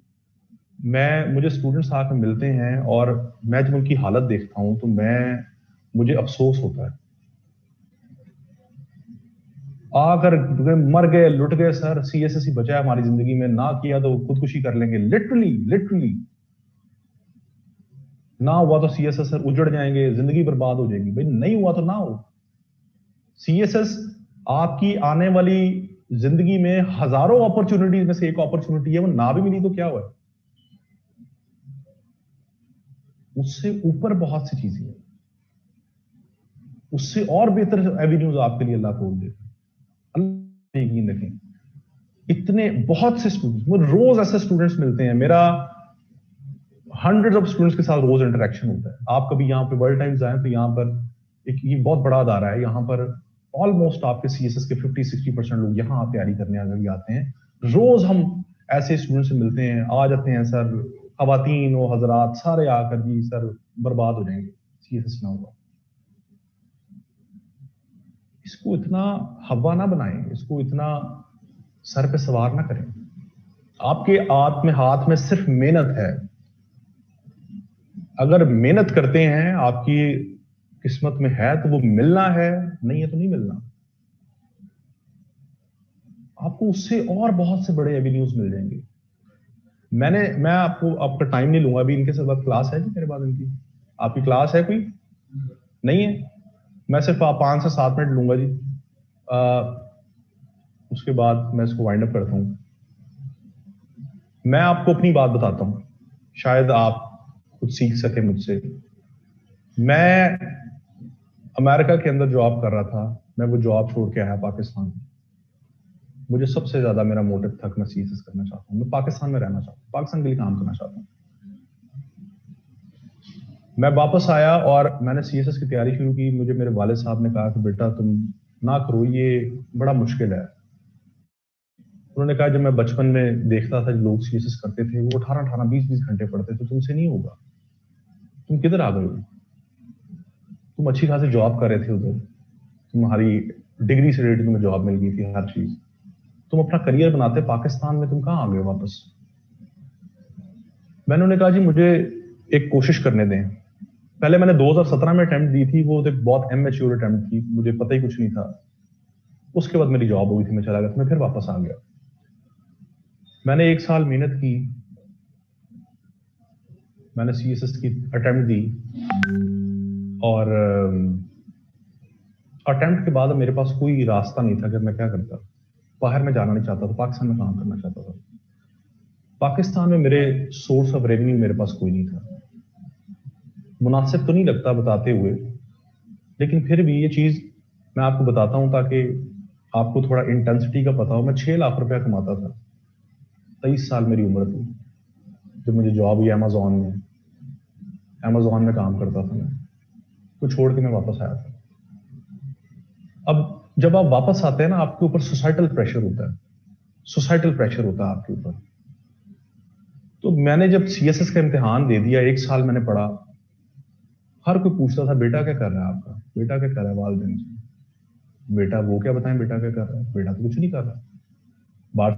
मुझे स्टूडेंट्स आकर मिलते हैं और मैं जब उनकी हालत देखता हूं तो मुझे अफसोस होता है। आकर मर गए, लुट गए सर, सीएसएस ही बचा है हमारी जिंदगी में, ना किया तो खुदकुशी कर लेंगे। लिटरली लिटरली ना हुआ तो सीएसएस सर उजड़ जाएंगे, जिंदगी बर्बाद हो जाएगी। भाई नहीं हुआ तो ना हो। सीएसएस आपकी आने वाली जिंदगी में हजारों अपॉर्चुनिटीज में से एक अपॉर्चुनिटी है, वो ना भी मिली तो क्या हुआ। उससे ऊपर बहुत सी चीजें हैं, उससे और बेहतर एवेन्यूज आपके लिए अल्लाह खोल दे। अल्लाह यकीन रखें, इतने बहुत से स्टूडेंट्स, मुझे रोज ऐसे स्टूडेंट्स मिलते हैं। मेरा हंड्रेड्स ऑफ स्टूडेंट्स के साथ रोज इंटरेक्शन होता है। आप कभी यहाँ पे वर्ल्ड टाइम्स आए तो यहाँ पर एक ये बहुत बड़ा अदारा है, यहाँ पर ऑलमोस्ट आपके सीएसएस के 50-60% लोग यहाँ तैयारी करने अगर आते हैं। रोज हम ऐसे स्टूडेंट से मिलते हैं, आ जाते हैं सर, खवातीन और हजरात सारे आकर जी सर बर्बाद हो जाएंगे सीएसएस ना होगा। इसको इतना हवा ना बनाएं, इसको इतना सर पे सवार ना करें। आपके हाथ में सिर्फ मेहनत है। अगर मेहनत करते हैं, आपकी किस्मत में है तो वो मिलना है, नहीं है तो नहीं मिलना। आपको उससे और बहुत से बड़े एवेन्यूज मिल जाएंगे। मैं आपका टाइम नहीं लूंगा अभी। इनके साथ क्लास है जी मेरे बाद इनकी? आपकी क्लास है कोई? नहीं है? मैं सिर्फ 5 से 7 मिनट लूंगा जी। उसके बाद मैं इसको वाइंड अप करता हूं। मैं आपको अपनी बात बताता हूं, शायद आप कुछ सीख सके मुझसे। मैं अमेरिका के अंदर जॉब कर रहा था, मैं वो जॉब छोड़ के आया पाकिस्तान। मुझे सबसे ज्यादा मेरा मोटिव था कि मैं सीएसएस करना चाहता हूं, मैं पाकिस्तान में रहना चाहता हूं, पाकिस्तान के लिए काम करना चाहता हूं। मैं वापस आया और मैंने सीएसएस की तैयारी शुरू की। मुझे मेरे वालिद साहब ने कहा कि बेटा तुम ना करो, ये बड़ा मुश्किल है। उन्होंने कहा जब मैं बचपन में देखता था लोग सीएसएस करते थे, वो 18-18, 20-20 घंटे पढ़ते थे, तुमसे नहीं होगा। तुम किधर आ गए हो? तुम अच्छी खासी जॉब कर रहे थे उधर, तुम्हारी डिग्री से रिलेटेड तुम्हें जॉब मिल गई थी, हर चीज। तुम अपना करियर बनाते पाकिस्तान में, तुम कहां आ गए वापस? मैंने उन्हें कहा जी मुझे एक कोशिश करने दें। पहले मैंने 2017 में अटेम्प्ट दी थी, वो एक बहुत इमैच्योर अटेम्प्ट थी, मुझे पता ही कुछ नहीं था। उसके बाद मेरी जॉब हो गई थी, मैं चला गया, मैं फिर वापस आ गया। मैंने 1 साल मेहनत की, मैंने सीएसएस की अटेम्प्ट दी और अटेम्प्ट के बाद मेरे पास कोई रास्ता नहीं था कि मैं क्या करता। बाहर में जाना नहीं चाहता था, पाकिस्तान में काम करना चाहता था। पाकिस्तान में मेरे सोर्स ऑफ रेवेन्यू मेरे पास कोई नहीं था। मुनासिब तो नहीं लगता बताते हुए, लेकिन फिर भी ये चीज मैं आपको बताता हूं ताकि आपको थोड़ा इंटेंसिटी का पता हो। मैं 6 लाख रुपया कमाता था, 23 साल मेरी उम्र थी जब मुझे जॉब हुई अमेजोन में। अमेजोन में काम करता था मैं, तो छोड़ के मैं वापस आया था। अब जब आप वापस आते हैं ना, आपके ऊपर सोसाइटल प्रेशर होता है, सोसाइटल प्रेशर होता है आपके ऊपर। तो मैंने जब सीएसएस का इम्तिहान दे दिया, 1 साल मैंने पढ़ा। हर कोई पूछता था बेटा क्या कर रहा है आपका, बेटा क्या कर रहा है, वालिदैन से। बेटा वो क्या बताएं बेटा क्या कर रहा है, बेटा तो कुछ नहीं कर रहा। बाहर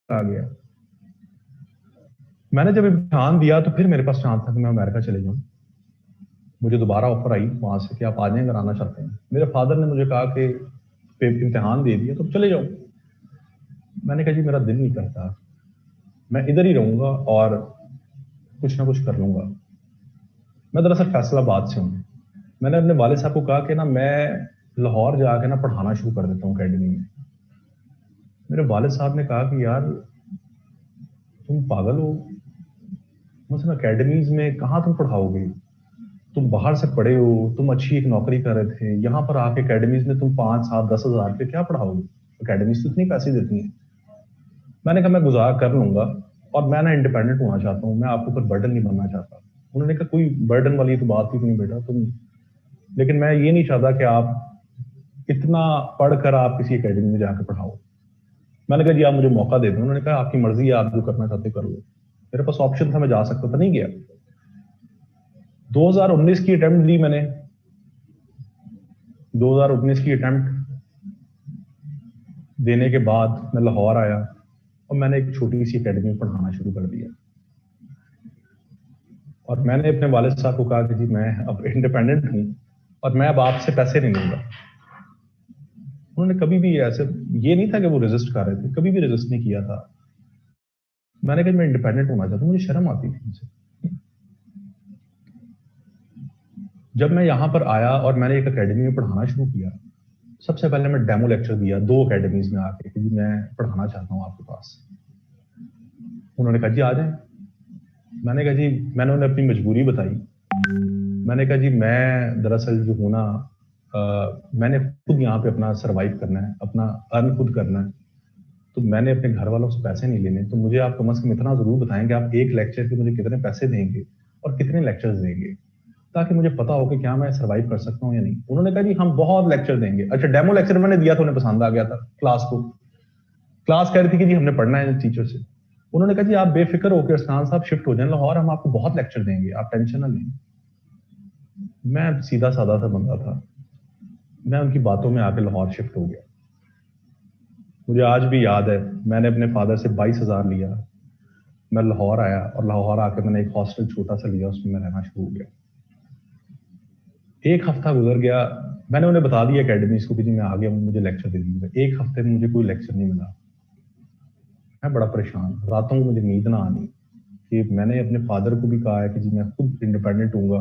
आ गया। मैंने जब इम्तिहान दिया तो फिर मेरे पास चांस था कि मैं अमेरिका चले जाऊं। मुझे दोबारा ऑफर आई वहां से कि आप आ जाएं अगर आना चाहते हैं। मेरे फादर ने मुझे कहा कि इम्तिहान दे दिया तो चले जाओ। मैंने कहा जी मेरा दिल नहीं करता, मैं इधर ही रहूंगा और कुछ ना कुछ कर लूंगा। मैं दरअसल फैसलाबाद से हूँ। मैंने अपने वालिद साहब को कहा कि ना मैं लाहौर जाके ना पढ़ाना शुरू कर देता हूँ अकेडमी में। मेरे वालिद साहब ने कहा कि यार तुम पागल हो, मतलब अकेडमीज में कहाँ तुम पढ़ाओगे, तुम बाहर से पढ़े हो, तुम अच्छी एक नौकरी कर रहे थे, यहाँ पर आके अकेडमीज में तुम 5, 7, 10 हज़ार पे क्या पढ़ाओगे अकेडमीज तो इतनी पैसे देती हैं। मैंने कहा मैं गुजार कर लूंगा और मैं ना इंडिपेंडेंट होना चाहता हूँ, मैं आपके ऊपर बर्डन नहीं बनना चाहता। उन्होंने कहा कोई बर्डन वाली तो बात ही नहीं बेटा तुम, लेकिन मैं ये नहीं चाहता कि आप इतना पढ़कर आप किसी एकेडमी में जाकर पढ़ाओ। मैंने कहा जी आप मुझे मौका दे दो। उन्होंने कहा आपकी मर्जी है, आप जो करना चाहते कर लो। मेरे पास ऑप्शन था, मैं जा सकता था, नहीं गया। 2019 की अटेम्प्ट दी मैंने। 2019 की अटेम्प्ट देने के बाद मैं लाहौर आया और मैंने एक छोटी सी एकेडमी में पढ़ाना शुरू कर दिया। और मैंने अपने वालिद साहब को कहा कि जी मैं अब इंडिपेंडेंट हूं और मैं अब आपसे पैसे नहीं लूंगा। उन्होंने कभी भी ऐसे, ये नहीं था कि वो रेजिस्ट कर रहे थे, कभी भी रेजिस्ट नहीं किया था। मैंने कहा मैं इंडिपेंडेंट होना चाहता हूं, मुझे शर्म आती थी उनसे। जब मैं यहां पर आया और मैंने एक एकेडमी में पढ़ाना शुरू किया, सबसे पहले मैं डेमो लेक्चर दिया 2 एकेडमीज में आके कि जी मैं पढ़ाना चाहता हूं आपके पास। उन्होंने कहा जी आ जाए। मैंने कहा जी, मैंने उन्हें अपनी मजबूरी बताई। मैंने कहा जी मैं दरअसल जो हूं ना, मैंने खुद यहाँ पे अपना सरवाइव करना है, अपना अर्न खुद करना है, तो मैंने अपने घर वालों से पैसे नहीं लेने। तो मुझे आप कम से कम इतना जरूर बताएं कि आप एक लेक्चर के मुझे कितने पैसे देंगे और कितने लेक्चर्स देंगे, ताकि मुझे पता हो कि क्या मैं सरवाइव कर सकता हूँ या नहीं। उन्होंने कहा जी हम बहुत लेक्चर देंगे। अच्छा, डेमो लेक्चर मैंने दिया तो उन्हें पसंद आ गया था क्लास को। क्लास कह रही थी कि जी हमने पढ़ना है टीचर से। उन्होंने कहा जी आप बेफिक्र होकर अरसलान साहब शिफ्ट हो जाए लाहौर, हम आपको बहुत लेक्चर देंगे, आप टेंशन ना लें। मैं सीधा साधा सा बंदा था, मैं उनकी बातों में आके लाहौर शिफ्ट हो गया। मुझे आज भी याद है, मैंने अपने फादर से 22,000 लिया, मैं लाहौर आया और लाहौर आकर मैंने एक हॉस्टल छोटा सा लिया, उसमें मैं रहना शुरू हो गया। एक हफ्ता गुजर गया, मैंने उन्हें बता दिया एकेडमीज को कि जी मैं आ गया, मुझे लेक्चर दे दीजिएगा। एक हफ्ते में मुझे कोई लेक्चर नहीं मिला। मैं बड़ा परेशान, रातों को मुझे नींद ना आनी कि मैंने अपने फादर को भी कहा है कि जी मैं खुद इंडिपेंडेंट हूँगा।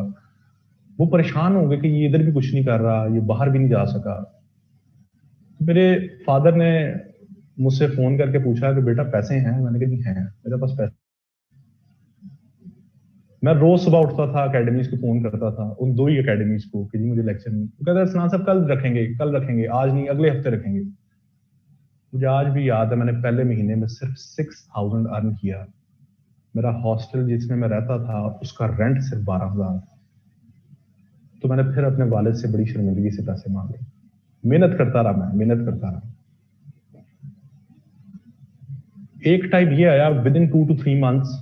वो परेशान होंगे कि ये इधर भी कुछ नहीं कर रहा, ये बाहर भी नहीं जा सका। तो मेरे फादर ने मुझसे फोन करके पूछा कि बेटा पैसे हैं? मैंने कहा जी हैं, मेरे पास पैसे। मैं रोज सुबह उठता था, एकेडमीज को फोन करता था, उन 2 ही एकेडमीज को कि जी मुझे लेक्चर नहीं। तो कहते सना साहब कल रखेंगे, कल रखेंगे, आज नहीं अगले हफ्ते रखेंगे। मुझे आज भी याद है, मैंने पहले महीने में सिर्फ 6,000 अर्न किया। मेरा हॉस्टल जिसमें मैं रहता था उसका रेंट सिर्फ 12,000। तो मैंने फिर अपने वालिद से बड़ी शर्मिंदगी से पैसे मांगे। मेहनत करता रहा, मैं मेहनत करता रहा। एक टाइम ये आया, विद इन 2 to 3 मंथ्स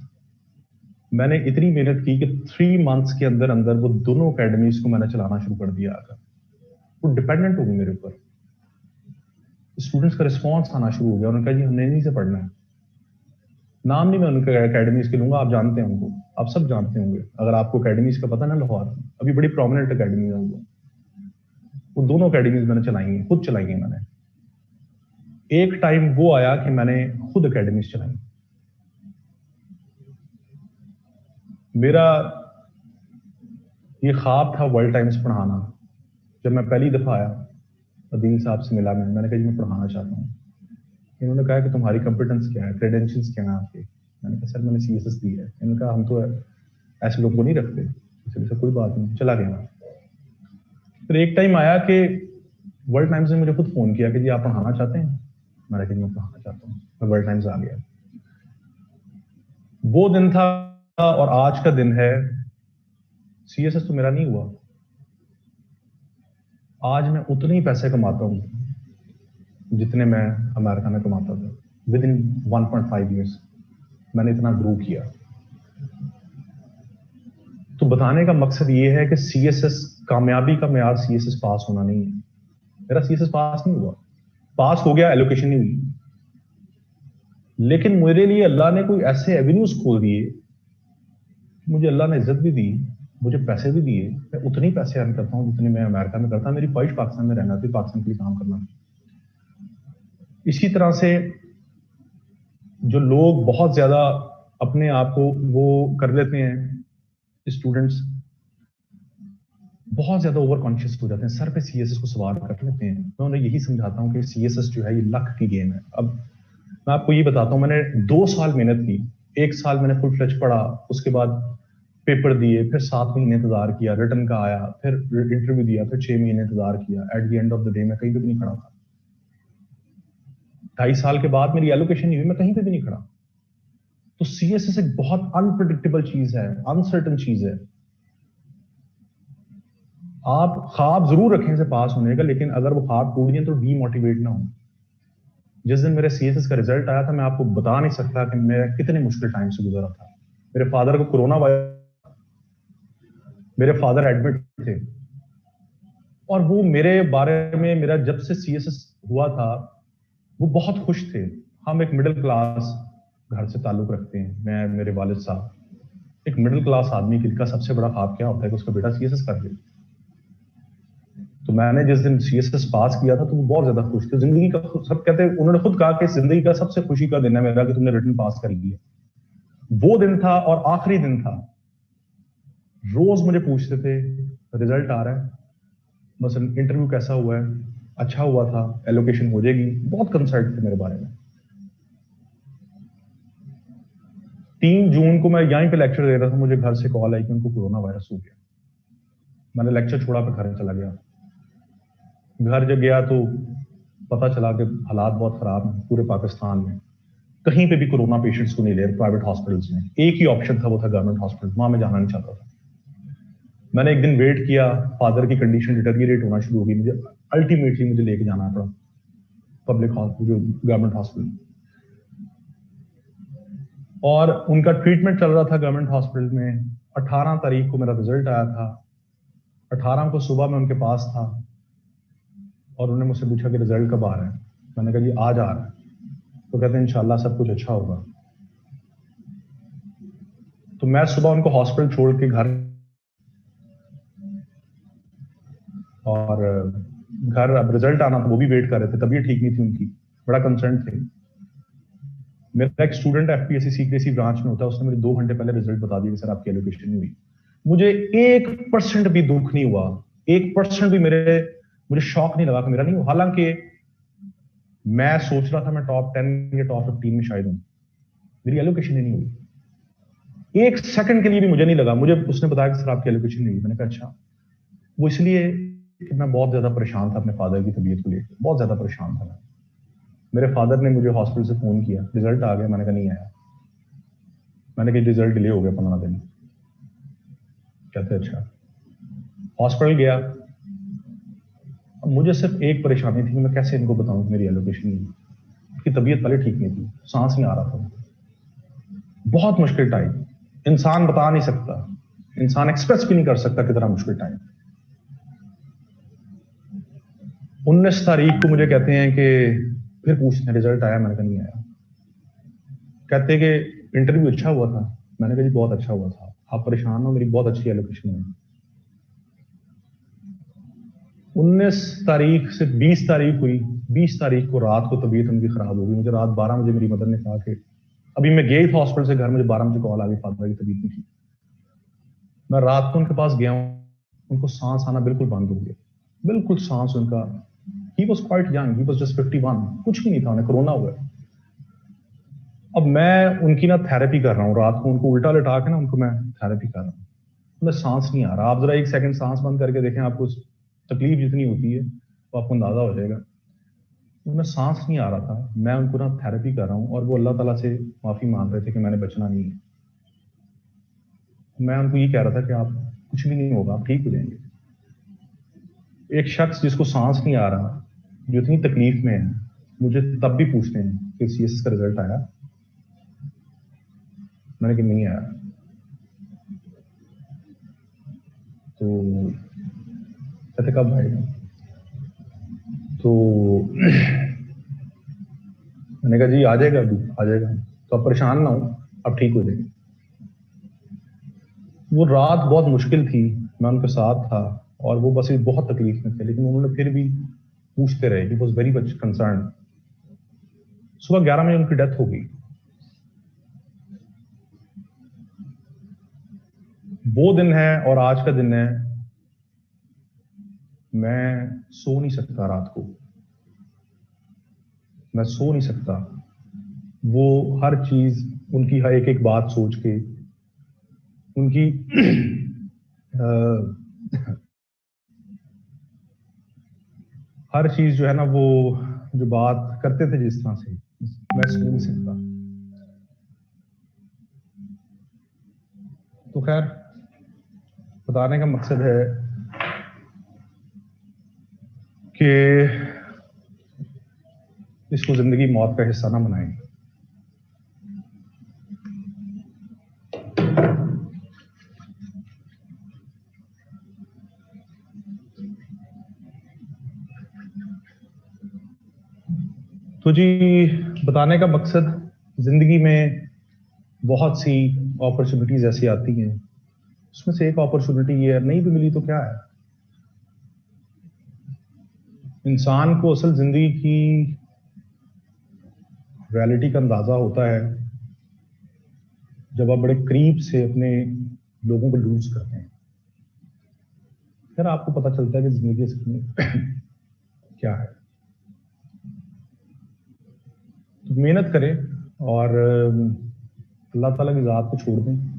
मैंने इतनी मेहनत की कि 3 मंथ्स के अंदर अंदर वो दोनों एकेडमीज को मैंने चलाना शुरू कर दिया। आकर वो डिपेंडेंट हो गई मेरे ऊपर। स्टूडेंट्स का रिस्पॉन्स आना शुरू हो गया। उन्होंने कहा जी हमने इन्हीं से पढ़ना है। नाम नहीं मैं उनके एकेडमीज के लूंगा, आप जानते हैं उनको, आप सब जानते होंगे। अगर आपको एकेडमीज का पता ना, लाहौर अभी बड़ी प्रोमिनेंट एकेडमी है वो दोनों एकेडमीज मैंने चलाई हैं, खुद चलाई हैं मैंने। एक टाइम वो आया कि मैंने खुद एकेडमीज चलाई। मेरा ये ख्वाब था वर्ल्ड टाइम्स पढ़ाना। जब मैं पहली दफा आया, अदील साहब से मिला मैंने कहा जी मैं पढ़ाना चाहता हूँ। इन्होंने कहा कि तुम्हारी कॉम्पिटेंस क्या है, क्रेडेंशियल्स क्या है आपके? मैंने कहा सर मैंने CSS दी है। इन्होंने कहा हम तो ऐसे लोगों को नहीं रखते। इसलिए कोई बात नहीं, चला गया मैं। फिर एक टाइम आया कि वर्ल्ड टाइम्स ने मुझे खुद फोन किया कि जी आप पढ़ाना चाहते हैं? मैंने कहा मैं पढ़ाना चाहता हूँ। मैं वर्ल्ड टाइम्स आ गया। वो दिन था और आज का दिन है। CSS तो मेरा नहीं हुआ। आज मैं उतने ही पैसे कमाता हूं जितने मैं अमेरिका में कमाता था। विद इन 1.5 ईयर्स मैंने इतना ग्रो किया। तो बताने का मकसद ये है कि CSS, कामयाबी का मेयार CSS पास होना नहीं है। मेरा CSS पास नहीं हुआ, पास हो गया, एलोकेशन नहीं हुई। लेकिन मेरे लिए अल्लाह ने कोई ऐसे एवेन्यूज खोल दिए, मुझे अल्लाह ने इज्जत भी दी, मुझे पैसे भी दिए। मैं उतने ही पैसे अर्न करता हूँ जितने मैं अमेरिका में करता। मेरी ख्वाहिश पाकिस्तान में रहना थी, पाकिस्तान के लिए काम करना। इसी तरह से जो लोग बहुत ज्यादा अपने आप को वो कर लेते हैं, स्टूडेंट्स बहुत ज्यादा ओवर कॉन्शियस हो जाते हैं, सर पे CSS को सवार कर लेते हैं। मैं उन्हें यही समझाता हूँ कि CSS जो है ये लक की गेम है। अब मैं आपको ये बताता हूँ, मैंने 2 साल मेहनत की। 1 साल मैंने फुल फ्लेज पढ़ा, उसके बाद पेपर दिए, फिर 7 महीने इंतजार किया, रिटर्न का आया, फिर इंटरव्यू दिया, फिर 6 महीने इंतजार किया। At the end of the day मैं कहीं भी नहीं खड़ा था। 2.5 साल के बाद मेरी एलोकेशन नहीं हुई, मैं कहीं पे भी नहीं खड़ा। तो सीएसएस एक बहुत अनप्रिडिक्टेबल चीज है, अनसर्टन चीज है। आप ख्वाब जरूर रखें से पास होने का, लेकिन अगर वो ख्वाब टूट जाए तो डीमोटिवेट ना हो। जिस दिन मेरे सीएसएस का रिजल्ट आया था, मैं आपको बता नहीं सकता कि मैं कितने मुश्किल टाइम से गुजरा था। मेरे फादर को कोरोना वायरस, मेरे फादर एडमिट थे, और वो मेरे बारे में, मेरा जब से सीएसएस हुआ था, वो बहुत खुश थे। हम एक मिडिल क्लास घर से ताल्लुक रखते हैं, मैं, मेरे वालिद साहब। एक मिडिल क्लास आदमी का सबसे बड़ा ख्वाब क्या होता है कि उसका बेटा सीएसएस कर ले। तो मैंने जिस दिन सीएसएस पास किया था तो वो बहुत ज्यादा खुश थे। जिंदगी का, सब कहते हैं, उन्होंने खुद कहा कि जिंदगी का सबसे खुशी का दिन है मेरा कि तुमने रिटर्न पास कर लिया। वो दिन था और आखिरी दिन था। रोज मुझे पूछते थे रिजल्ट आ रहा है, बस इंटरव्यू कैसा हुआ है, अच्छा हुआ था, एलोकेशन हो जाएगी, बहुत कंसर्न थे मेरे बारे में। 3 जून को मैं यहीं पे लेक्चर दे रहा था, मुझे घर से कॉल आई कि उनको कोरोना वायरस हो गया। मैंने लेक्चर छोड़ा पे घर चला गया। घर जब गया तो पता चला कि हालात बहुत खराब हैं पूरे पाकिस्तान में। कहीं पे भी कोरोना पेशेंट्स को नहीं ले रहे प्राइवेट हॉस्पिटल्स में। एक ही ऑप्शन था, वो था गवर्नमेंट हॉस्पिटल। वहां मैं जाना नहीं चाहता था। मैंने एक दिन वेट किया, फादर की कंडीशन डिटेरियोरेट होना शुरू हो गई, मुझे अल्टीमेटली मुझे लेके जाना पड़ा पब्लिक हॉस्पिटल, जो गवर्नमेंट हॉस्पिटल। और उनका ट्रीटमेंट चल रहा था गवर्नमेंट हॉस्पिटल में। 18 तारीख को मेरा रिजल्ट आया था। 18 को सुबह मैं उनके पास था और उन्होंने मुझसे पूछा कि रिजल्ट कब आ रहा है। मैंने कहा जी आज आ रहा है। तो कहते हैं इंशाल्लाह सब कुछ अच्छा होगा। तो मैं सुबह उनको हॉस्पिटल छोड़ के घर, और घर अब रिजल्ट आना था, वो भी वेट कर रहे थे, तबीयत ठीक नहीं थी उनकी, बड़ा कंसर्न थे। मेरा एक स्टूडेंट एफपीएससी सीक्रेसी ब्रांच में होता है, उसने मुझे 2 घंटे पहले रिजल्ट बता दिया कि सर आपकी एलोकेशन नहीं हुई। मुझे 1% भी दुख नहीं हुआ, 1% भी मुझे शॉक नहीं लगा कि मेरा नहीं हुआ। हालांकि मैं सोच रहा था मैं टॉप 10 या टॉप 15 में शायद हूं, मेरी एलोकेशन नहीं हुई। 1 सेकंड के लिए भी मुझे नहीं लगा। मुझे उसने बताया कि सर आपकी एलोकेशन नहीं हुई। मैंने कहा अच्छा। वो इसलिए कि मैं बहुत ज्यादा परेशान था अपने फादर की तबीयत को लेकर, बहुत ज्यादा परेशान था मैं। मेरे फादर ने मुझे हॉस्पिटल से फोन किया, रिजल्ट आ गया। मैंने कहा नहीं आया। मैंने कहा रिजल्ट डिले हो गया 15 दिन। कहते अच्छा। हॉस्पिटल गया। अब मुझे सिर्फ एक परेशानी थी कि मैं कैसे इनको बताऊं कि मेरी एलोकेशन नहीं है। उसकी तबीयत पहले ठीक नहीं थी, सांस नहीं आ रहा था। बहुत मुश्किल टाइम, इंसान बता नहीं सकता, इंसान एक्सप्रेस भी नहीं कर सकता कितना मुश्किल टाइम। 19 तारीख को मुझे कहते हैं कि फिर पूछते हैं रिजल्ट आया। मैंने कहा नहीं आया। कहते कि इंटरव्यू अच्छा हुआ था। मैंने कहा जी बहुत अच्छा हुआ था, आप परेशान हो, मेरी बहुत अच्छी एलोकेशन है। 19 तारीख से 20 तारीख हुई। 20 तारीख को रात को तबीयत उनकी खराब हो गई। मुझे रात 12 बजे मेरी मदर ने कहा कि अभी मैं गई था हॉस्पिटल से घर, मुझे 12 बजे कॉल आ गई फादर की तबीयत नहीं थी। मैं रात को उनके पास गया हूं, उनको सांस आना बिल्कुल बंद हो गया, बिल्कुल सांस उनका। He was quite young, he was just 51, कुछ भी नहीं था, उन्हें कोरोना हुआ। अब मैं उनकी ना थेरेपी कर रहा हूँ, रात को उनको उल्टा लिटा के ना उनको मैं थेरेपी कर रहा हूँ। उन्हें सांस नहीं आ रहा। आप जरा 1 सेकंड सांस बंद करके देखें, आपको तकलीफ जितनी होती है तो आपको अंदाजा हो जाएगा। उन्हें सांस नहीं आ रहा था, मैं उनको ना थेरेपी कर रहा हूँ और वो अल्लाह ताला से माफी मांग रहे थे कि मैंने बचना नहीं है। मैं उनको ये कह रहा था कि आप कुछ भी नहीं होगा, आप ठीक हो जाएंगे। एक शख्स जिसको सांस नहीं आ रहा, जो इतनी तकलीफ में है, मुझे तब भी पूछते हैं कि सीएसएस का रिजल्ट आया। मैंने कहा नहीं आया। तो कहते कब आएगा? तो मैंने कहा जी आ जाएगा, अभी आ जाएगा, तो आप परेशान ना हो, आप ठीक हो जाएंगे। वो रात बहुत मुश्किल थी, मैं उनके साथ था और वो बस बहुत तकलीफ में थे, लेकिन उन्होंने फिर भी पूछते रहे। He was very much concern. सुबह 11 बजे उनकी डेथ हो गई। वो दिन है और आज का दिन है, मैं सो नहीं सकता रात को, मैं सो नहीं सकता। वो हर चीज, उनकी हर एक एक बात सोच के, उनकी हर चीज जो है ना, वो जो बात करते थे जिस तरह से, मैं सुन नहीं सकता। तो खैर, बताने का मकसद है कि इसको जिंदगी मौत का हिस्सा ना बनाएं। तो जी, बताने का मकसद, जिंदगी में बहुत सी अपॉर्चुनिटीज ऐसी आती हैं, उसमें से एक अपॉर्चुनिटी ये है, नहीं भी मिली तो क्या है। इंसान को असल जिंदगी की रियलिटी का अंदाजा होता है जब आप बड़े करीब से अपने लोगों को लूज करते हैं, फिर आपको पता चलता है कि जिंदगी असल में क्या है। तो मेहनत करें और अल्लाह ताला की ज़ात को छोड़ दें।